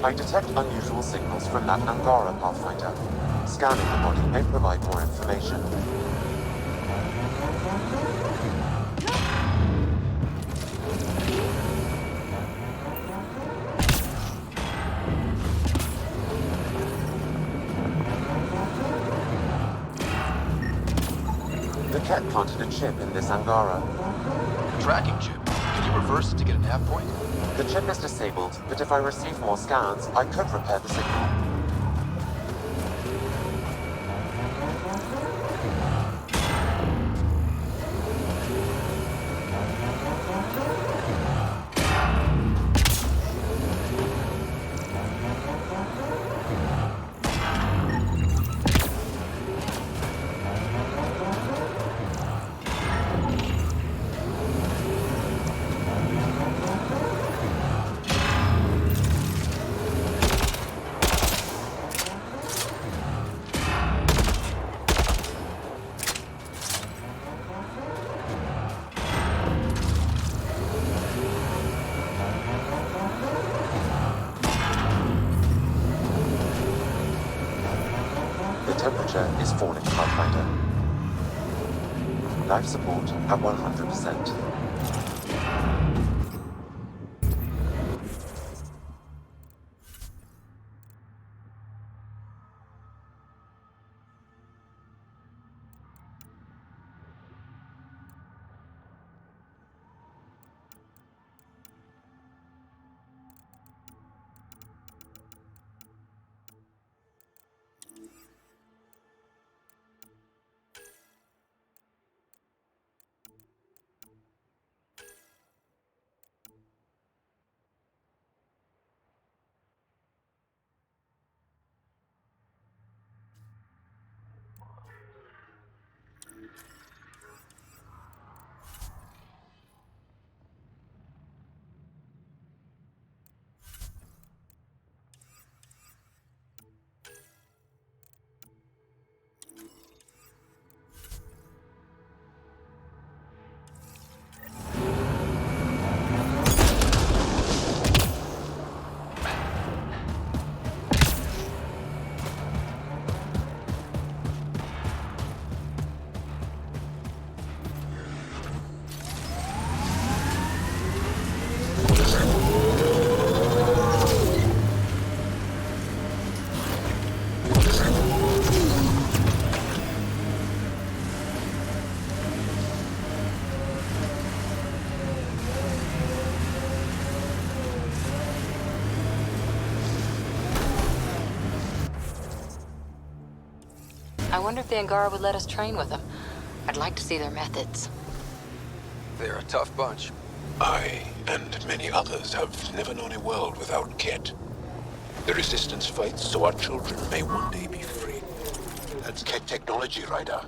S4: I detect unusual signals from that Angara, Pathfinder. Scanning the body may provide more information. The Ket planted a chip in this Angara.
S3: A tracking chip. Can you reverse it to get a nav point?
S4: The chip is disabled, but if I receive more scans, I could repair the signal. Temperature is falling, Pathfinder. Life support at 100%.
S8: I wonder if the Angara would let us train with them. I'd like to see their methods.
S3: They're a tough bunch.
S25: I, and many others, have never known a world without Ket. The Resistance fights so our children may one day be free. That's Ket technology, Ryder.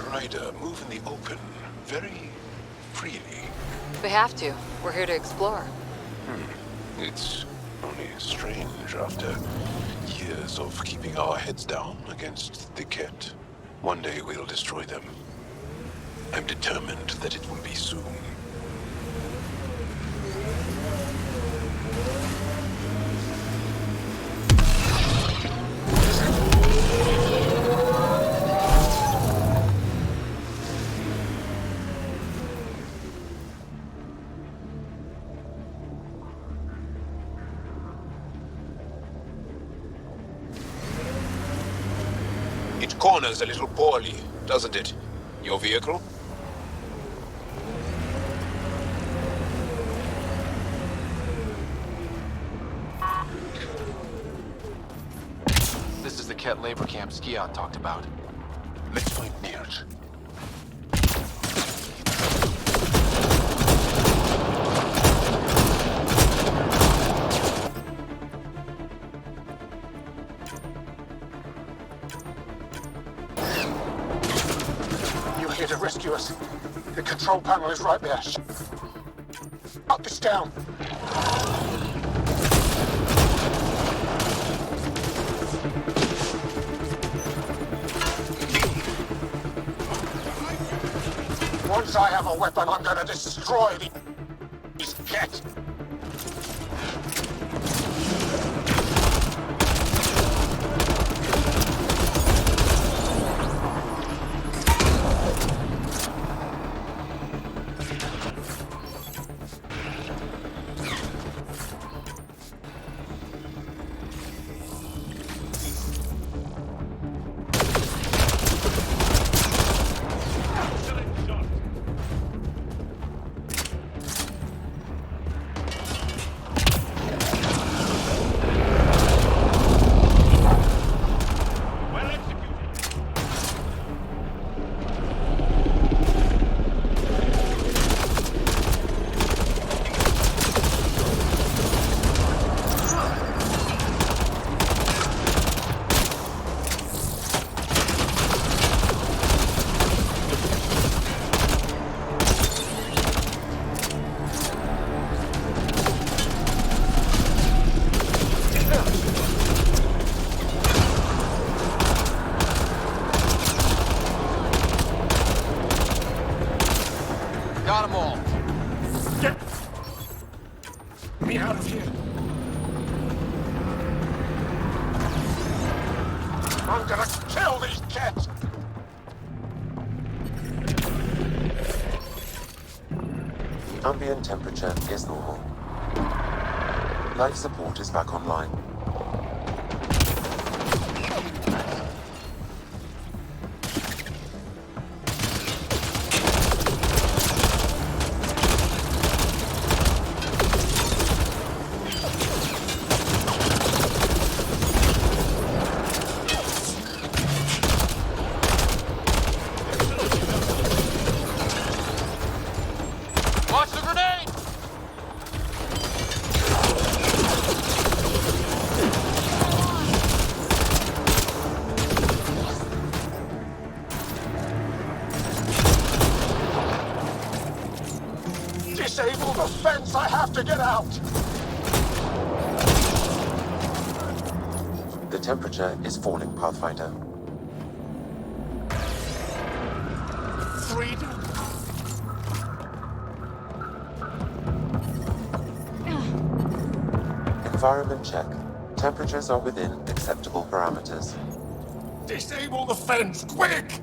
S25: Ryder move in the open very freely.
S8: We have to. We're here to explore.
S25: It's only strange after years of keeping our heads down against the Ket. One day we'll destroy them. I'm determined that it will be soon.
S5: It corners a little poorly, doesn't it? Your vehicle?
S3: This is the Ket labor camp Skion talked about.
S25: Let's find Nirj.
S14: You're here to rescue us. The control panel is right there. Up this down. Once I have a weapon, I'm gonna destroy these Ket.
S3: Got them all.
S14: Get me out of here. I'm gonna kill these Ket.
S4: Ambient temperature is normal. Life support is back online.
S3: Watch the grenade!
S14: Disable the fence! I have to get out!
S4: The temperature is falling, Pathfinder.
S14: Freedom!
S4: Environment check. Temperatures are within acceptable parameters.
S14: Disable the fence, quick!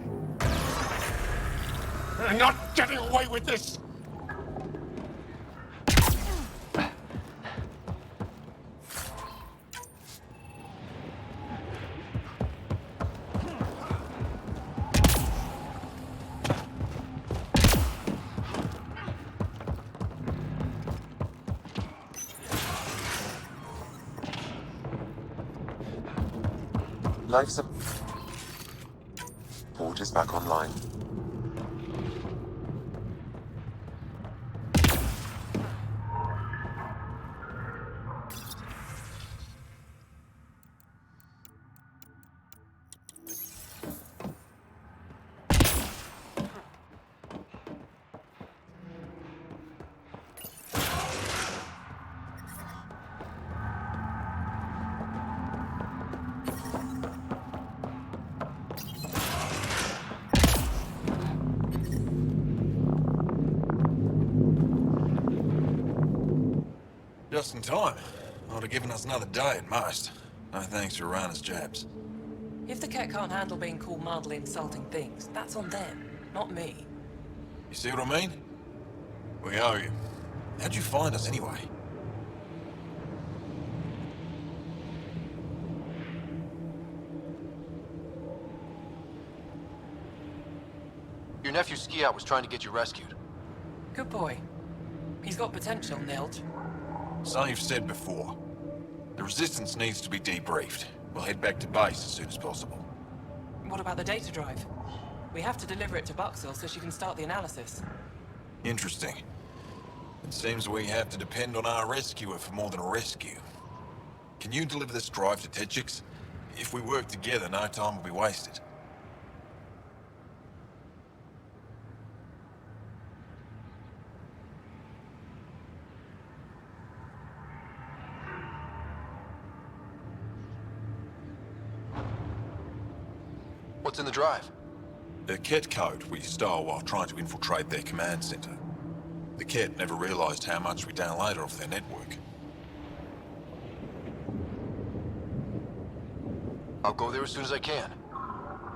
S14: I'm not getting away with this!
S4: Life support is back online.
S15: Just in time. Would have given us another day at most. No thanks for Rana's jabs.
S10: If the Ket can't handle being called mildly insulting things, that's on them, not me.
S15: You see what I mean? We owe you. How'd you find us anyway?
S3: Your nephew Ski-Out was trying to get you rescued.
S10: Good boy. He's got potential, Nilt.
S15: So you've said before. The Resistance needs to be debriefed. We'll head back to base as soon as possible.
S10: What about the data drive? We have to deliver it to Buxel so she can start the analysis.
S15: Interesting. It seems we have to depend on our rescuer for more than a rescue. Can you deliver this drive to Techix? If we work together, no time will be wasted.
S3: What's in the drive?
S15: The Ket code we stole while trying to infiltrate their command center. The Ket never realized how much we downloaded off their network.
S3: I'll go there as soon as I can.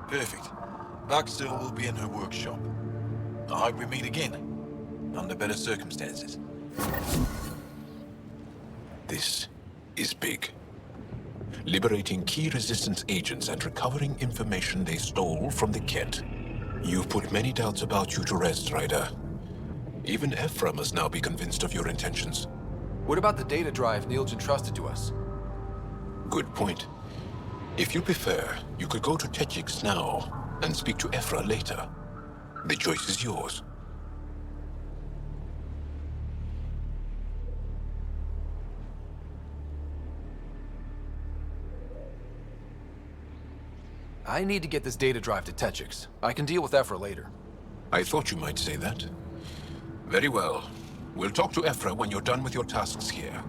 S15: Perfect. Buxel will be in her workshop. I hope we meet again, under better circumstances.
S25: This is big. Liberating key Resistance agents and recovering information they stole from the Ket. You've put many doubts about you to rest, Ryder. Even Ephra must now be convinced of your intentions.
S3: What about the data drive Neil's entrusted to us?
S25: Good point. If you prefer, you could go to Techix now and speak to Ephra later. The choice is yours.
S3: I need to get this data drive to Techix. I can deal with Ephra later.
S25: I thought you might say that. Very well. We'll talk to Ephra when you're done with your tasks here.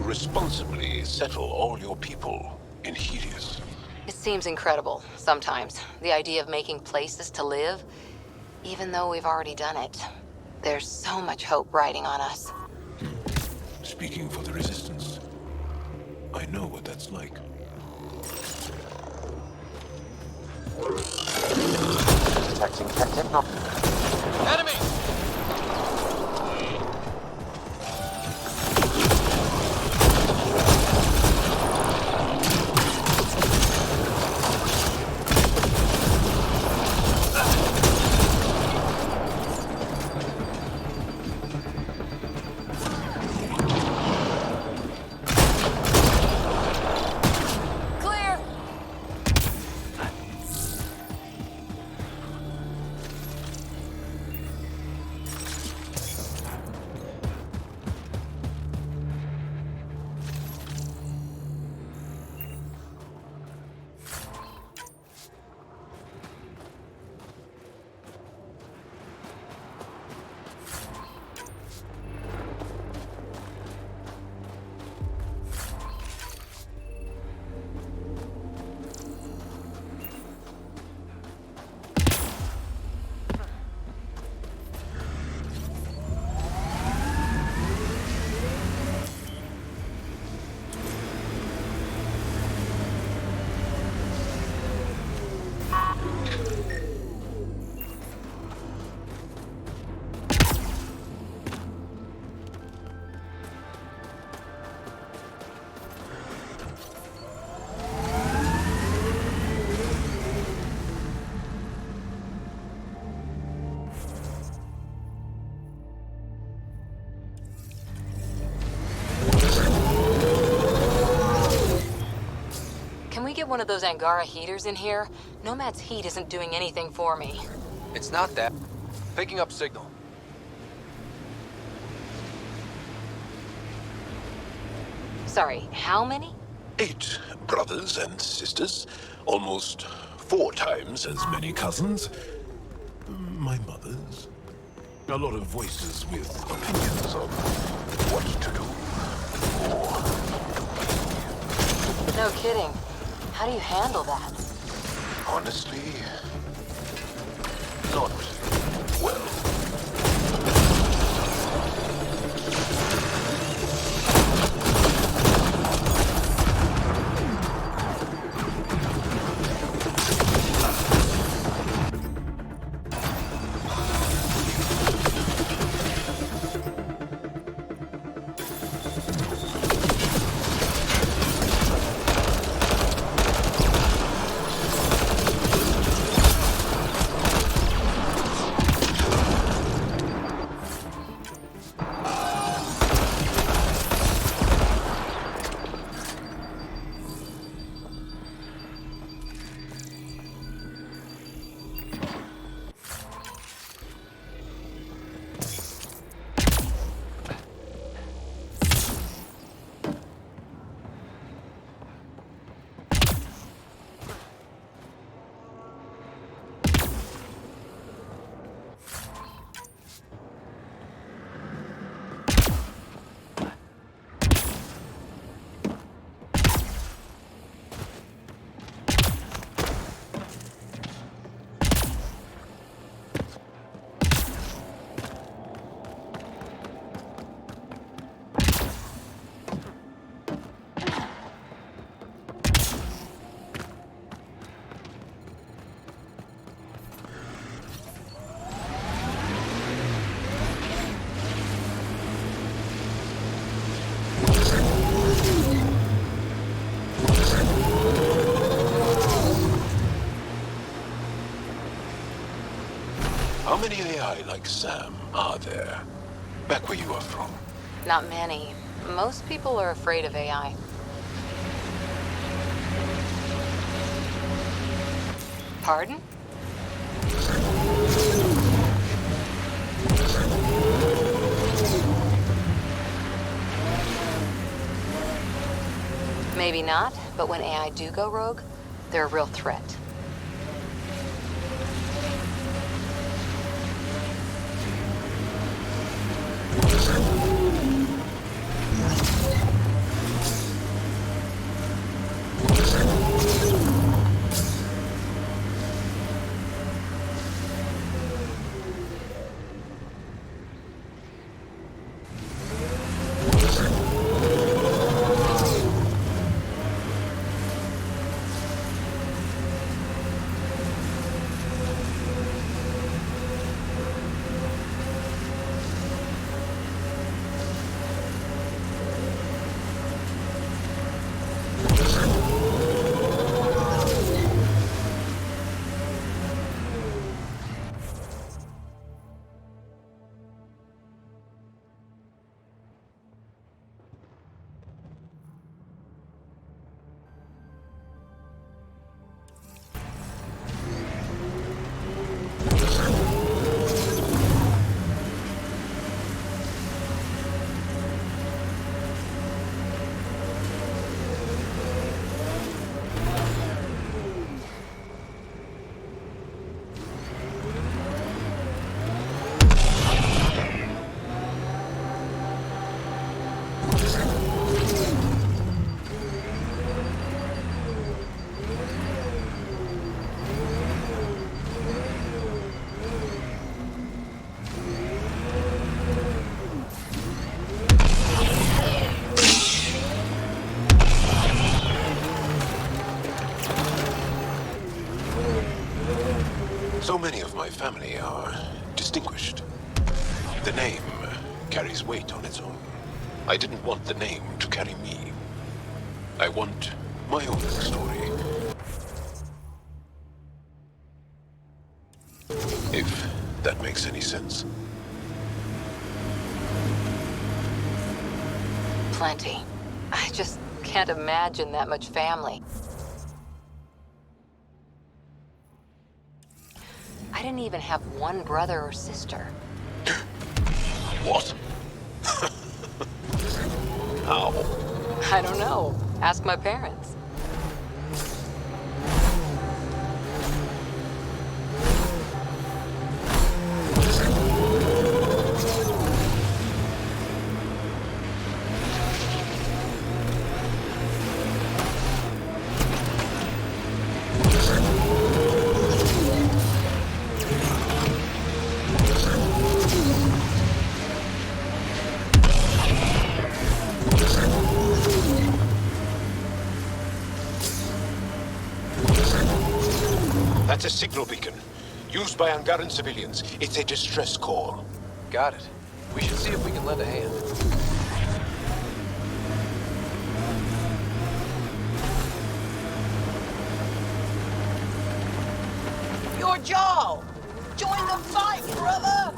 S25: Responsibly settle all your people in Helios.
S8: It seems incredible, sometimes. The idea of making places to live, even though we've already done it. There's so much hope riding on us.
S25: Speaking for the Resistance, I know what that's like.
S4: Detecting techno.
S3: Enemy!
S8: one of those Angara heaters in here, Nomad's heat isn't doing anything for me.
S3: It's not that. Picking up signal.
S8: Sorry, how many?
S25: 8 brothers and sisters. Almost 4 times as many cousins. My mother's. A lot of voices with opinions on what to do.
S8: No kidding. How do you handle that?
S25: Honestly, not well. How many AI like Sam are there? Back where you are from?
S8: Not many. Most people are afraid of AI. Pardon? Maybe not, but when AI do go rogue, they're a real threat.
S25: So many of my family are distinguished. The name carries weight on its own. I didn't want the name to carry me. I want my own story. If that makes any sense.
S8: Plenty. I just can't imagine that much family. didn't even have one brother or sister.
S5: What? How?
S8: I don't know. Ask my parents.
S5: That's a signal beacon. Used by Angaran civilians. It's a distress call.
S3: Got it. We should see if we can lend a hand.
S20: Your jaw! Join the fight, brother!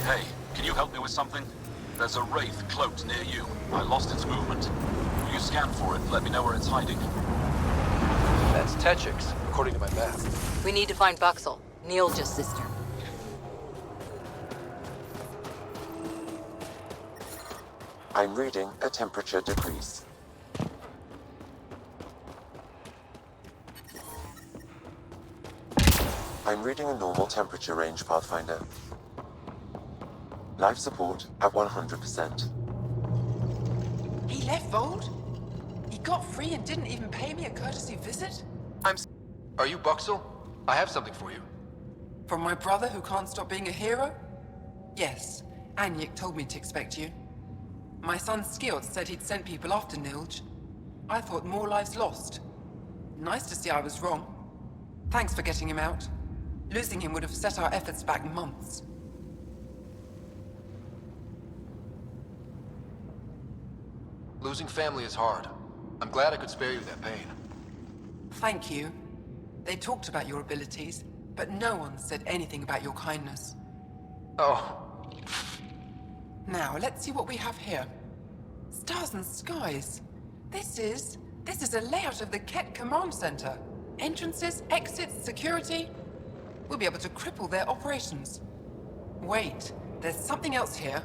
S11: Hey, can you help me with something? There's a wraith cloaked near you. I lost its movement. Will you scan for it? Let me know where it's hiding.
S3: That's Techix, according to my map.
S8: We need to find Buxel, Neil's sister.
S4: I'm reading a temperature decrease. I'm reading a normal temperature range, Pathfinder. Life support at 100%.
S10: He left Vold? He got free and didn't even pay me a courtesy visit?
S3: Are you Buxel? I have something for you.
S10: From my brother who can't stop being a hero? Yes, Anyik told me to expect you. My son Skiold said he'd sent people after Nilj. I thought more lives lost. Nice to see I was wrong. Thanks for getting him out. Losing him would have set our efforts back months.
S3: Losing family is hard. I'm glad I could spare you that pain.
S10: Thank you. They talked about your abilities, but no one said anything about your kindness.
S3: Oh.
S10: Now, let's see what we have here. Stars and skies. This is a layout of the Ket Command Center. Entrances, exits, security. We'll be able to cripple their operations. Wait, there's something else here.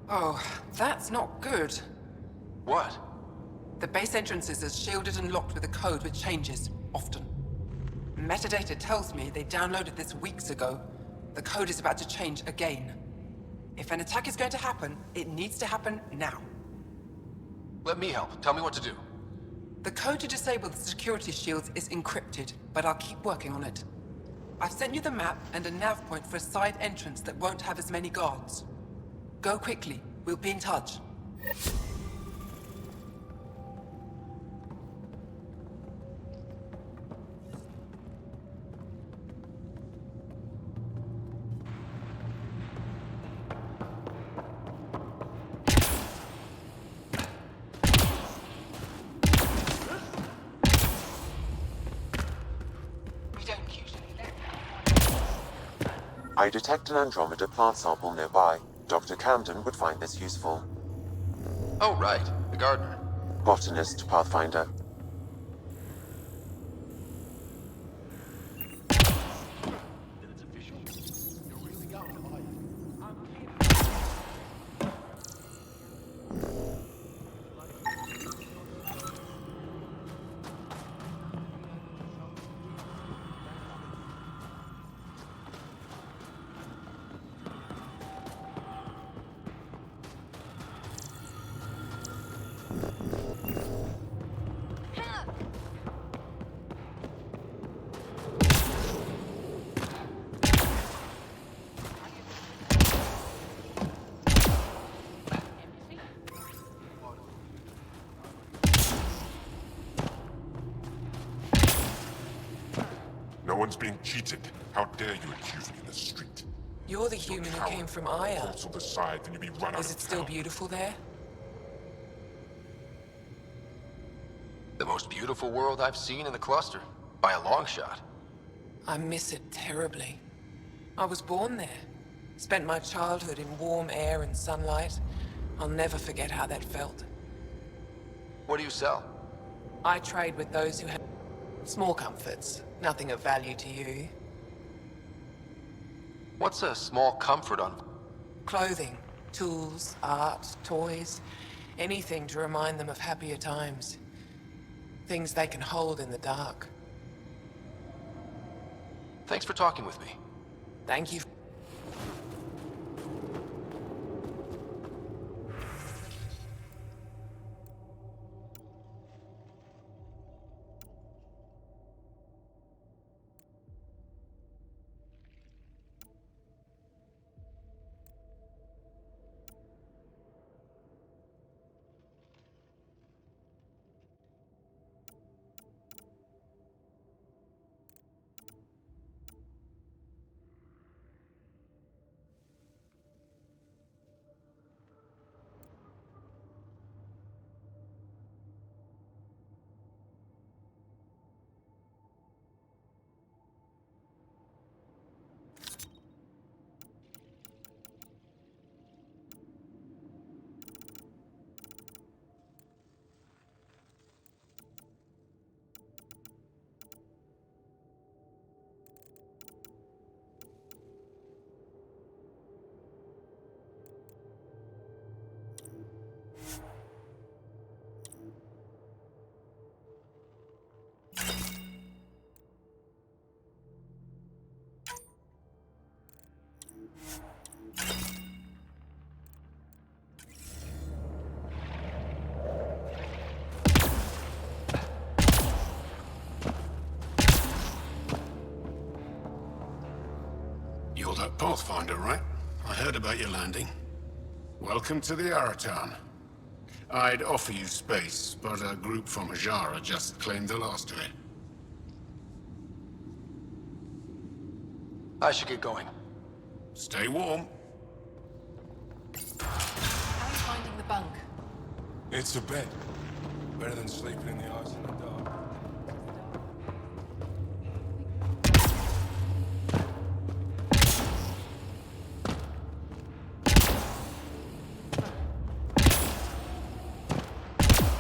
S10: Oh, that's not good.
S3: What?
S10: The base entrances are shielded and locked with a code which changes, often. Metadata tells me they downloaded this weeks ago. The code is about to change again. If an attack is going to happen, it needs to happen now.
S3: Let me help. Tell me what to do.
S10: The code to disable the security shields is encrypted, but I'll keep working on it. I've sent you the map and a nav point for a side entrance that won't have as many guards. Go quickly. We'll be in touch.
S4: I detect an Andromeda plant sample nearby. Dr. Camden would find this useful.
S3: Oh, right. The gardener.
S4: Botanist, Pathfinder.
S12: No one's being cheated. How dare you accuse me in the street?
S10: You're the human who came from Aya.
S12: Also the side, then you'll be run out
S10: Is
S12: of
S10: it still
S12: town.
S10: beautiful there?
S3: The most beautiful world I've seen in the cluster, by a long shot.
S10: I miss it terribly. I was born there. Spent my childhood in warm air and sunlight. I'll never forget how that felt.
S3: What do you sell?
S10: I trade with those who have small comforts, nothing of value to you.
S3: What's a small comfort on...
S10: Clothing, tools, art, toys, anything to remind them of happier times. Things they can hold in the dark.
S3: Thanks for talking with me.
S10: Thank you.
S14: You're that Pathfinder, right? I heard about your landing. Welcome to the Aratan. I'd offer you space, but a group from Hajara just claimed the last of it.
S3: I should get going.
S14: Stay warm.
S2: How are you finding the bunk?
S1: It's a bed. Better than sleeping in the ice in the dark.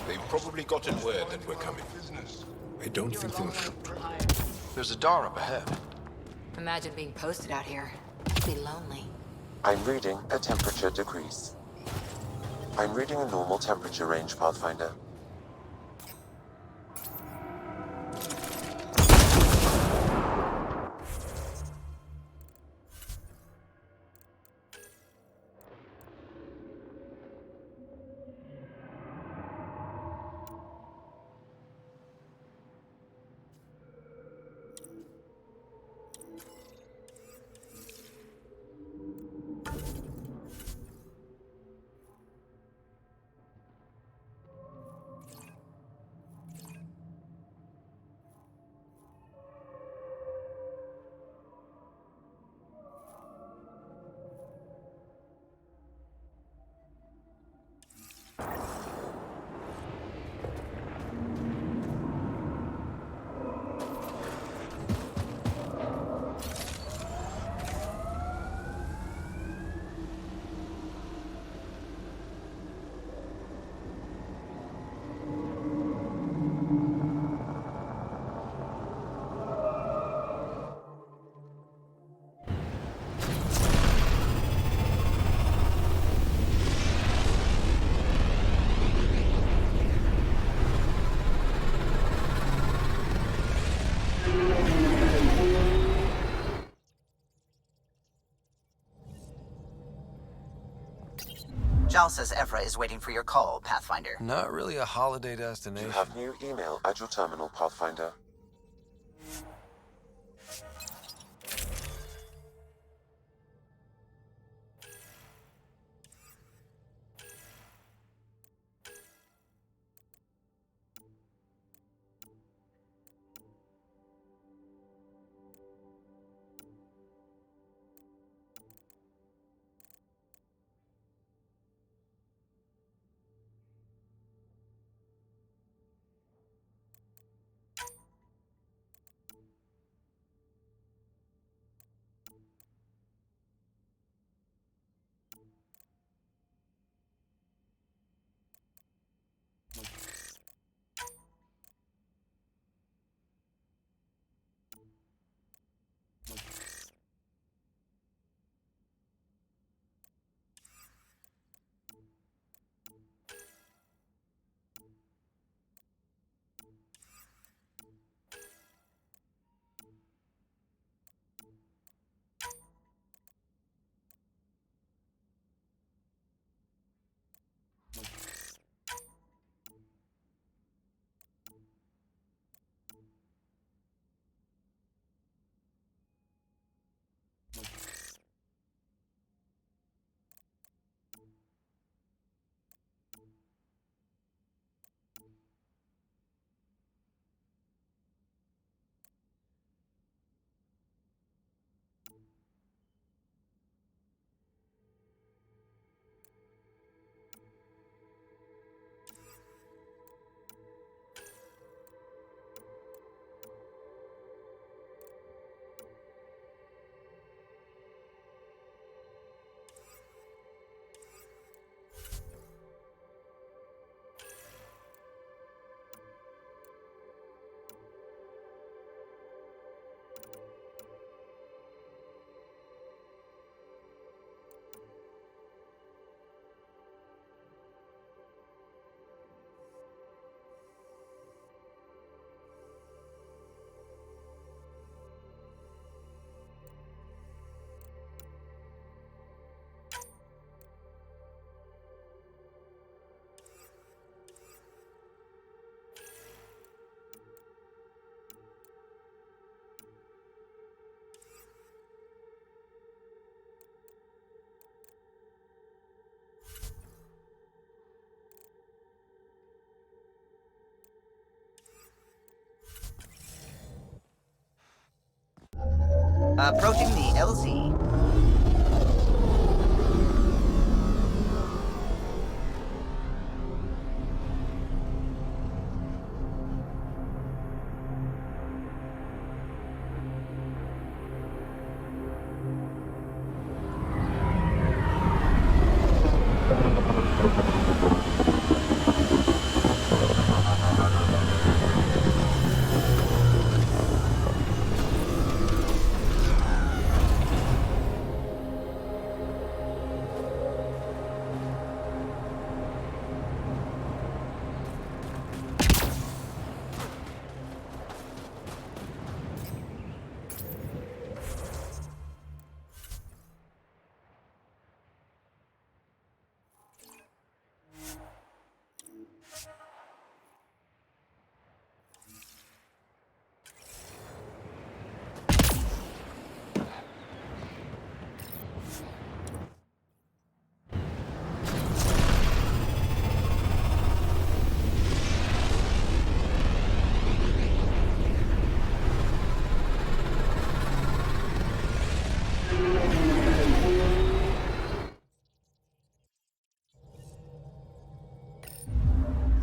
S15: They've probably gotten word that we're coming. I don't think they'll shoot.
S3: There's a door up ahead.
S8: Imagine being posted out here. It'd be lonely.
S4: I'm reading a temperature decrease. I'm reading a normal temperature range, Pathfinder.
S9: Jal says Evra is waiting for your call, Pathfinder.
S3: Not really a holiday destination.
S4: You have new email at your terminal, Pathfinder.
S9: Approaching the LZ.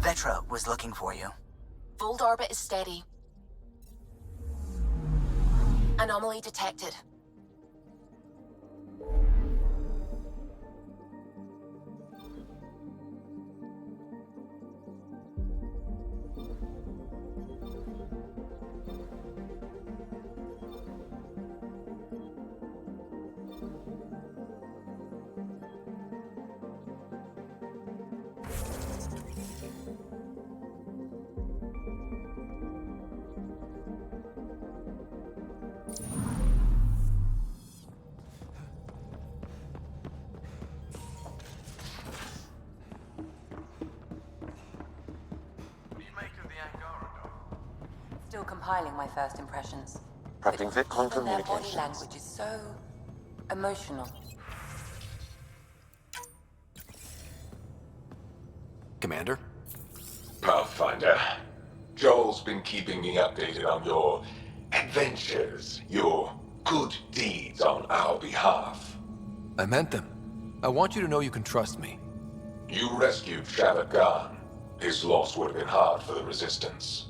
S9: Vetra was looking for you.
S13: Fold orbit is steady. Anomaly detected.
S2: Still compiling my first impressions.
S4: Prepping VidCon
S2: Even their body
S4: communications.
S2: language is so emotional.
S3: Commander?
S25: Pathfinder, Joel's been keeping me updated on your adventures, your good deeds on our behalf.
S3: I meant them. I want you to know you can trust me.
S25: You rescued Shabbat Khan. His loss would have been hard for the Resistance.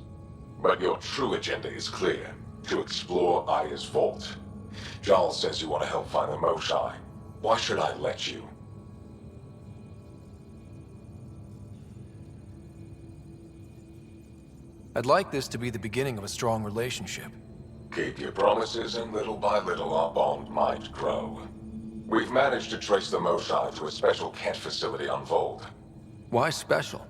S25: But your true agenda is clear, to explore Aya's vault. Giles says you want to help find the Moshae. Why should I let you?
S3: I'd like this to be the beginning of a strong relationship.
S25: Keep your promises, and little by little our bond might grow. We've managed to trace the Moshae to a special Kent facility on Vold.
S3: Why special?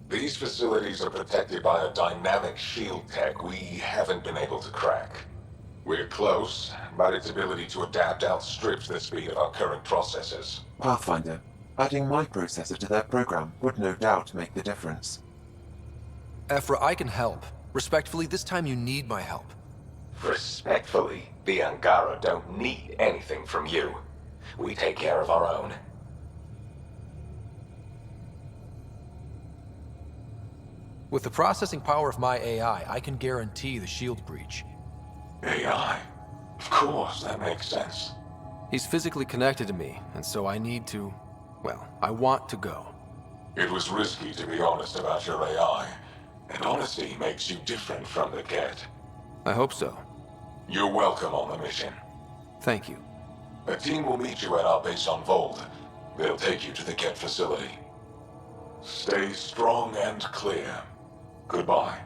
S25: These facilities are protected by a dynamic shield tech we haven't been able to crack. We're close, but its ability to adapt outstrips the speed of our current processors.
S4: Pathfinder, adding my processor to their program would no doubt make the difference.
S3: Ephra, I can help. Respectfully, this time you need my help.
S25: Respectfully, the Angara don't need anything from you. We take care of our own.
S3: With the processing power of my AI, I can guarantee the shield breach.
S25: AI? Of course, that makes sense.
S3: He's physically connected to me, and so I need to... well, I want to go.
S25: It was risky to be honest about your AI, and honesty makes you different from the Ket.
S3: I hope so.
S25: You're welcome on the mission.
S3: Thank you.
S25: A team will meet you at our base on Vold. They'll take you to the Ket facility. Stay strong and clear. Goodbye.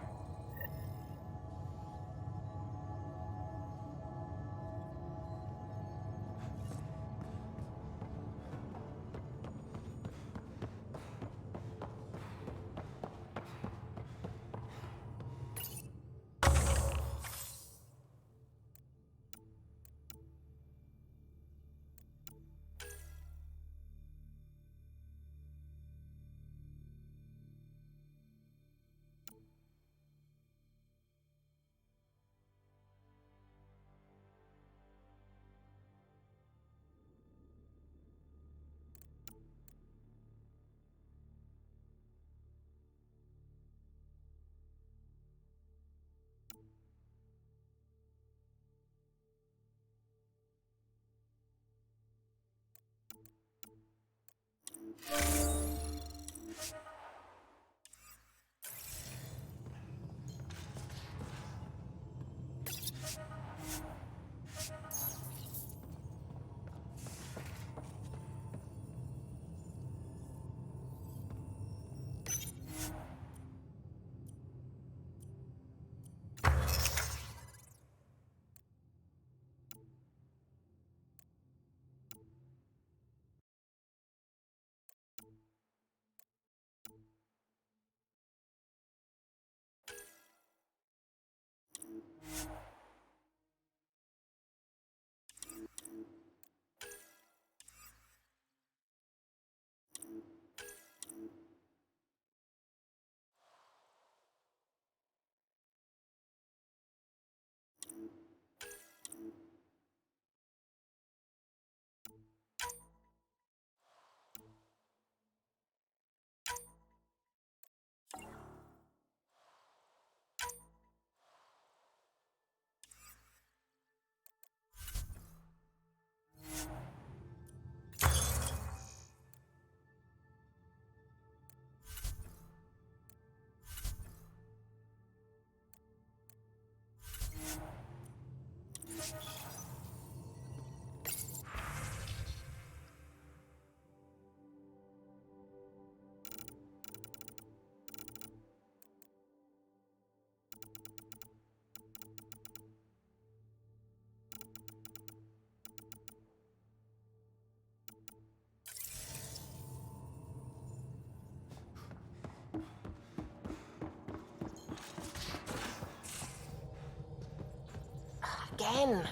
S13: Again.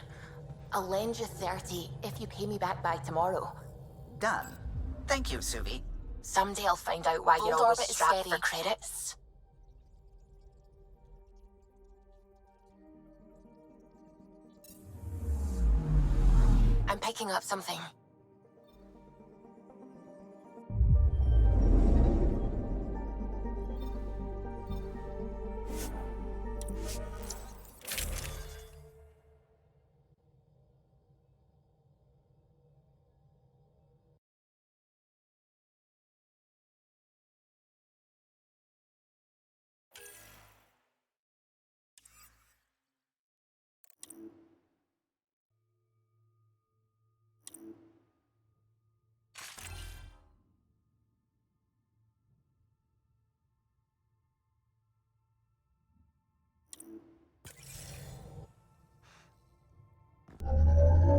S13: I'll lend you 30 if you pay me back by tomorrow.
S9: Done. Thank you, Suvi.
S13: Someday I'll find out why you're
S8: Old
S13: always
S8: orbit is
S13: strapped
S8: steady.
S13: for credits. I'm picking up something.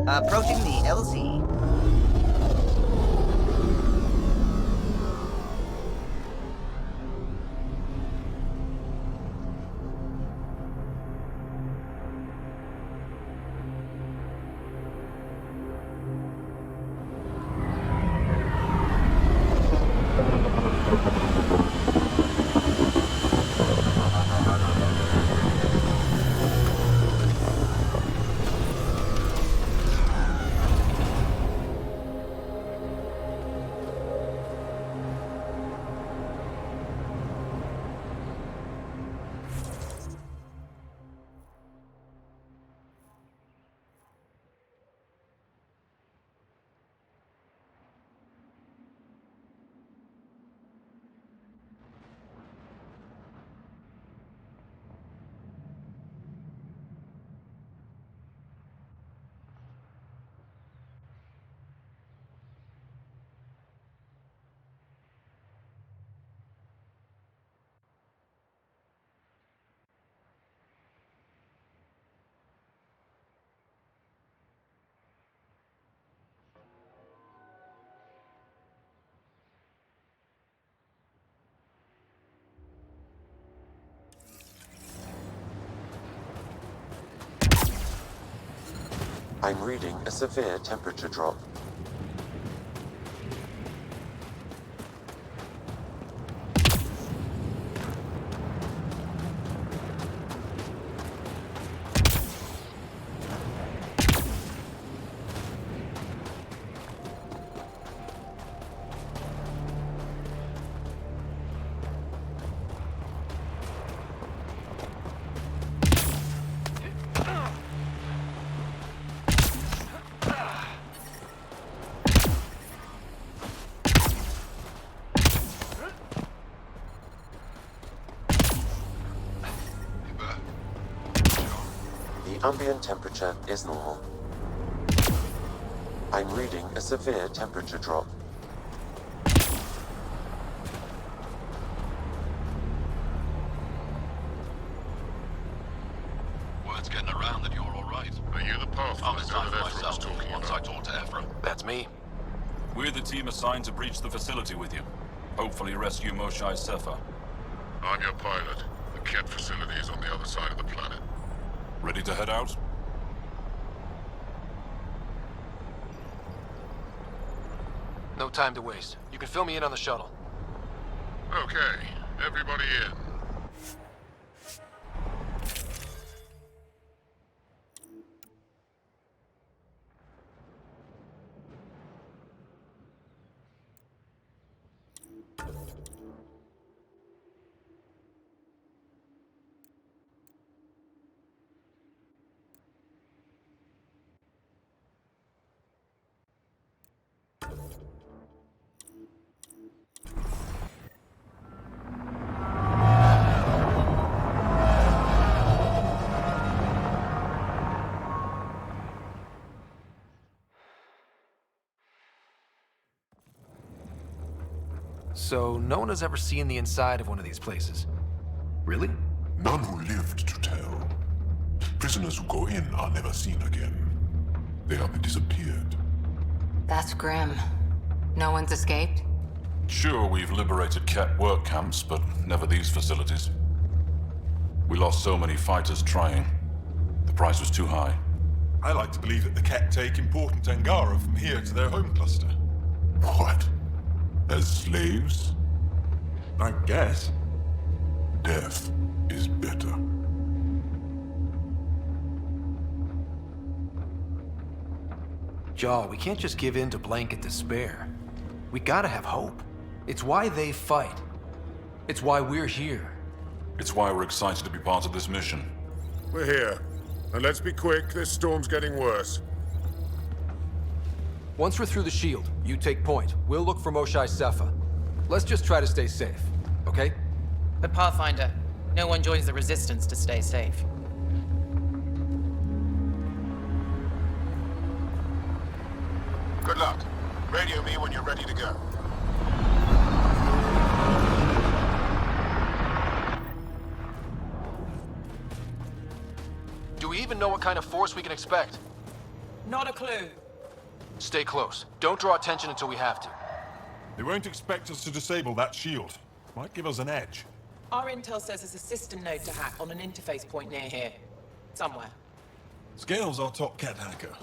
S9: Approaching the LZ.
S4: I'm reading a severe temperature drop. ambient temperature is normal. I'm reading a severe temperature drop.
S11: Word's getting around that you're all right.
S17: Are you the Pathfinder that Ephra was talking
S11: once
S17: about?
S11: I talk to Ephra.
S3: That's me.
S11: We're the team assigned to breach the facility with you. Hopefully rescue Moshae Sefer.
S17: I'm your pilot. The Ket facility is on the other side of the planet.
S11: Ready to head out?
S3: No time to waste. You can fill me in on the shuttle.
S17: Okay, everybody in.
S3: So, no one has ever seen the inside of one of these places. Really?
S17: None who lived to tell. Prisoners who go in are never seen again. They have disappeared.
S8: That's grim. No one's escaped?
S11: Sure, we've liberated Ket work camps, but never these facilities. We lost so many fighters trying. The price was too high.
S19: I like to believe that the Ket take important Angara from here to their home cluster.
S17: What? As slaves?
S19: I guess.
S17: Death is better.
S3: Jaw, we can't just give in to blanket despair. We gotta have hope. It's why they fight. It's why we're here.
S11: It's why we're excited to be part of this mission.
S14: We're here. And let's be quick, this storm's getting worse.
S3: Once we're through the shield, you take point. We'll look for Moshae Sefer. Let's just try to stay safe, okay?
S22: But Pathfinder, no one joins the Resistance to stay safe.
S17: Good luck. Radio me when you're ready to go.
S3: Do we even know what kind of force we can expect?
S10: Not a clue.
S3: Stay close. Don't draw attention until we have to.
S19: They won't expect us to disable that shield. Might give us an edge.
S10: Our intel says there's a system node to hack on an interface point near here. Somewhere.
S19: Scale's our top Ket hacker.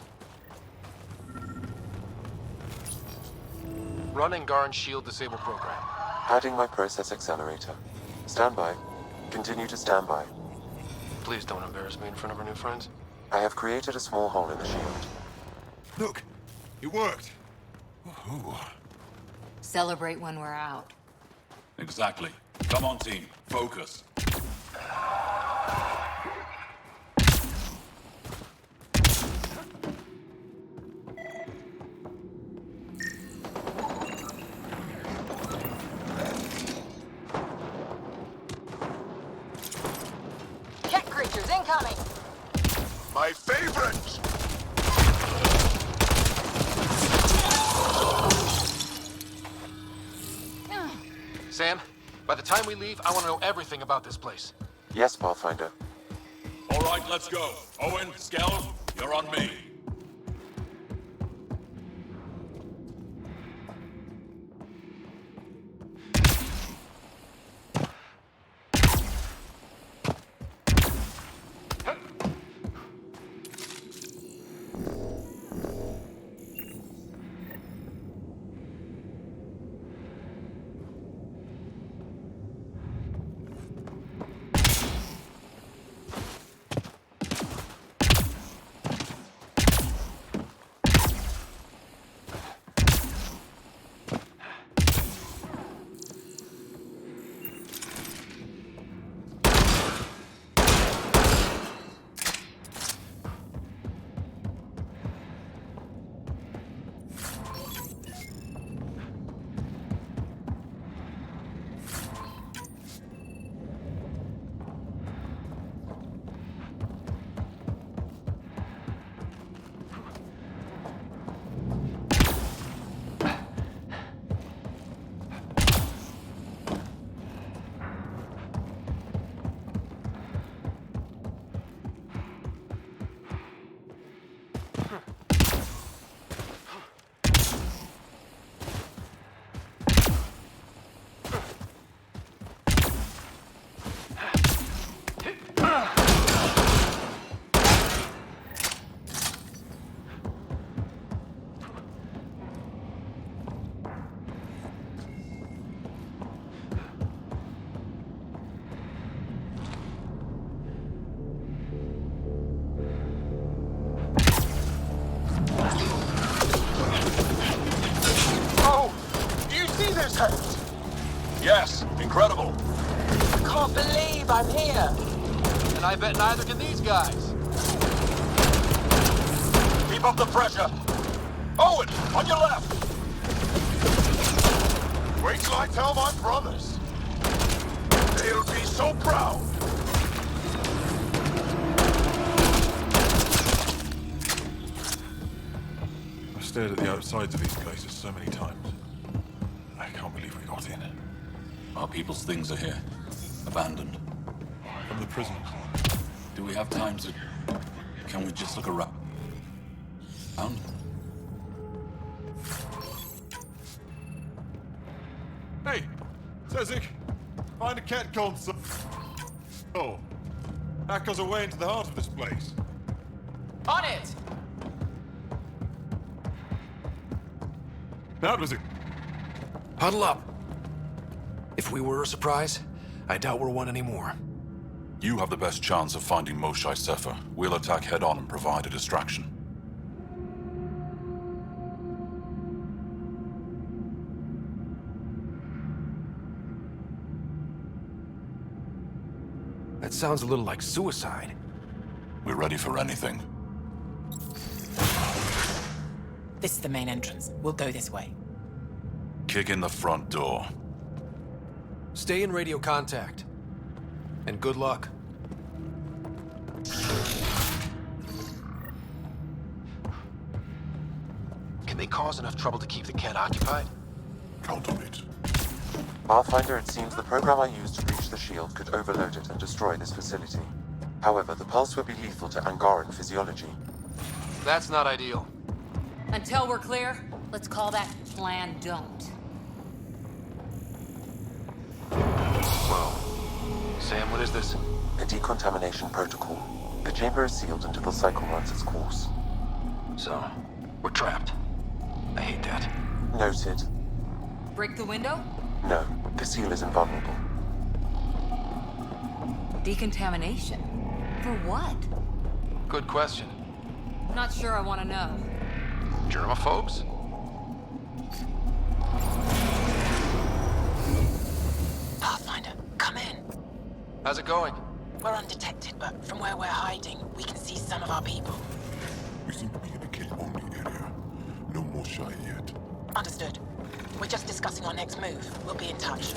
S3: Run Angaran's shield disable program.
S4: Adding my process accelerator. Stand by. Continue to stand by.
S3: Please don't embarrass me in front of our new friends.
S4: I have created a small hole in the shield.
S19: Look, it worked. Ooh.
S8: Celebrate when we're out.
S11: Exactly. Come on, team. Focus.
S20: Ket creatures incoming!
S17: My favorite!
S3: Sam, by the time we leave, I want to know everything about this place.
S4: Yes, Pathfinder.
S11: All right, let's go. Owen, Skell, you're on me.
S20: can't believe I'm here.
S3: And I bet neither can these guys.
S11: Keep up the pressure. Owen, on your left.
S12: Wait till I tell my brothers. They'll be so proud.
S19: I've stared at the outsides of these places so many times. I can't believe we got in.
S11: Our people's things are here. Abandoned.
S19: From the prison.
S11: Do we have time to... Can we just look around?
S19: Hey, Zezik, find a cat console. Oh, that goes away into the heart of this place.
S22: On it!
S19: That was it.
S3: Huddle up. If we were a surprise, I doubt we're one anymore.
S19: You have the best chance of finding Moshae Sefer. We'll attack head-on and provide a distraction.
S3: That sounds a little like suicide.
S19: We're ready for anything.
S22: This is the main entrance. We'll go this way.
S19: Kick in the front door.
S3: Stay in radio contact. And good luck. Can they cause enough trouble to keep the Kett occupied?
S12: Count on it.
S4: Pathfinder, it seems the program I used to breach the shield could overload it and destroy this facility. However, the pulse would be lethal to Angaran physiology.
S3: That's not ideal.
S8: Until we're clear, let's call that Plan Don't.
S3: Whoa. Sam, what is this?
S4: A decontamination protocol. The chamber is sealed until the cycle runs its course.
S3: So, we're trapped. I hate that.
S4: Noted.
S2: Break the window?
S4: No, the seal is invulnerable.
S2: Decontamination? For what?
S3: Good question.
S2: Not sure I want to know.
S3: Germaphobes?
S20: Pathfinder, come in.
S3: How's it going?
S20: We're undetected, but from where we're hiding, we can see some of our people.
S17: We seem to be in a Kett-only area. No Moshae yet.
S20: Understood. We're just discussing our next move. We'll be in touch.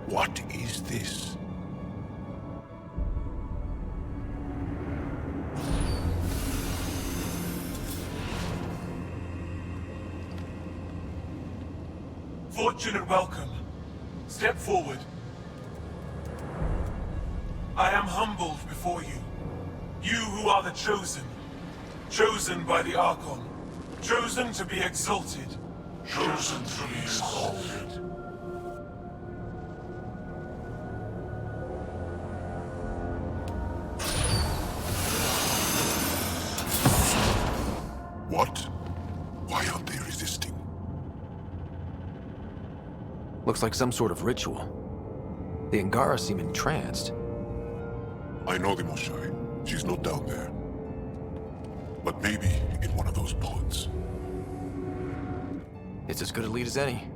S17: What is this?
S6: Fortunate welcome. Step forward. I am humbled before you. You who are the chosen. Chosen by the Archon. Chosen to be exalted.
S17: Chosen to be exalted. What? Why aren't they resisting?
S3: Looks like some sort of ritual. The Angara seem entranced.
S17: I know the Moshae. She's not down there. But maybe in one of those pods.
S3: It's as good a lead as any.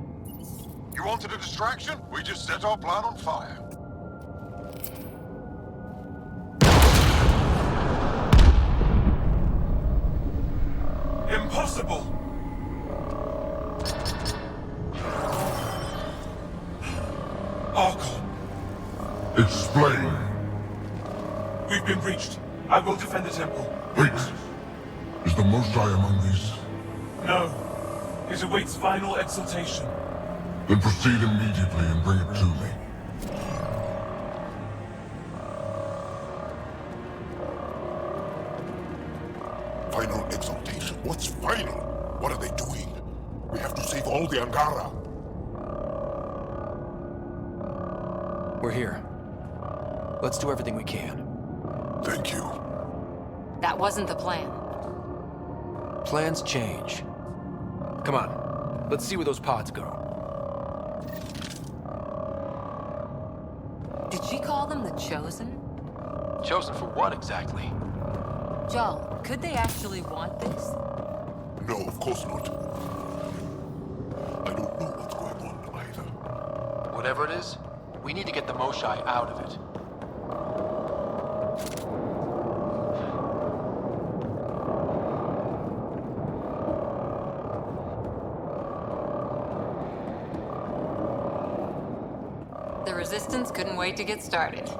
S12: You wanted a distraction? We just set our plan on fire.
S6: Impossible! Archon.
S17: Explain.
S6: We've been breached. I will defend the temple.
S17: Wait. Is the Moshae among these?
S6: No. It awaits final exaltation.
S17: Then proceed immediately and bring it to me. Final exaltation. What's final? What are they doing? We have to save all the Angara.
S3: We're here. Let's do everything we can.
S17: Thank you.
S8: That wasn't the plan.
S3: Plans change. Come on. Let's see where those pods go.
S2: Did she call them the Chosen?
S3: Chosen for what exactly?
S2: Joel, could they actually want this?
S17: No, of course not. I don't know what's going on either.
S3: Whatever it is, we need to get the Moshai out of it.
S2: The Resistance couldn't wait to get started.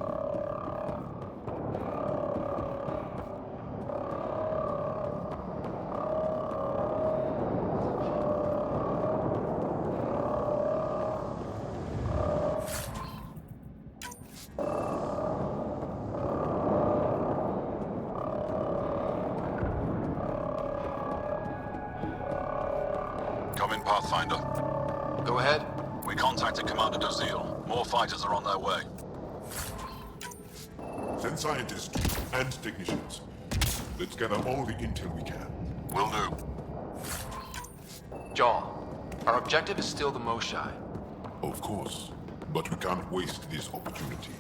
S11: Come in, Pathfinder.
S3: Go ahead.
S11: We contacted Commander Dozil. More fighters are on their way.
S17: Send scientists and technicians. Let's gather all the intel we can.
S11: Will do.
S3: Joel, our objective is still the Moshai.
S17: Of course, but we can't waste this opportunity.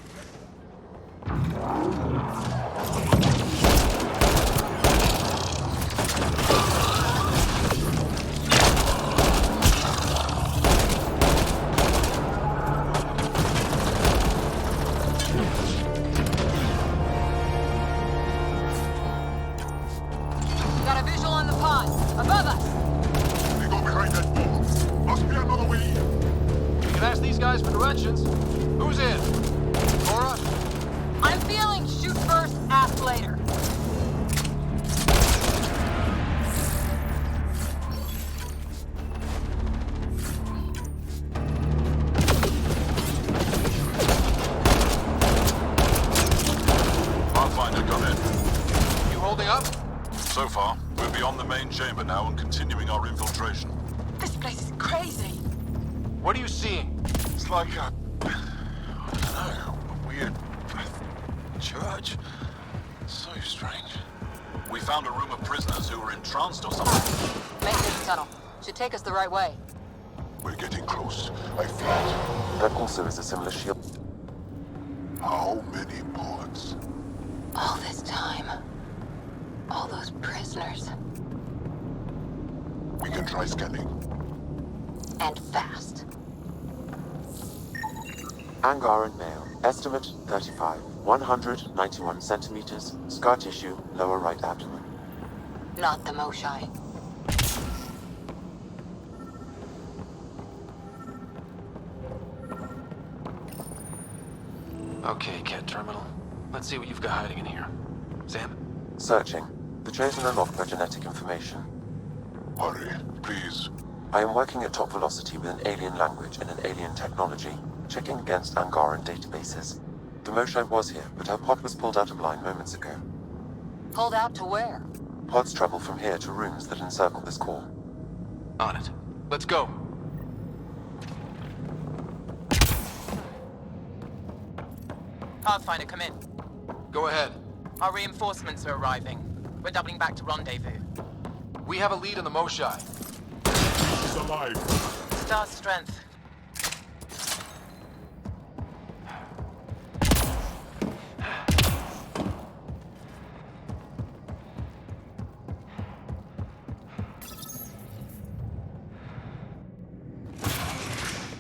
S2: Got a visual on the pod. Above us!
S17: They go behind that wall. Must be another way in.
S3: You can ask these guys for directions. Who's in? Laura?
S2: I'm feeling shoot first, ask later.
S11: Pathfinder, come in.
S3: You holding up?
S11: So far, we're beyond the main chamber now and continuing our infiltration.
S2: This place is crazy.
S3: What are you seeing?
S11: It's like a... I don't know, a weird... church? So strange. We found a room of prisoners who were entranced or something.
S2: Maintenance tunnel. Should take us the right way.
S17: We're getting close. I feel it.
S4: There also is a similar shield.
S17: How many pods?
S8: All this time. All those prisoners.
S17: We can try scanning.
S8: And fast.
S4: Angaran male. Estimate 35. 191 centimeters. Scar tissue, lower right abdomen.
S8: Not the Moshai.
S3: Okay, Ket Terminal. Let's see what you've got hiding in here. Sam?
S4: Searching. The Chosen are locked by genetic information.
S17: Hurry, please.
S4: I am working at top velocity with an alien language and an alien technology, checking against Angaran databases. The Moshai was here, but her pod was pulled out of line moments ago.
S2: Pulled out to where?
S4: Pods travel from here to rooms that encircle this core.
S3: On it. Let's go.
S22: Pathfinder, come in.
S3: Go ahead.
S22: Our reinforcements are arriving. We're doubling back to rendezvous.
S3: We have a lead on the Moshai.
S17: He's alive.
S22: Star strength.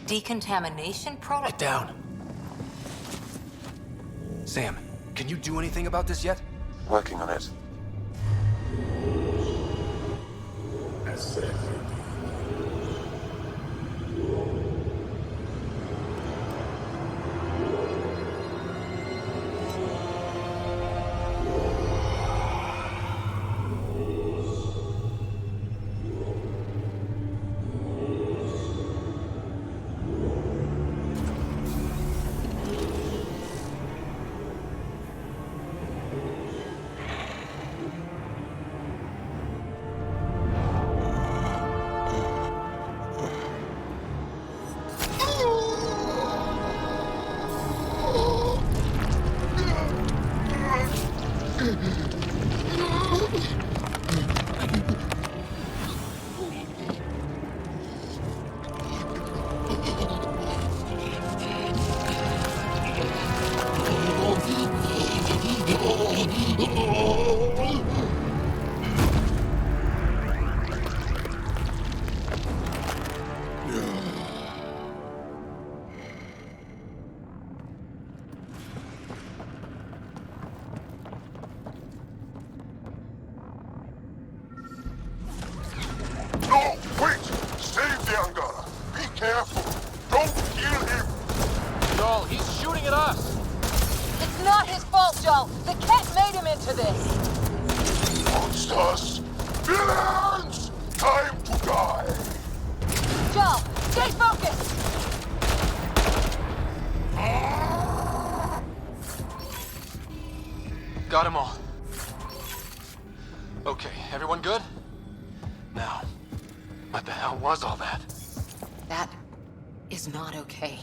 S2: Decontamination product?
S3: Get down. Sam, can you do anything about this yet?
S4: Working on it.
S17: careful! Don't kill him!
S3: Joel, he's shooting at us!
S20: It's not his fault, Joel. The cat made him into this.
S17: Monsters! Villains! Time to die!
S20: Joel, stay focused!
S3: Got them all. Okay, everyone good? Now, what the hell was all that?
S8: That is not okay.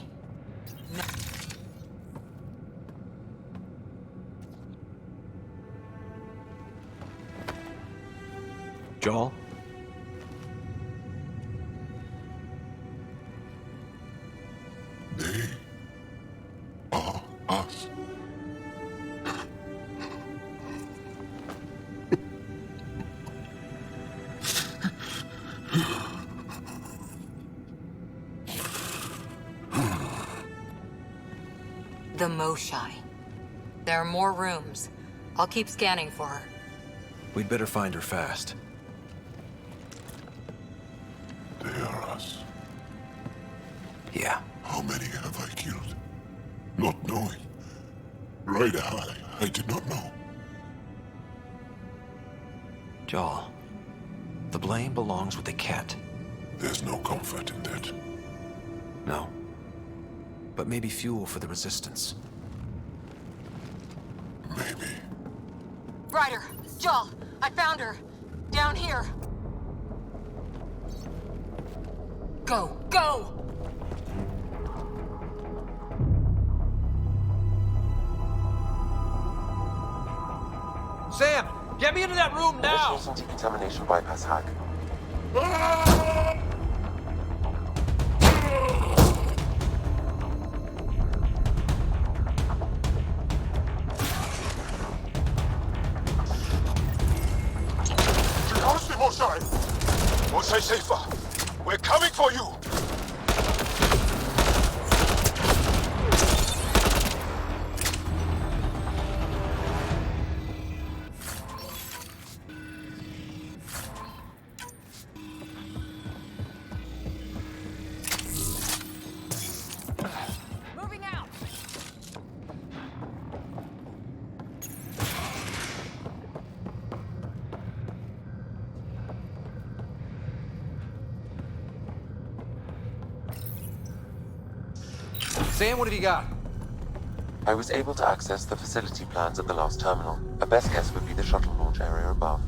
S8: No.
S3: Joel?
S17: They are us.
S2: The Moshai. There are more rooms. I'll keep scanning for her.
S3: We'd better find her fast.
S17: They are us.
S3: Yeah.
S17: How many have I killed? Not knowing. Right, I did not know.
S3: Joel, the blame belongs with the cat.
S17: There's no comfort in that.
S3: No. But maybe fuel for the resistance.
S17: Maybe.
S20: Ryder, Joel, I found her. Down here.
S2: Go! Go!
S3: Sam! Get me into that room now!
S4: Initiating decontamination bypass hack.
S17: Moshai!
S11: Moshai safer. We're coming for you!
S20: Moving out.
S3: Sam, what have you got?
S4: I was able to access the facility plans at the last terminal. A best guess would be the shuttle launch area above.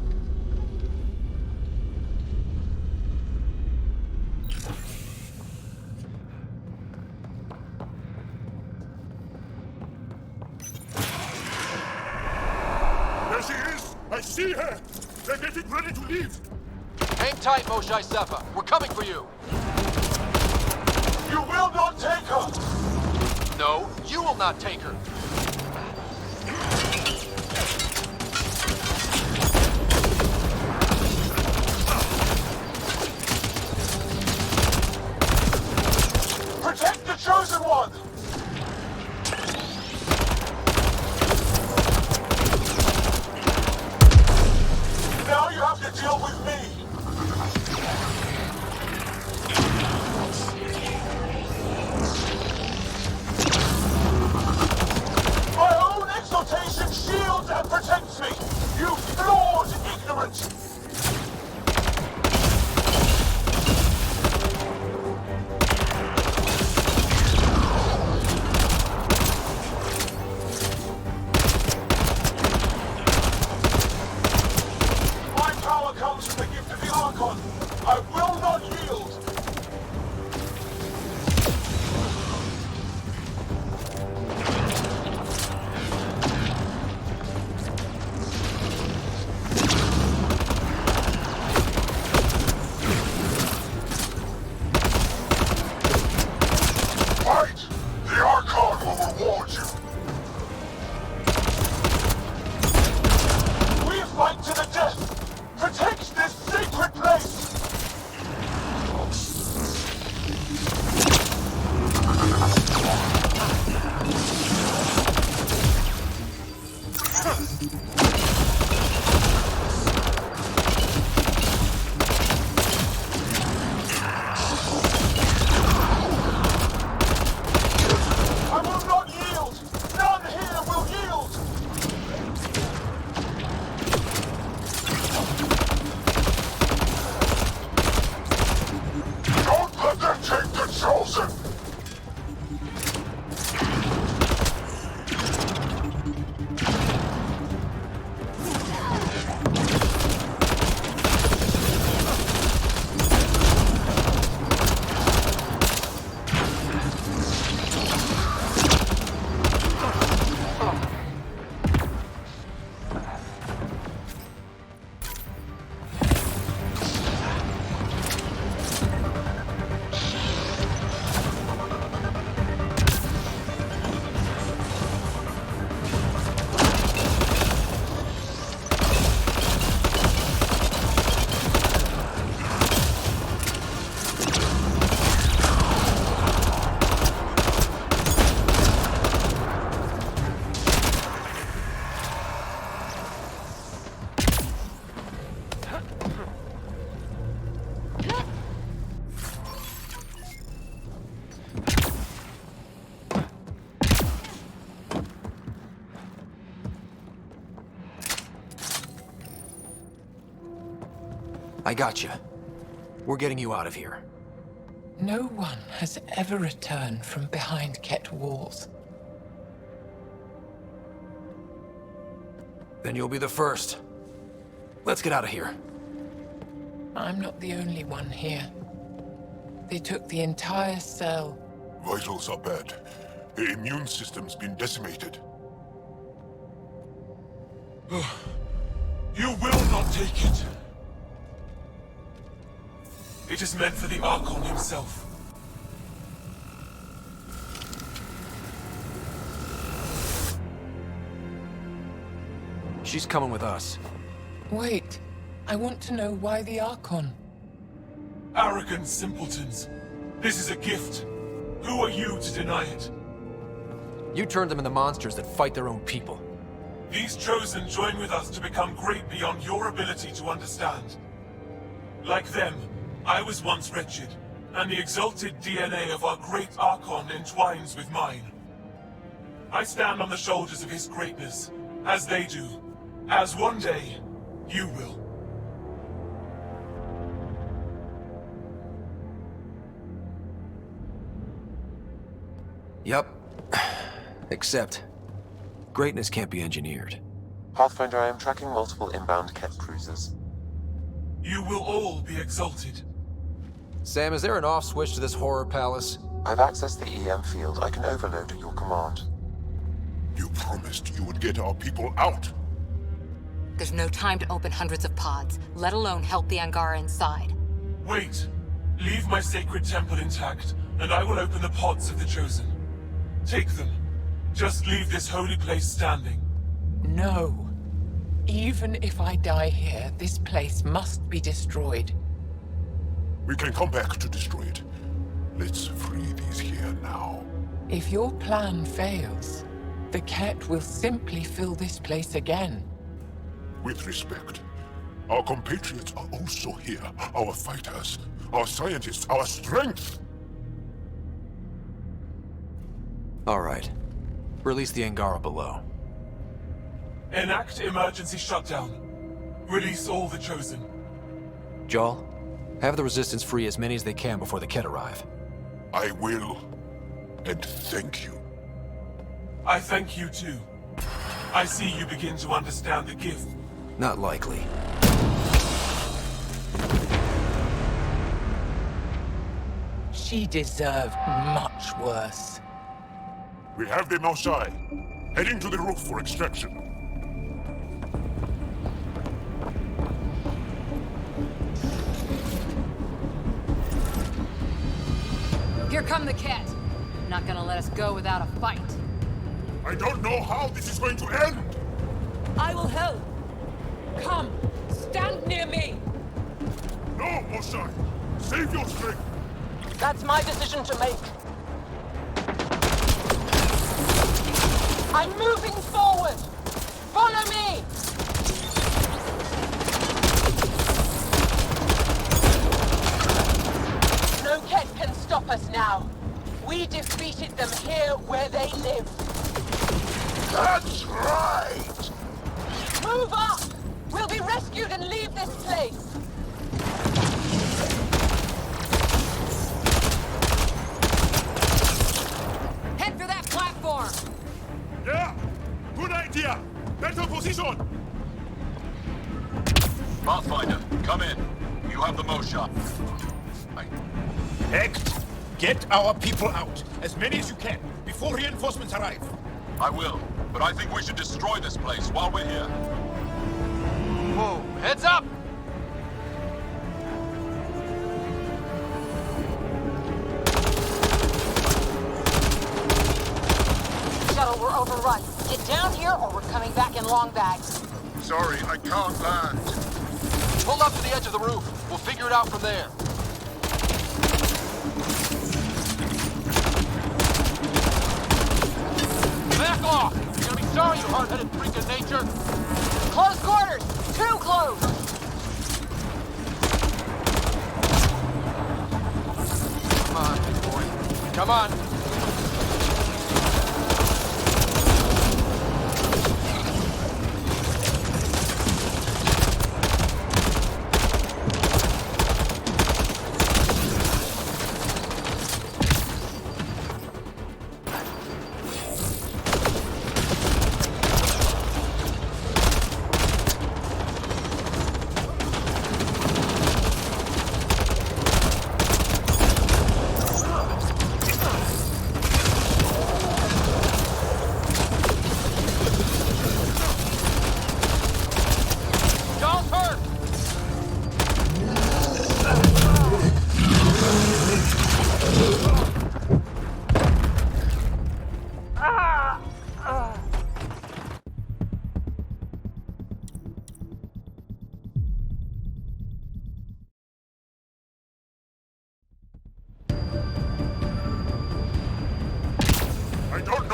S17: There she is! I see her! They're getting ready to leave!
S3: Hang tight, Moshai Sefa. We're coming for you.
S11: You will not take her!
S3: No, you will not take her.
S11: Protect the Chosen One! Now you have to deal with me!
S3: I got you. We're getting you out of here.
S10: No one has ever returned from behind Ket walls.
S3: Then you'll be the first. Let's get out of here.
S10: I'm not the only one here. They took the entire cell.
S17: Vitals are bad. The immune system's been decimated.
S6: You will not take it. It is meant for the Archon himself.
S3: She's coming with us.
S10: Wait, I want to know why the Archon.
S6: Arrogant simpletons. This is a gift. Who are you to deny it?
S3: You turned them into monsters that fight their own people.
S6: These Chosen join with us to become great beyond your ability to understand. Like them, I was once wretched, and the exalted DNA of our great Archon entwines with mine. I stand on the shoulders of his greatness, as they do, as one day, you will.
S3: Yup. Except, greatness can't be engineered.
S4: Pathfinder, I am tracking multiple inbound Ket cruisers.
S6: You will all be exalted.
S3: Sam, is there an off switch to this horror palace?
S4: I've accessed the EM field. I can overload at your command.
S17: You promised you would get our people out.
S8: There's no time to open hundreds of pods, let alone help the Angara inside.
S6: Wait. Leave my sacred temple intact, and I will open the pods of the Chosen. Take them. Just leave this holy place standing.
S10: No. Even if I die here, this place must be destroyed.
S17: We can come back to destroy it. Let's free these here now.
S10: If your plan fails, the Ket will simply fill this place again.
S17: With respect, our compatriots are also here. Our fighters, our scientists, our strength.
S3: All right. Release the Angara below.
S6: Enact emergency shutdown. Release all the Chosen.
S3: Jarl, have the Resistance free as many as they can before the Ket arrive.
S17: I will. And thank you.
S6: I thank you too. I see you begin to understand the gift.
S3: Not likely.
S10: She deserved much worse.
S17: We have them outside, heading to the roof for extraction.
S20: Here come the Ket. Not gonna let us go without a fight.
S17: I don't know how this is going to end!
S10: I will help! Come, stand near me!
S17: No, Mosai! Save your strength!
S20: That's my decision to make. I'm moving forward! Follow me! No Ket can stop us now. We defeated them here where they live.
S17: That's right!
S20: Move up! We'll be rescued and leave this place! Head for that platform!
S17: Yeah! Good idea! Better position!
S11: Pathfinder, come in. You have the most shot.
S14: Hecht, get our people out. As many as you can, before reinforcements arrive.
S11: I will, but I think we should destroy this place while we're here.
S3: Whoa, heads up!
S20: Shuttle, we're overrun. Get down here or we're coming back in long bags.
S17: Sorry, I can't land.
S3: Pull up to the edge of the roof. We'll figure it out from there. Back off! You're gonna be sorry, you hard-headed freak of nature.
S20: Close quarters! Too close!
S3: Come on, big boy. Come on.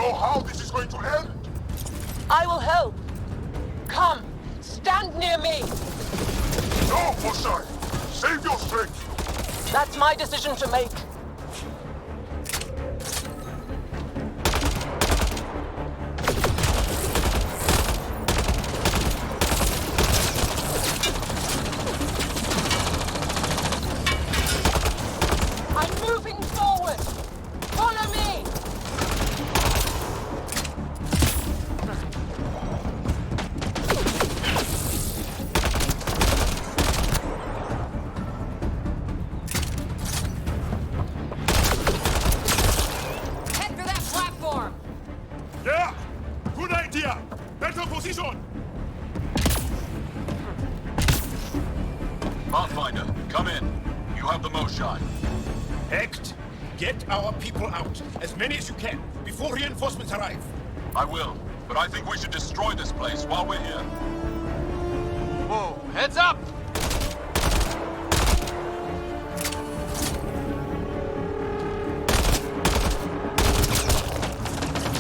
S17: know how this is going to end?
S20: I will help. Come, stand near me.
S17: No, Mosai! Save your strength!
S20: That's my decision to make. I'm moving forward. Follow me.
S2: Head for that platform!
S17: Yeah! Good idea! Better position!
S11: Pathfinder, come in. You have the most shine.
S14: Hecht, get our people out. As many as you can, before reinforcements arrive.
S11: I will, but I think we should destroy this place while we're here.
S3: Whoa, heads up!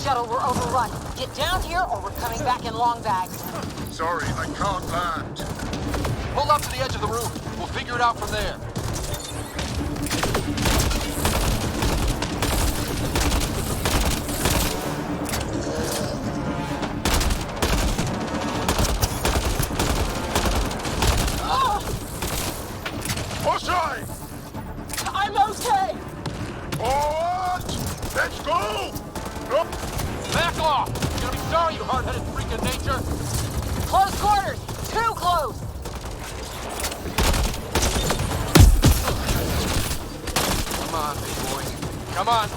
S20: Shuttle, we're overrun. Get down here or we're coming back in long bags.
S17: Sorry, I can't land.
S3: Pull up to the edge of the room. We'll figure it out from there.
S17: Mosai!
S20: I'm okay.
S17: Forward! Let's go! Up!
S3: Back off! You're gonna be sorry, you hard-headed freak of nature!
S20: Close quarters. Too close.
S3: Come on, big boy. Come on!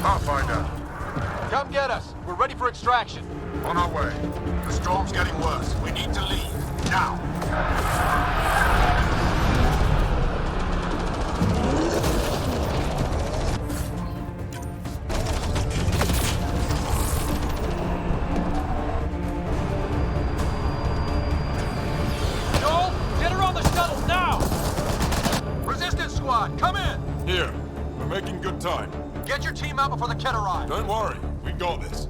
S17: Pathfinder,
S3: Come get us! We're ready for extraction!
S17: on our way. The storm's getting worse. We need to leave. Now!
S3: Joel, get her on the shuttle now! Resistance squad, come in!
S19: Here. We're making good time.
S3: Get your team out before the kid arrives.
S19: Don't worry. We got this.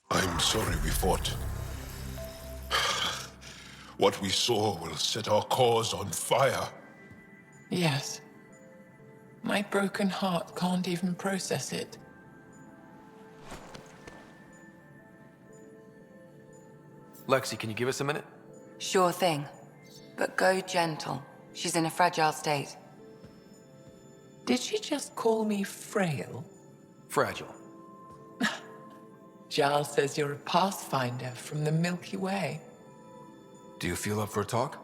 S17: I'm sorry we fought. What we saw will set our cause on fire.
S10: Yes. My broken heart can't even process it.
S3: Lexi, can you give us a minute?
S2: Sure thing. But go gentle. She's in a fragile state.
S10: Did she just call me frail?
S3: Fragile.
S10: Giles says you're a pathfinder from the Milky Way.
S3: Do you feel up for a talk?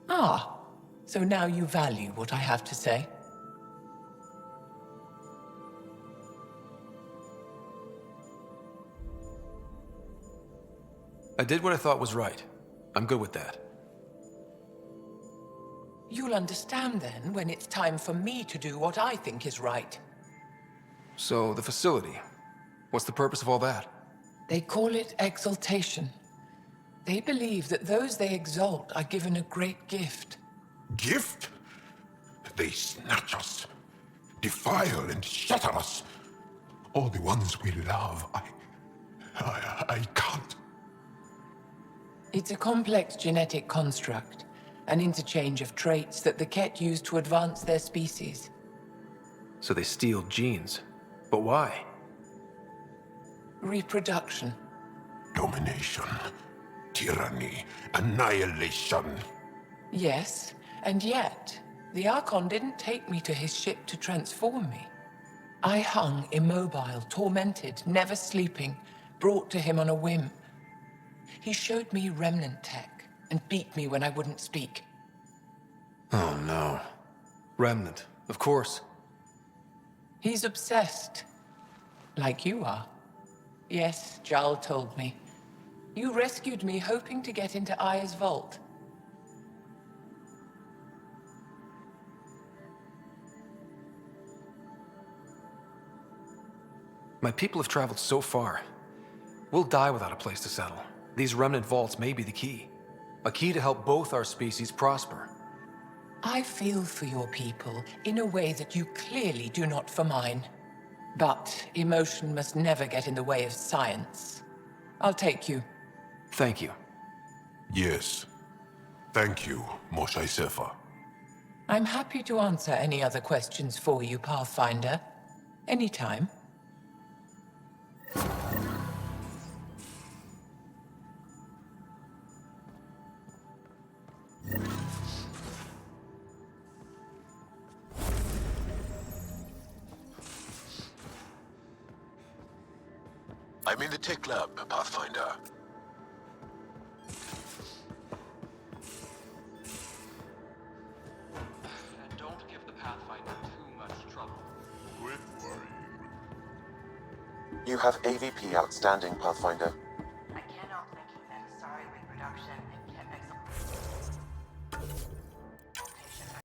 S10: Ah, so now you value what I have to say.
S3: I did what I thought was right. I'm good with that.
S10: You'll understand then when it's time for me to do what I think is right.
S3: So, the facility. What's the purpose of all that?
S10: They call it exaltation. They believe that those they exalt are given a great gift.
S17: Gift? They snatch us, defile and shatter us. All the ones we love. I can't.
S10: It's a complex genetic construct, an interchange of traits that the Ket use to advance their species.
S3: So they steal genes. But why?
S10: Reproduction.
S17: Domination, tyranny, annihilation.
S10: Yes, and yet, the Archon didn't take me to his ship to transform me. I hung immobile, tormented, never sleeping, brought to him on a whim. He showed me remnant tech and beat me when I wouldn't speak.
S3: Oh no. Remnant, of course.
S10: He's obsessed. Like you are. Yes, Jarl told me. You rescued me hoping to get into Aya's vault.
S3: My people have traveled so far. We'll die without a place to settle. These remnant vaults may be the key. A key to help both our species prosper.
S10: I feel for your people in a way that you clearly do not for mine. But emotion must never get in the way of science. I'll take you.
S3: Thank you.
S17: Yes. Thank you, Moshe Sefer.
S10: I'm happy to answer any other questions for you, Pathfinder. Anytime.
S25: I'm in the tech lab, Pathfinder.
S3: And don't give the Pathfinder too much trouble.
S17: Quit worrying.
S4: You have AVP outstanding, Pathfinder.